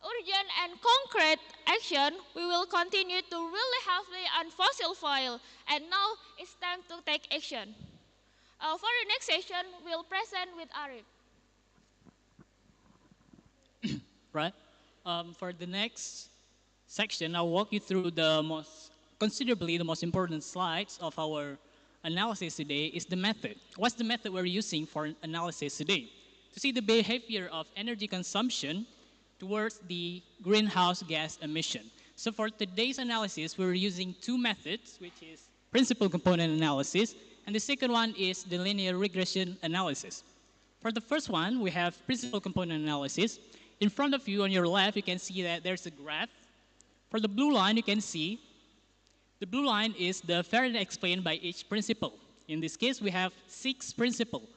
urgent and concrete action, we will continue to rely heavily on fossil fuel. And now it's time to take action. For the next session, we'll present with Arif. Right. For the next section, I'll walk you through the most important slides of our analysis today is the method. What's the method we're using for analysis today? To see the behavior of energy consumption towards the greenhouse gas emission. So for today's analysis, we're using two methods, which is principal component analysis, and the second one is the linear regression analysis. For the first one, we have principal component analysis. In front of you on your left, you can see that there's a graph. For the blue line, you can see the blue line is the variance explained by each principle. In this case, we have 6 principles.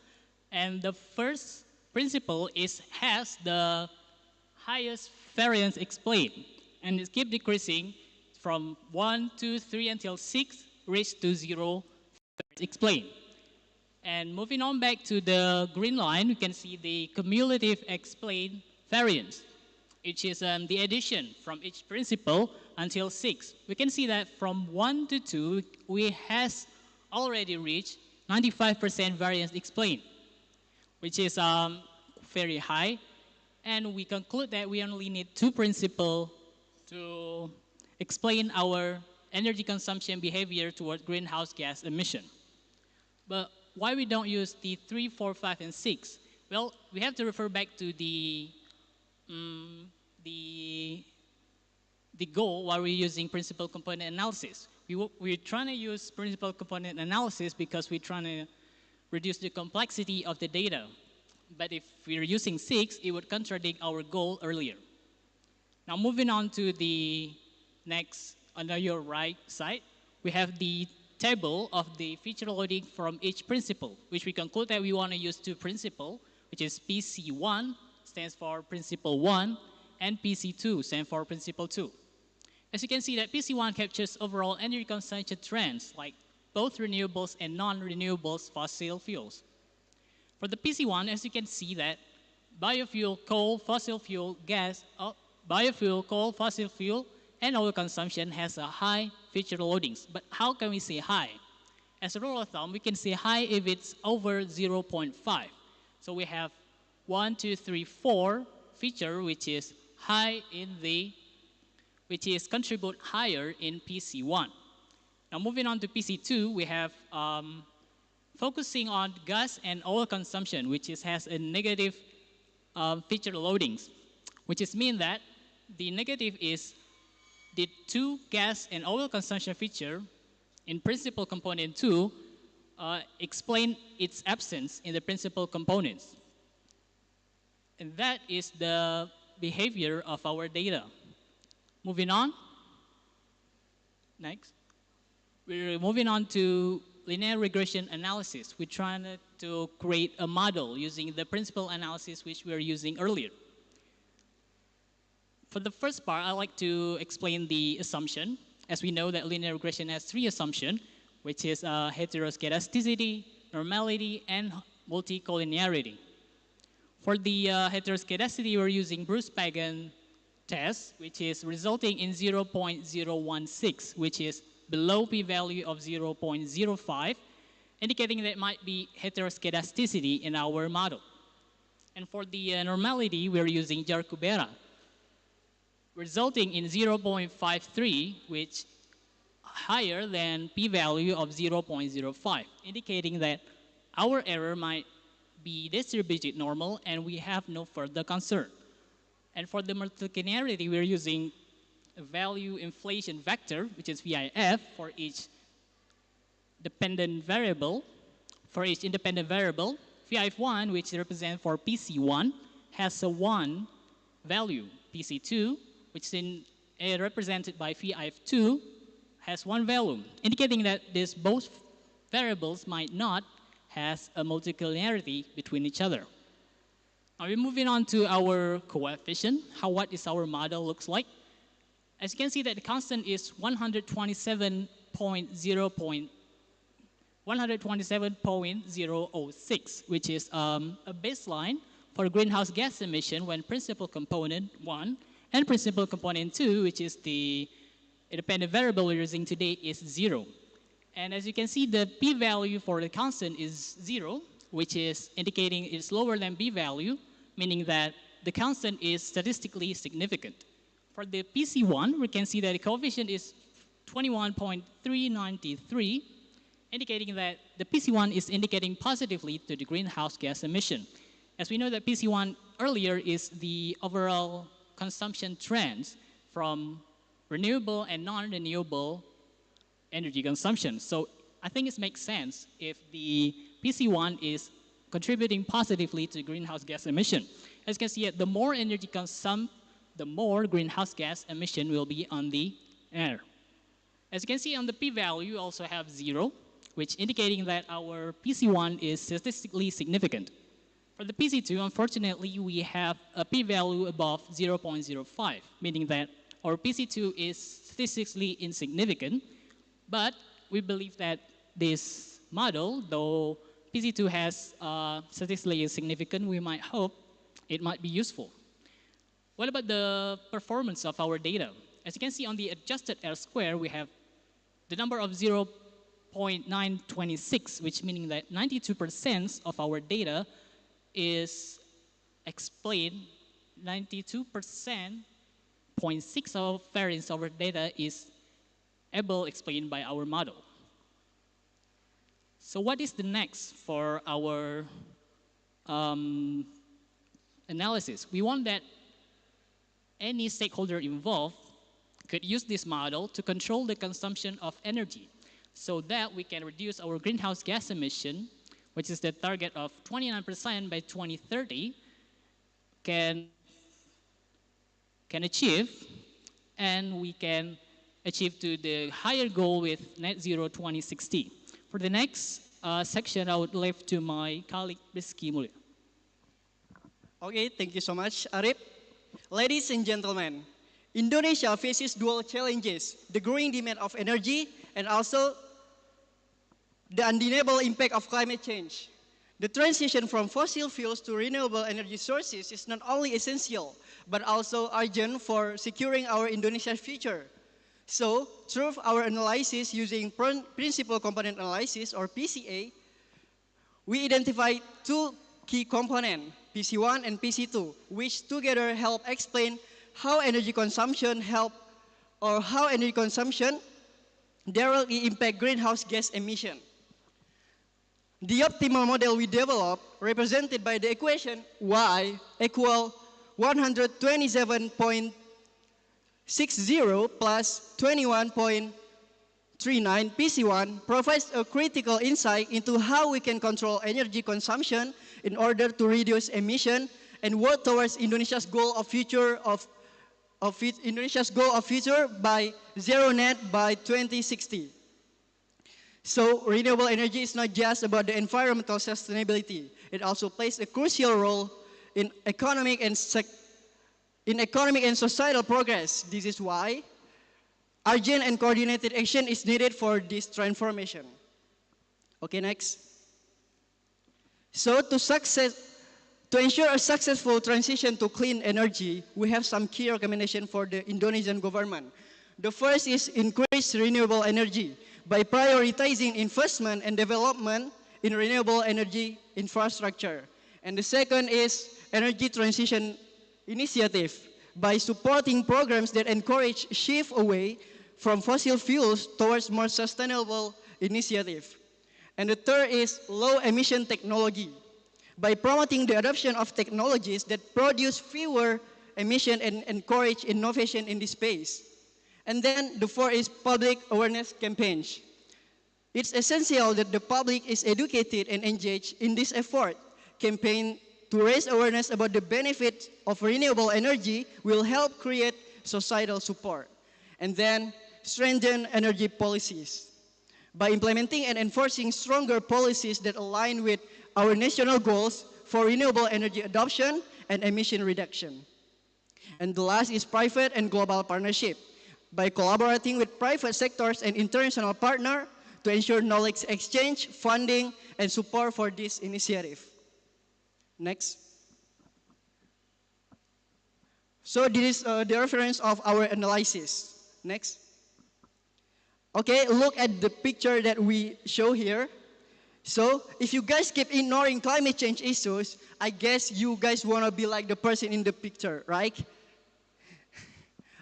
And the first principle has the highest variance explained. And it keeps decreasing from 1, 2, 3 until 6, reach to 0 explained. And moving on back to the green line, we can see the cumulative explained variance, which is the addition from each principle until 6. We can see that from 1 to 2, we has already reached 95% variance explained, which is very high. And we conclude that we only need 2 principles to explain our energy consumption behavior toward greenhouse gas emission. But why we don't use the 3, 4, 5, and 6? Well, we have to refer back to the goal while we're using principal component analysis. We're trying to use principal component analysis because we're trying to reduce the complexity of the data. But if we're using 6, it would contradict our goal earlier. Now moving on to the next, on your right side, we have the table of the feature loading from each principle, which we conclude that we want to use 2 principles, which is PC1 stands for principle 1, and PC2 stands for principle 2. As you can see that PC1 captures overall energy consumption trends like both renewables and non-renewables fossil fuels. For the PC1, as you can see that biofuel, coal, fossil fuel, gas, biofuel, coal, fossil fuel, and oil consumption has a high feature loadings. But how can we say high? As a rule of thumb, we can say high if it's over 0.5. So we have 1, 2, 3, 4 feature which is high in the, which is contribute higher in PC1. Now moving on to PC2, we have focusing on gas and oil consumption, which has a negative feature loadings, which is mean that the negative is the 2 gas and oil consumption feature in principal component 2 explain its absence in the principal components. And that is the behavior of our data. Moving on. Next. We're moving on to linear regression analysis. We're trying to create a model using the principal analysis which we were using earlier. For the first part, I'd like to explain the assumption. As we know that linear regression has 3 assumptions, which is heteroscedasticity, normality, and multicollinearity. For the heteroscedasticity, we're using Bruce-Pagan test, which is resulting in 0.016, which is below p-value of 0.05, indicating that it might be heteroscedasticity in our model. And for the normality, we're using Jarkubera, resulting in 0.53, which higher than p-value of 0.05, indicating that our error might be distributed normal and we have no further concern. And for the multicollinearity, we're using a value inflation vector, which is VIF, for each dependent variable. For each independent variable, VIF1, which represents for PC1, has a 1 value. PC2, which is represented by VIF2, has 1 value, indicating that these both variables might not have a multicollinearity between each other. Now we're moving on to our coefficient, what is our model looks like. As you can see that the constant is 127.006, which is a baseline for greenhouse gas emission when principal component 1 and principal component 2, which is the independent variable we're using today, is 0. And as you can see, the p-value for the constant is 0, which is indicating it's lower than p-value, meaning that the constant is statistically significant. For the PC1, we can see that the coefficient is 21.393, indicating that the PC1 is indicating positively to the greenhouse gas emission. As we know that PC1 earlier is the overall consumption trends from renewable and non-renewable energy consumption. So I think it makes sense if the PC1 is contributing positively to greenhouse gas emission. As you can see, the more energy consumed, the more greenhouse gas emission will be on the air. As you can see on the p-value, we also have 0, which indicating that our PC1 is statistically significant. For the PC2, unfortunately, we have a p-value above 0.05, meaning that our PC2 is statistically insignificant, but we believe that this model, though PC2 has statistically insignificant, we might hope it might be useful. What about the performance of our data? As you can see on the adjusted R-square, we have the number of 0.926, which meaning that 92% of our data is explained, 92.6 of variance of our data is able explained by our model. So what is the next for our analysis? We want that any stakeholder involved could use this model to control the consumption of energy so that we can reduce our greenhouse gas emission, which is the target of 29% by 2030, can achieve, and we can achieve to the higher goal with net zero 2060. For the next section, I would leave to my colleague Rizky Mulya. Okay, thank you so much, Arif. Ladies and gentlemen, Indonesia faces dual challenges, the growing demand of energy and also the undeniable impact of climate change. The transition from fossil fuels to renewable energy sources is not only essential, but also urgent for securing our Indonesia's future. So, through our analysis using principal component analysis, or PCA, we identified two key components, PC1 and PC2, which together help explain how energy consumption directly impact greenhouse gas emission. The optimal model we developed, represented by the equation Y equal 127.60 plus 21.39 PC1, provides a critical insight into how we can control energy consumption in order to reduce emission and work towards Indonesia's goal of future by zero net by 2060. So renewable energy is not just about the environmental sustainability. It also plays a crucial role in economic and societal progress. This is why urgent and coordinated action is needed for this transformation. Okay, next. So to ensure a successful transition to clean energy, we have some key recommendations for the Indonesian government. The first is increase renewable energy by prioritizing investment and development in renewable energy infrastructure. And the second is energy transition initiative by supporting programs that encourage shift away from fossil fuels towards more sustainable initiative. And the third is low emission technology by promoting the adoption of technologies that produce fewer emission and encourage innovation in this space. And then the fourth is public awareness campaigns. It's essential that the public is educated and engaged in this effort. Campaign to raise awareness about the benefits of renewable energy will help create societal support. And then strengthen energy policies by implementing and enforcing stronger policies that align with our national goals for renewable energy adoption and emission reduction. And the last is private and global partnership by collaborating with private sectors and international partners to ensure knowledge exchange, funding, and support for this initiative. Next. So this is the reference of our analysis. Next. Okay, look at the picture that we show here. So if you guys keep ignoring climate change issues, I guess you guys want to be like the person in the picture, right?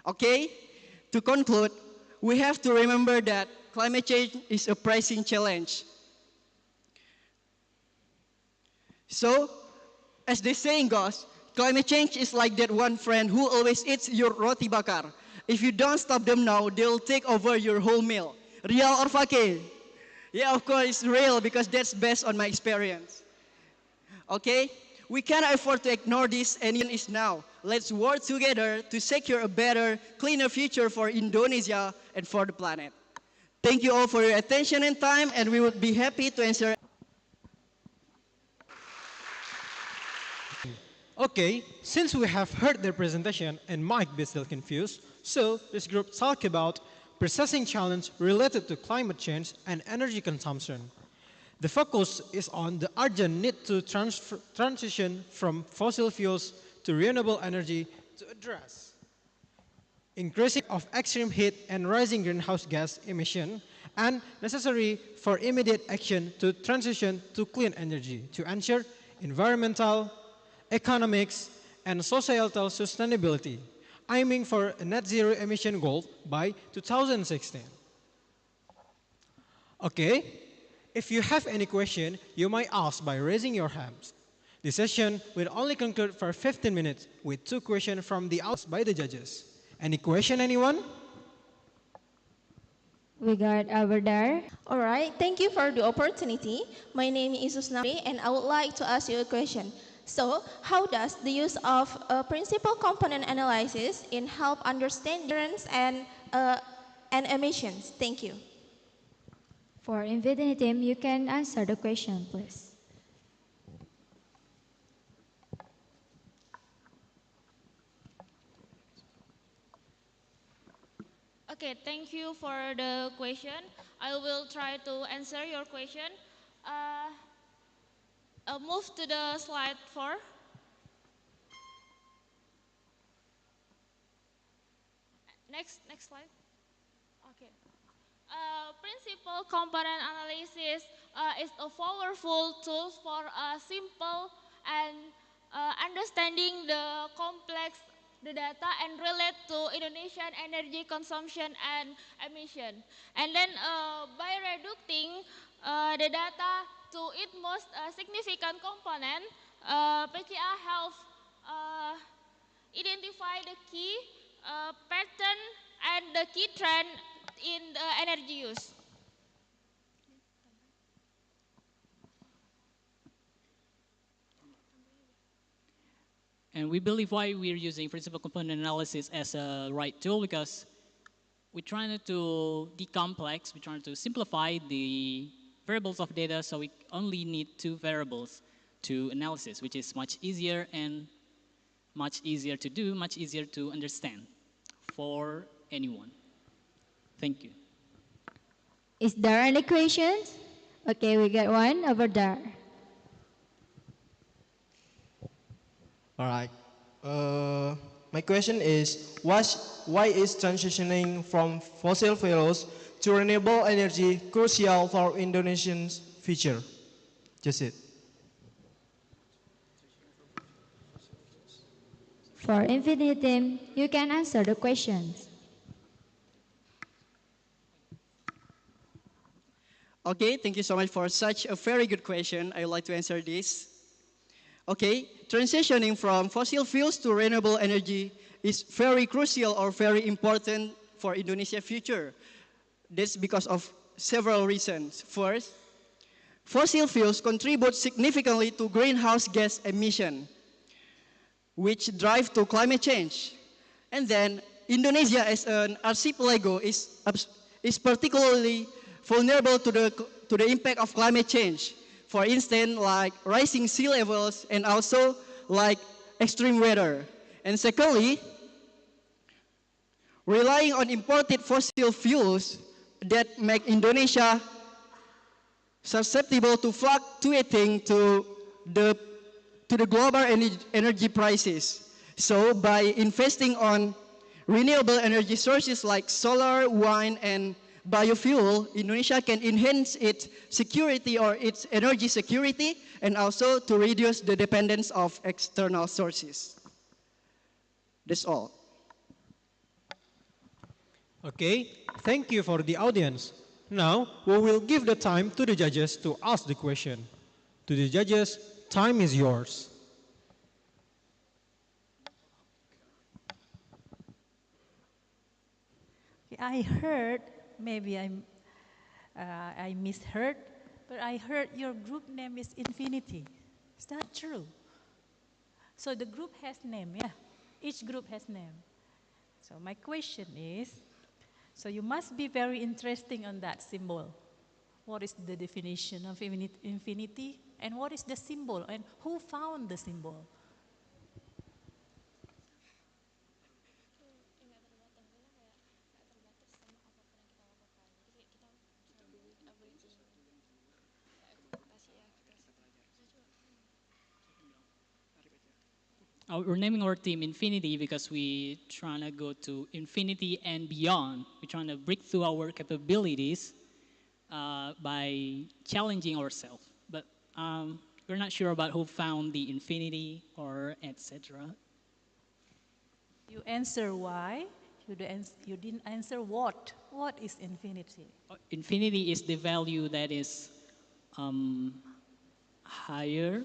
Okay, to conclude, we have to remember that climate change is a pressing challenge. So, as the saying goes, climate change is like that one friend who always eats your roti bakar. If you don't stop them now, they'll take over your whole meal. Real or fake? Yeah, of course it's real because that's based on my experience. Okay? We cannot afford to ignore this, and it is now. Let's work together to secure a better, cleaner future for Indonesia and for the planet. Thank you all for your attention and time, and we would be happy to answer. Okay, since we have heard their presentation and might be still confused, so this group talk about processing challenge related to climate change and energy consumption. The focus is on the urgent need to transition from fossil fuels to renewable energy to address increasing of extreme heat and rising greenhouse gas emission, and necessary for immediate action to transition to clean energy to ensure environmental, economics, and societal sustainability, aiming for a net zero emission goal by 2016. Okay, if you have any question, you might ask by raising your hands. The session will only conclude for 15 minutes with 2 questions from the audience by the judges. Any question, anyone? We got over there. All right, thank you for the opportunity. My name is Usnari, and I would like to ask you a question. So, how does the use of principal component analysis in help understand difference and emissions? Thank you. For Infinity Team, you can answer the question, please. Okay, thank you for the question. I will try to answer your question. Move to the slide 4. Next slide. Okay. Principal component analysis is a powerful tool for simple and understanding the complex the data and relate to Indonesian energy consumption and emission. And then by reducing the data to its most significant component, PCA helps identify the key pattern and the key trend in the energy use. And we believe why we're using principal component analysis as a right tool because we're trying to decomplex, we're trying to simplify the variables of data so we only need 2 variables to analysis, which is much easier and much easier to do, much easier to understand for anyone. Thank you. Is there any questions? Okay, we got one over there. All right. My question is, why is transitioning from fossil fuels to renewable energy crucial for Indonesia's future? Just it. For Infinity Team, you can answer the questions. Okay, thank you so much for such a very good question. I would like to answer this. Okay, transitioning from fossil fuels to renewable energy is very crucial or very important for Indonesia's future. That's because of several reasons. First, fossil fuels contribute significantly to greenhouse gas emission, which drive to climate change. And then Indonesia as an archipelago is particularly vulnerable to the impact of climate change. For instance, like rising sea levels and also like extreme weather. And secondly, relying on imported fossil fuels that make Indonesia susceptible to fluctuating to the global energy prices. So by investing on renewable energy sources like solar, wind, and biofuel, Indonesia can enhance its security or its energy security and also to reduce the dependence of external sources. That's all. Okay, thank you for the audience. Now, we will give the time to the judges to ask the question. To the judges, time is yours. I heard, maybe I misheard, but I heard your group name is Infinity. Is that true? So the group has name, yeah. Each group has name. So my question is, so you must be very interesting on that symbol. What is the definition of infinity? And what is the symbol? And who found the symbol? We're naming our team Infinity because we're trying to go to infinity and beyond. We're trying to break through our capabilities by challenging ourselves. But we're not sure about who found the infinity or etc. You answer why. You didn't answer what. What is infinity? Infinity is the value that is higher.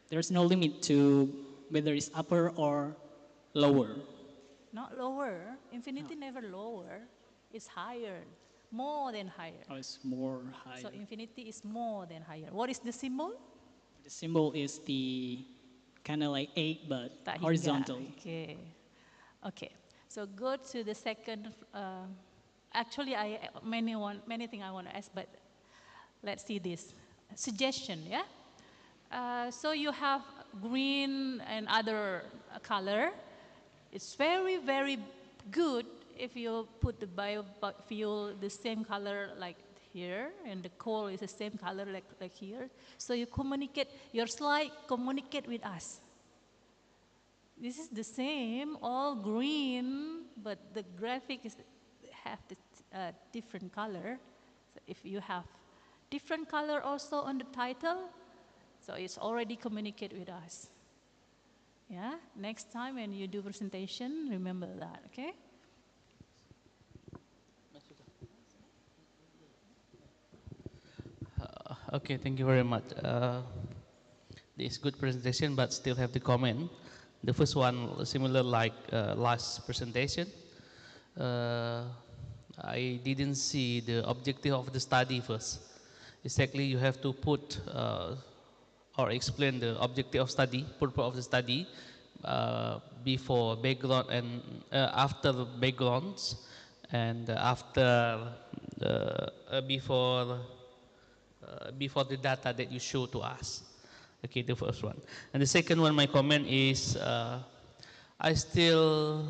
There's no limit to whether it's upper or lower. Not lower. Infinity never lower. It's higher. more than higher. Oh, it's more higher. So infinity is more than higher. What is the symbol? The symbol is the kind of like 8, but Tak hingga. horizontally. Okay. Okay. So go to the second. Actually, many things I want to ask, but let's see this suggestion. Yeah. So you have green and other color. It's very, very good if you put the biofuel the same color like here, and the coal is the same color like here. So you communicate, your slide communicate with us. This is the same, all green, but the graphic have the different color. So if you have different color also on the title, so it's already communicate with us. Yeah, next time when you do presentation, remember that, okay? Okay, thank you very much. This good presentation, but still have the comment. The first one, similar like last presentation. I didn't see the objective of the study first. Exactly, you have to put or explain the objective of study, purpose of the study, before background and after the backgrounds, and after before the data that you show to us. Okay, the first one. And the second one, my comment is, I still,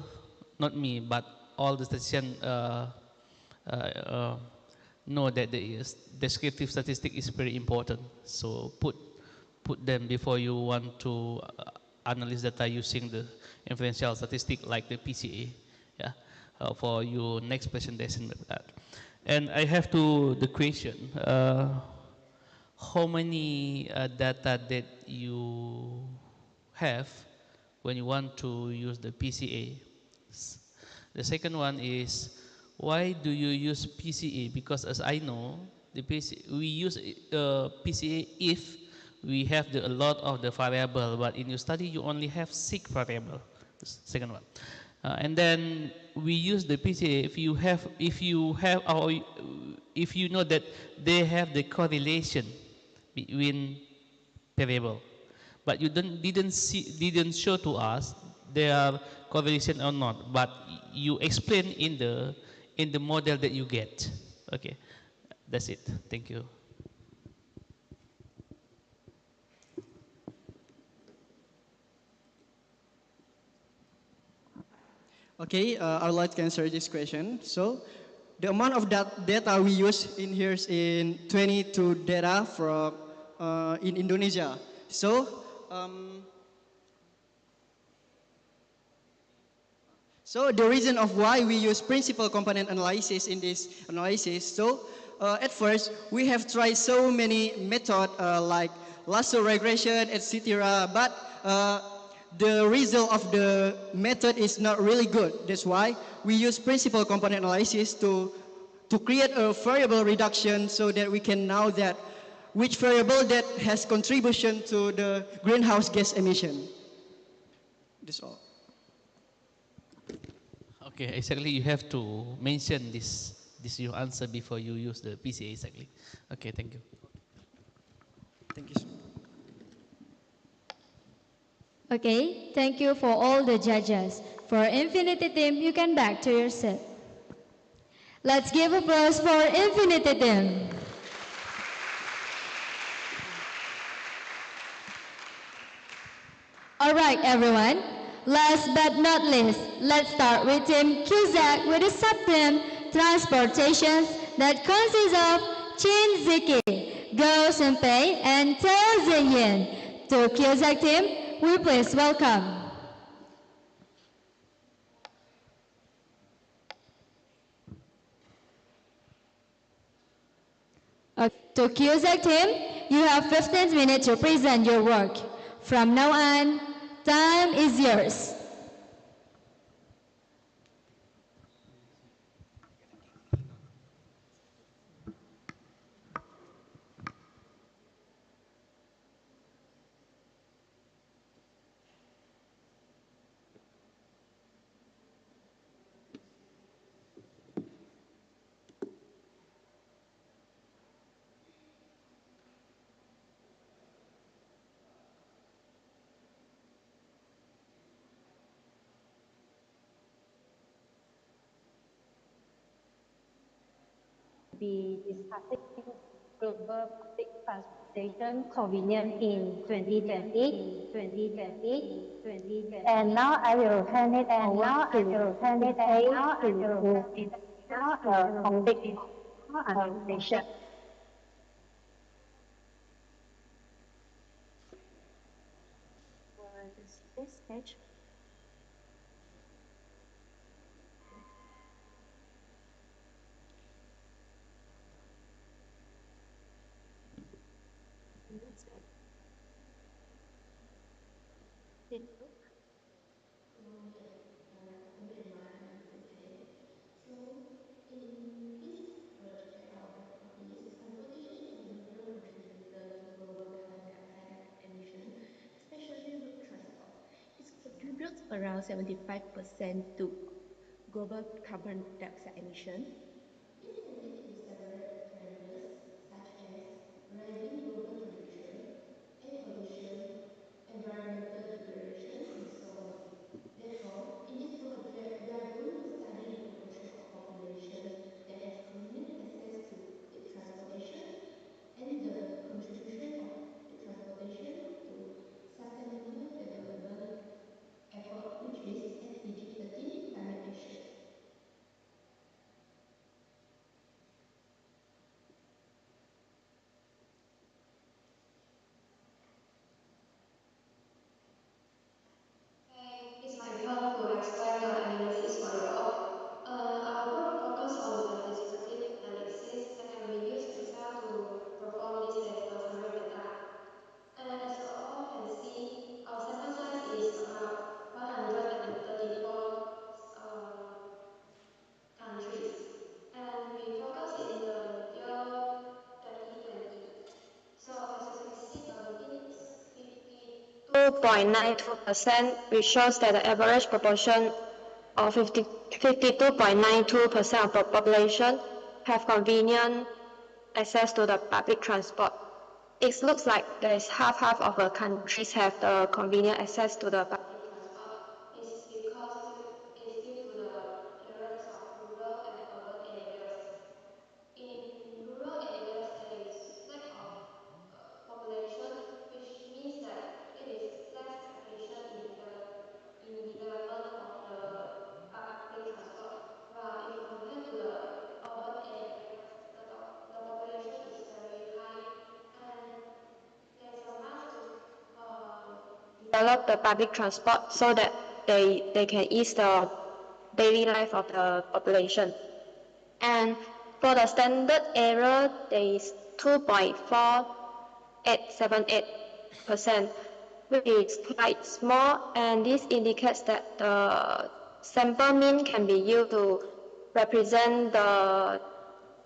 not me, but all the statisticians know that the descriptive statistic is very important. So put them before you want to analyze data using the inferential statistic like the PCA, yeah, for your next presentation. And I have the question, how many data that you have when you want to use the PCA? The second one is, why do you use PCA? Because as I know, we use PCA if we have a lot of the variable, but in your study you only have 6 variable. Second one. And then we use the PCA if you know that they have the correlation between variable, but you didn't show to us their correlation or not, but you explain in the model that you get. Okay, that's it. Thank you. Okay, I would like to answer this question. So, the amount of data we use in here is in 22 data from in Indonesia. So, the reason of why we use principal component analysis in this analysis. So, at first we have tried so many methods like lasso regression, etc. But the result of the method is not really good. That's why we use principal component analysis to create a variable reduction so that we can know that which variable that has contribution to the greenhouse gas emission. That's all. Okay, exactly. You have to mention this your answer before you use the PCA exactly. Okay, thank you. Thank you. Okay, thank you for all the judges. For Infinity team, you can back to your seat. Let's give applause for Infinity team. All right, everyone. Last but not least, let's start with Team Cusack with a sub-team Transportations that consists of Chin Ziki, Go Senpei, and Teo Zingyan. To Cusack team, we please welcome. To Cusack team, you have 15 minutes to present your work. From now on, time is yours. be discussing global public transportation convenience in 2020. And now I will hand it over to Kay to introduce the topic transportation. This page. In this project, our report is transportation is a major contributor to global carbon dioxide emission, especially road transport. It contributes around 75% to global carbon dioxide emission. This can lead to several challenges such as rising global temperature, air pollution, environmental degradation, and so on. Therefore, in this project, we are going to study the proportion of population that has convenient access to public transportation and the contribution of public transportation to sustainable development effort, which is SDG 13 climate action. It's my turn to explain the analysis for the work. Our group focus on the descriptive analysis that can be used in Excel to perform this data summary data. As you all can see, our sample size is about 134 countries. And we focus in the year 2020. So as you can see, the mean is 52.92%, which shows that the average proportion of 52.92% of the population have convenient access to the public transport. It looks like there is half of the countries have the convenient access to the public transport. It's because it's due to the appearance of rural and urban areas. In rural areas, there is lack of population, which means that it is less efficient in development of the public transport. While if compared to the urban areas, the population is very high, and there is a must to develop the public transport so that they can ease the daily life of the population. And for the standard error, there is 2.4878%, which is quite small, and this indicates that the sample mean can be used to represent the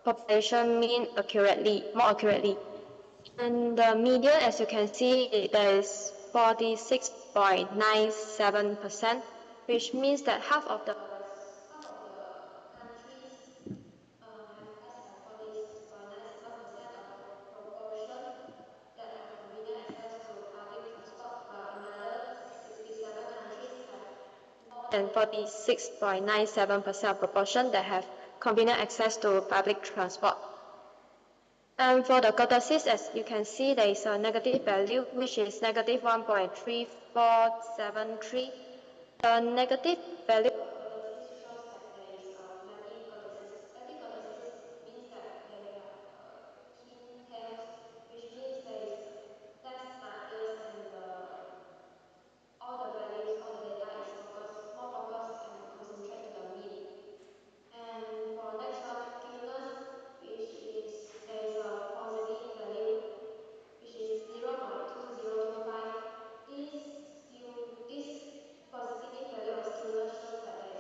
population mean more accurately. And the median, as you can see, there is 46.97%, which means that half of the countries has 46.97% of the proportion that have convenient access to public transport, while another 67 countries have more than 46.97% proportion that have convenient access to public transport. And for the curtacies, as you can see, there is a negative value, which is negative 1.3473. The negative value of curtacies shows that there is a flaky curtacies. Flaky curtacies means that they have thin tails, which means there is less markers and all the values, all the data is more focused and concentrate to the mean. And for next one, skewness, which is there is a positive value, which is 0.2025. This positive value of skewness shows that there is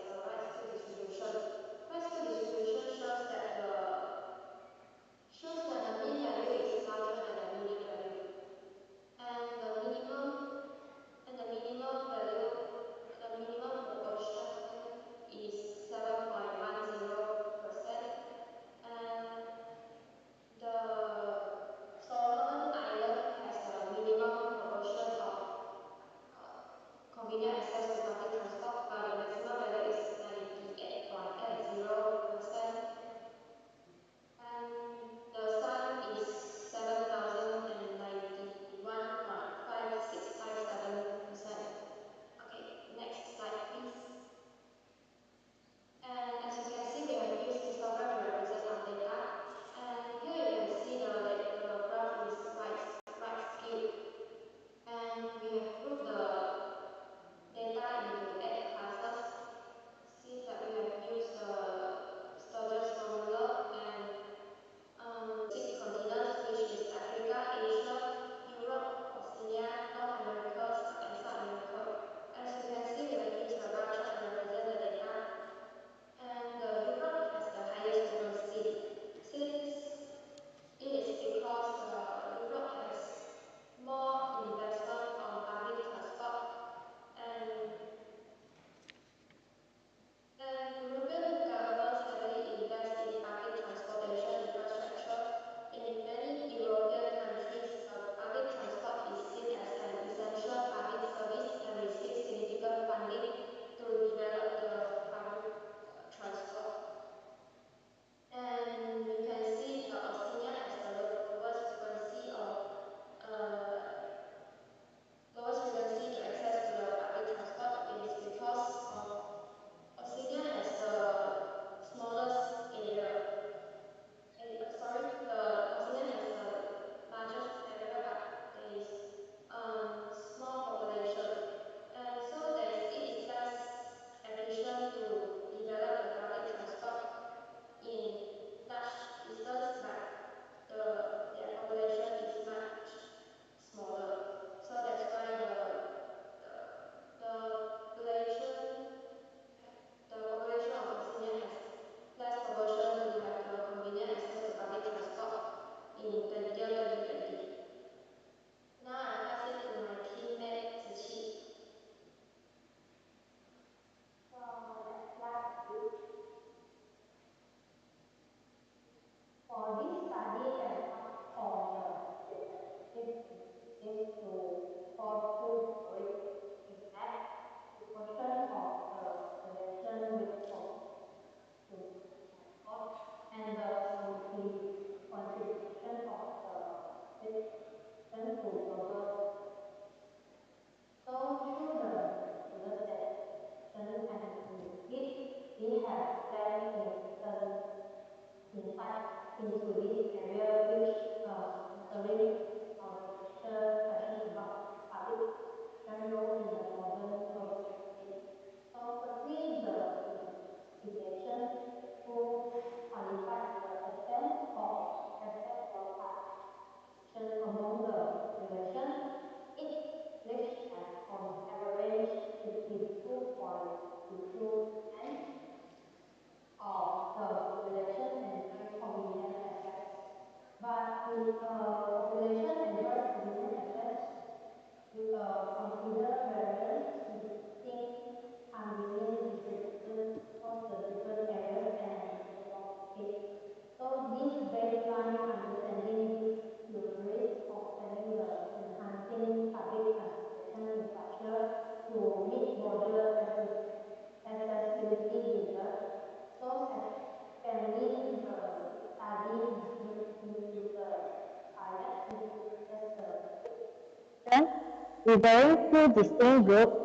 Referring to distinct groups,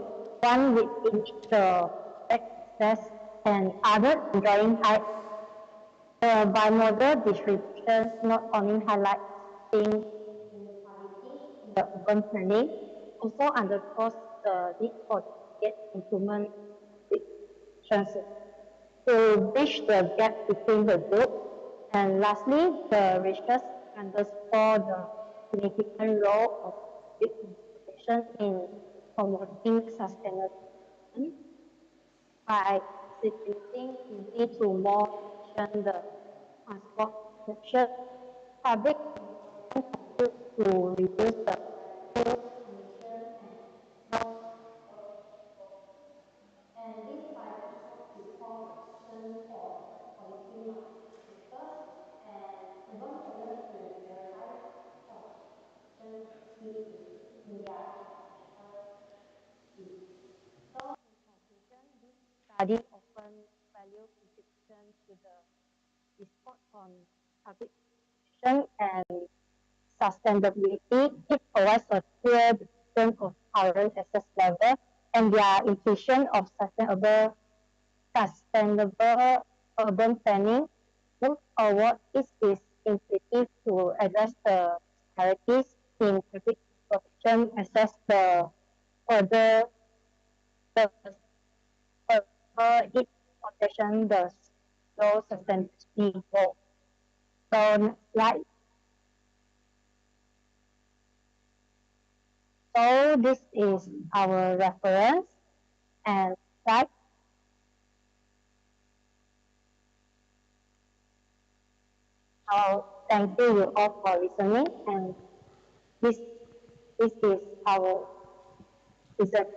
one with the access and other enjoying high bimodal distribution not only highlights the urban planning, also underscores the need for get improvement with transit to bridge the gap between the groups. And lastly, the research underscore the significant role of youth participation in promoting sustainability by contributing easy to more efficient the transport option. Public to reduce the study often value contribution to the report on public education and sustainability. It provides a clear description of current access level and their implication of sustainable urban planning. Move forward, it is imperative to address the disparities in public transportation, assess the further the its protection, the slow sustainability goal. So next slide. So this is our reference and slide. So thank you all for listening, and this is our presentation.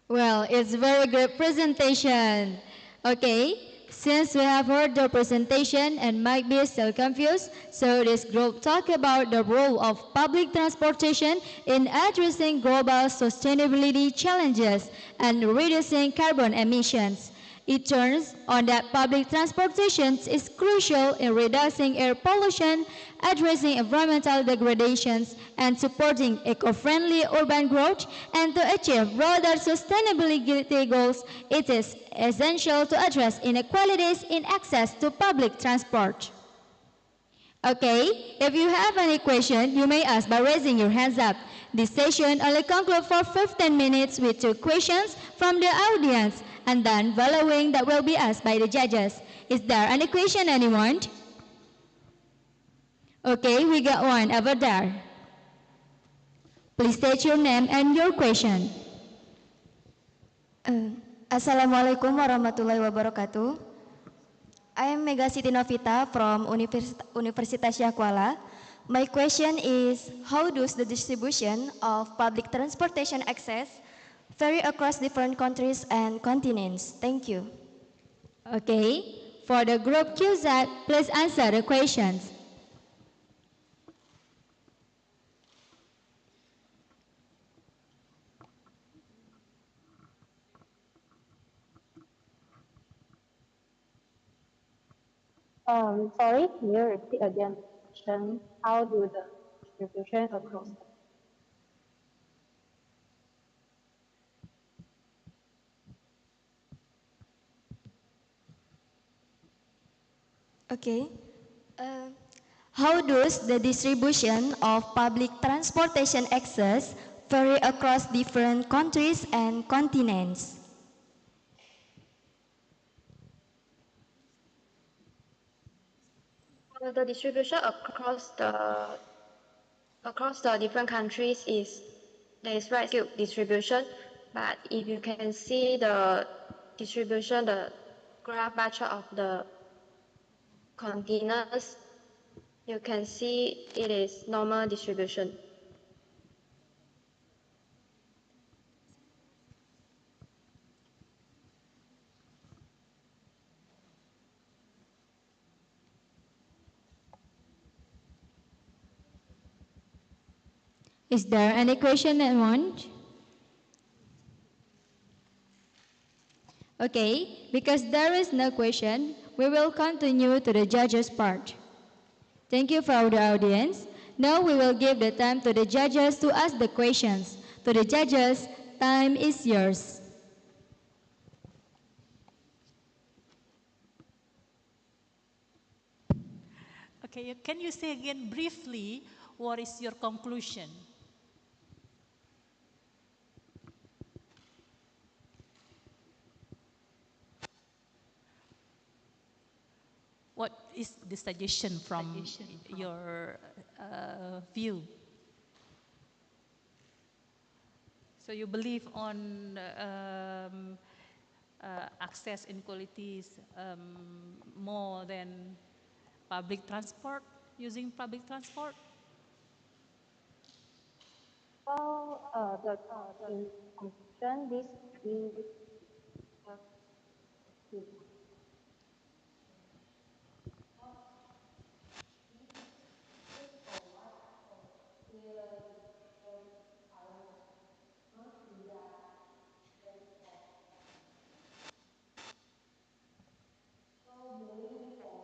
Well, it's very good presentation. Okay, since we have heard the presentation and might be still confused, so this group talk about the role of public transportation in addressing global sustainability challenges and reducing carbon emissions. It turns on that public transportation is crucial in reducing air pollution, addressing environmental degradations, and supporting eco-friendly urban growth. And to achieve broader sustainability goals, it is essential to address inequalities in access to public transport. Okay, if you have any question, you may ask by raising your hands up. This session only concludes for 15 minutes with 2 questions from the audience, and then following that will be asked by the judges. Is there any question, anyone? Okay, we got one over there. Please state your name and your question. Assalamualaikum warahmatullahi wabarakatuh. I am Mega Siti Novita from Universitas Syah Kuala. My question is, how does the distribution of public transportation access vary across different countries and continents? Thank you. Okay, For the group QZ, please answer the questions. Sorry, can you repeat again the question? How do the distribution across the Okay. How does the distribution of public transportation access vary across different countries and continents? The distribution across the different countries is there is right skewed distribution, but if you can see the distribution, the graph bar chart of the continents, you can see it is normal distribution. Is there any question at once? Okay, because there is no question, we will continue to the judges' part. Thank you for the audience. Now we will give the time to the judges to ask the questions. To the judges, time is yours. Okay, can you say again briefly what is your conclusion? What is the suggestion from your view? So you believe on access inequalities more than public transport, using public transport? Well, in conclusion, this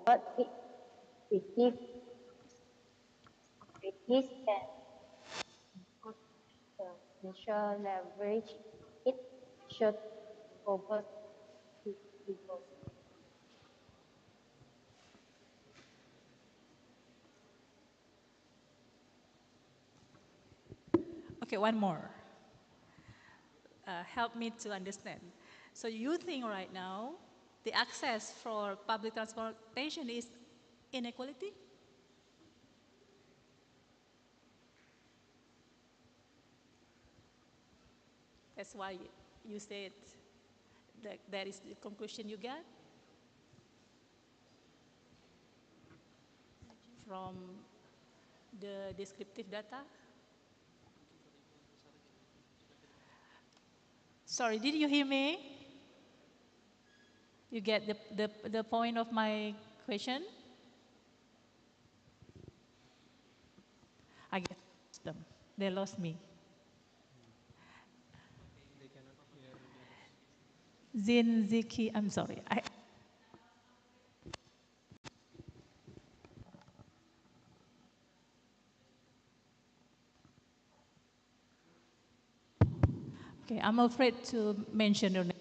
but it gives and good measure leverage it should over people. Okay, one more. Help me to understand. So you think right now the access for public transportation is inequality? That's why you said that is the conclusion you got from the descriptive data? Sorry, did you hear me? You get the point of my question? I get them. They lost me. Zin, Ziki, I'm sorry. Okay, I'm afraid to mention your name.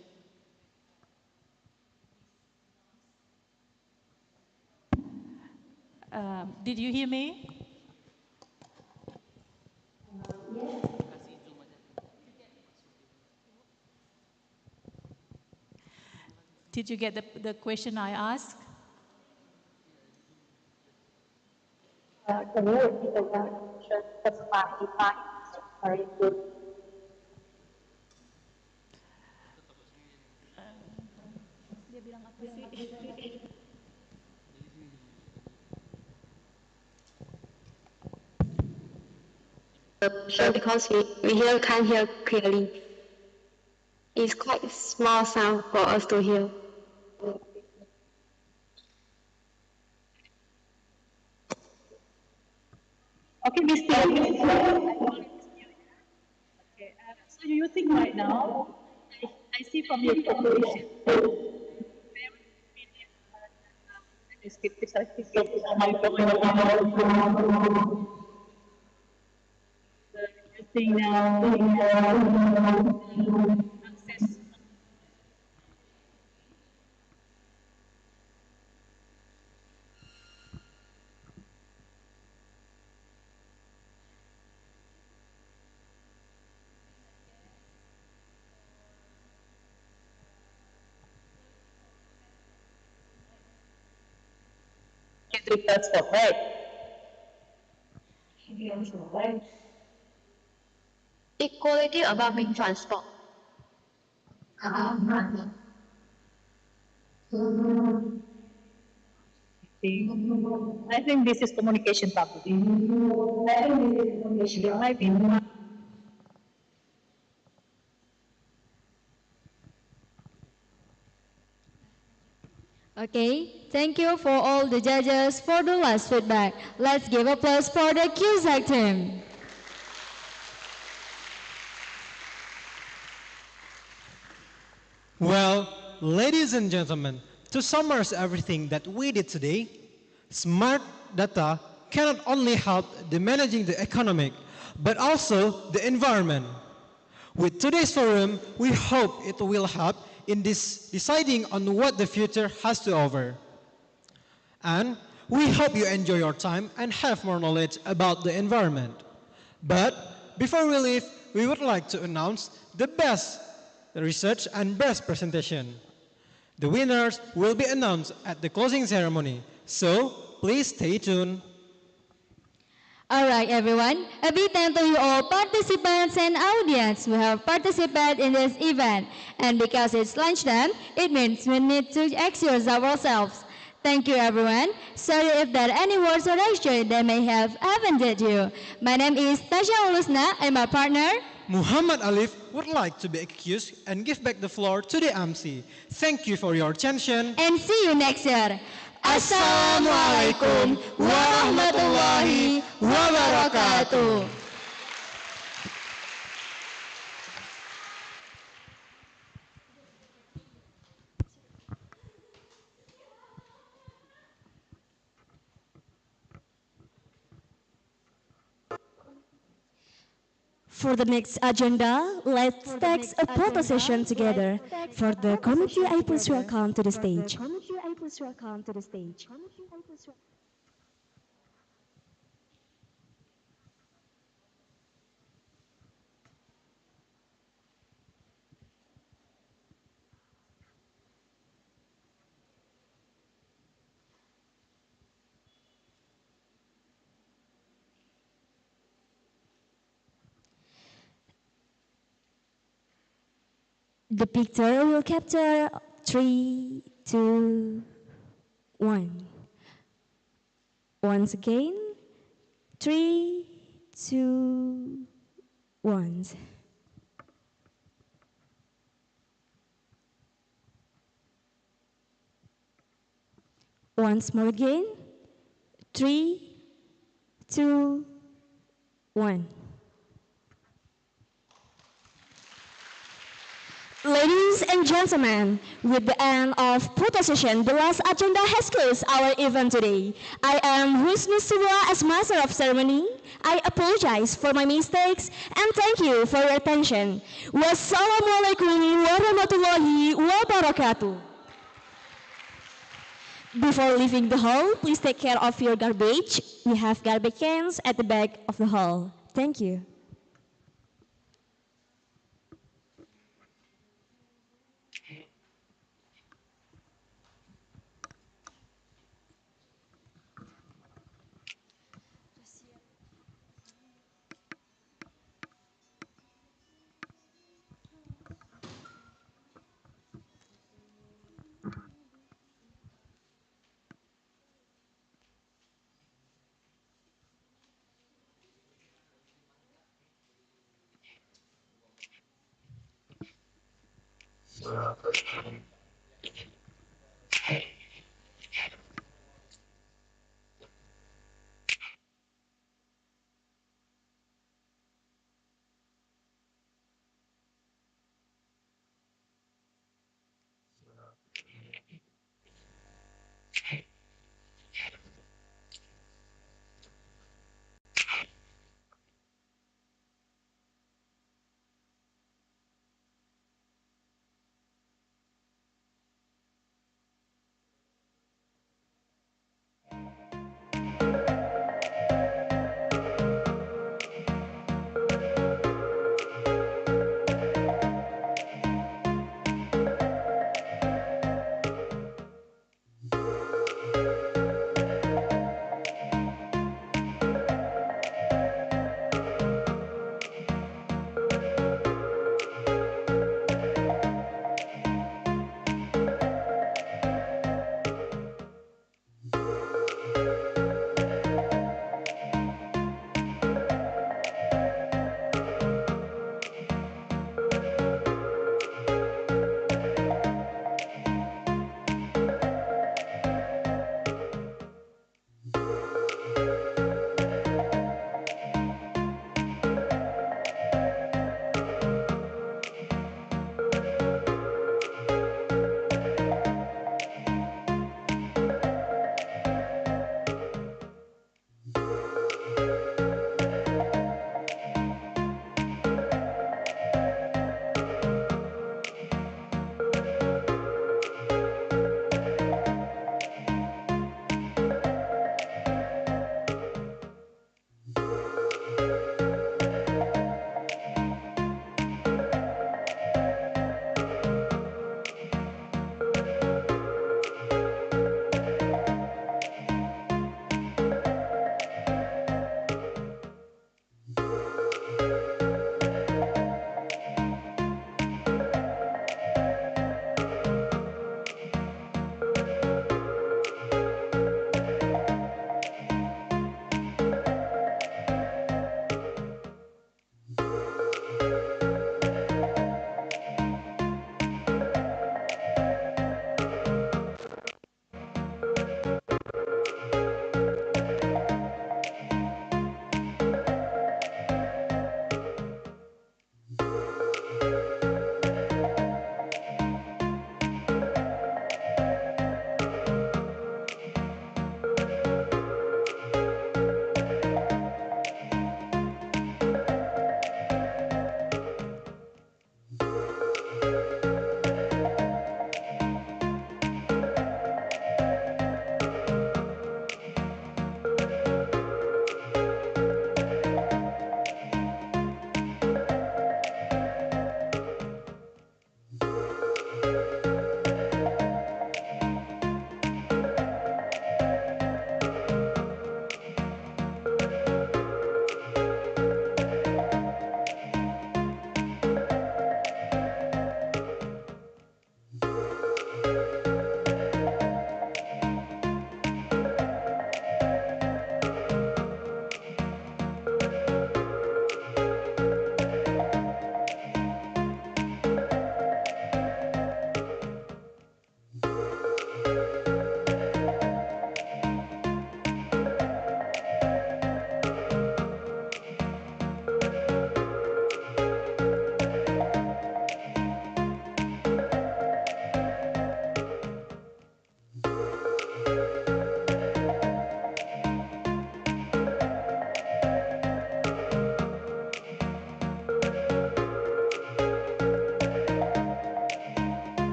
Did you hear me? Did you get the question I asked? Can you repeat the question? That's fine. Very good. Dia bilang apa sih? Because we can't hear clearly. It's quite small sound for us to hear. Okay, Miss Tia. Okay, so you think right now, I see from your preparation, descriptive certificate on my you think now, access. Electric transport, right? Equality about big transport. I think this is communication public. There might be. Okay, thank you for all the judges for the last feedback. Let's give applause for the CUSAC team. Well, ladies and gentlemen, to summarize everything that we did today, smart data cannot only help the managing the economic, but also the environment. With today's forum, we hope it will help in this deciding on what the future has to offer. And we hope you enjoy your time and have more knowledge about the environment. But before we leave, we would like to announce the best research and best presentation. The winners will be announced at the closing ceremony, so please stay tuned. All right, everyone. A big thank to you all participants and audience who have participated in this event. And because it's lunchtime, it means we need to excuse ourselves. Thank you, everyone. Sorry if there are any words or actions that may have offended you. My name is Tasha Ulusna and my partner, Muhammad Alif, would like to be excused and give back the floor to the MC. Thank you for your attention. And see you next year. Assalamualaikum warahmatullahi wabarakatuh. For the next agenda, let's take a photo session together. For the committee, I please welcome to the stage. The picture will capture 3, 2, 1. Once again, 3, 2, 1. Once more again, 3, 2, 1. Ladies and gentlemen, with the end of photo session, the last agenda has closed our event today. I am Husni Subwa as Master of Ceremony. I apologize for my mistakes and thank you for your attention. Wassalamualaikum warahmatullahi wabarakatuh. Before leaving the hall, please take care of your garbage. We have garbage cans at the back of the hall. Thank you.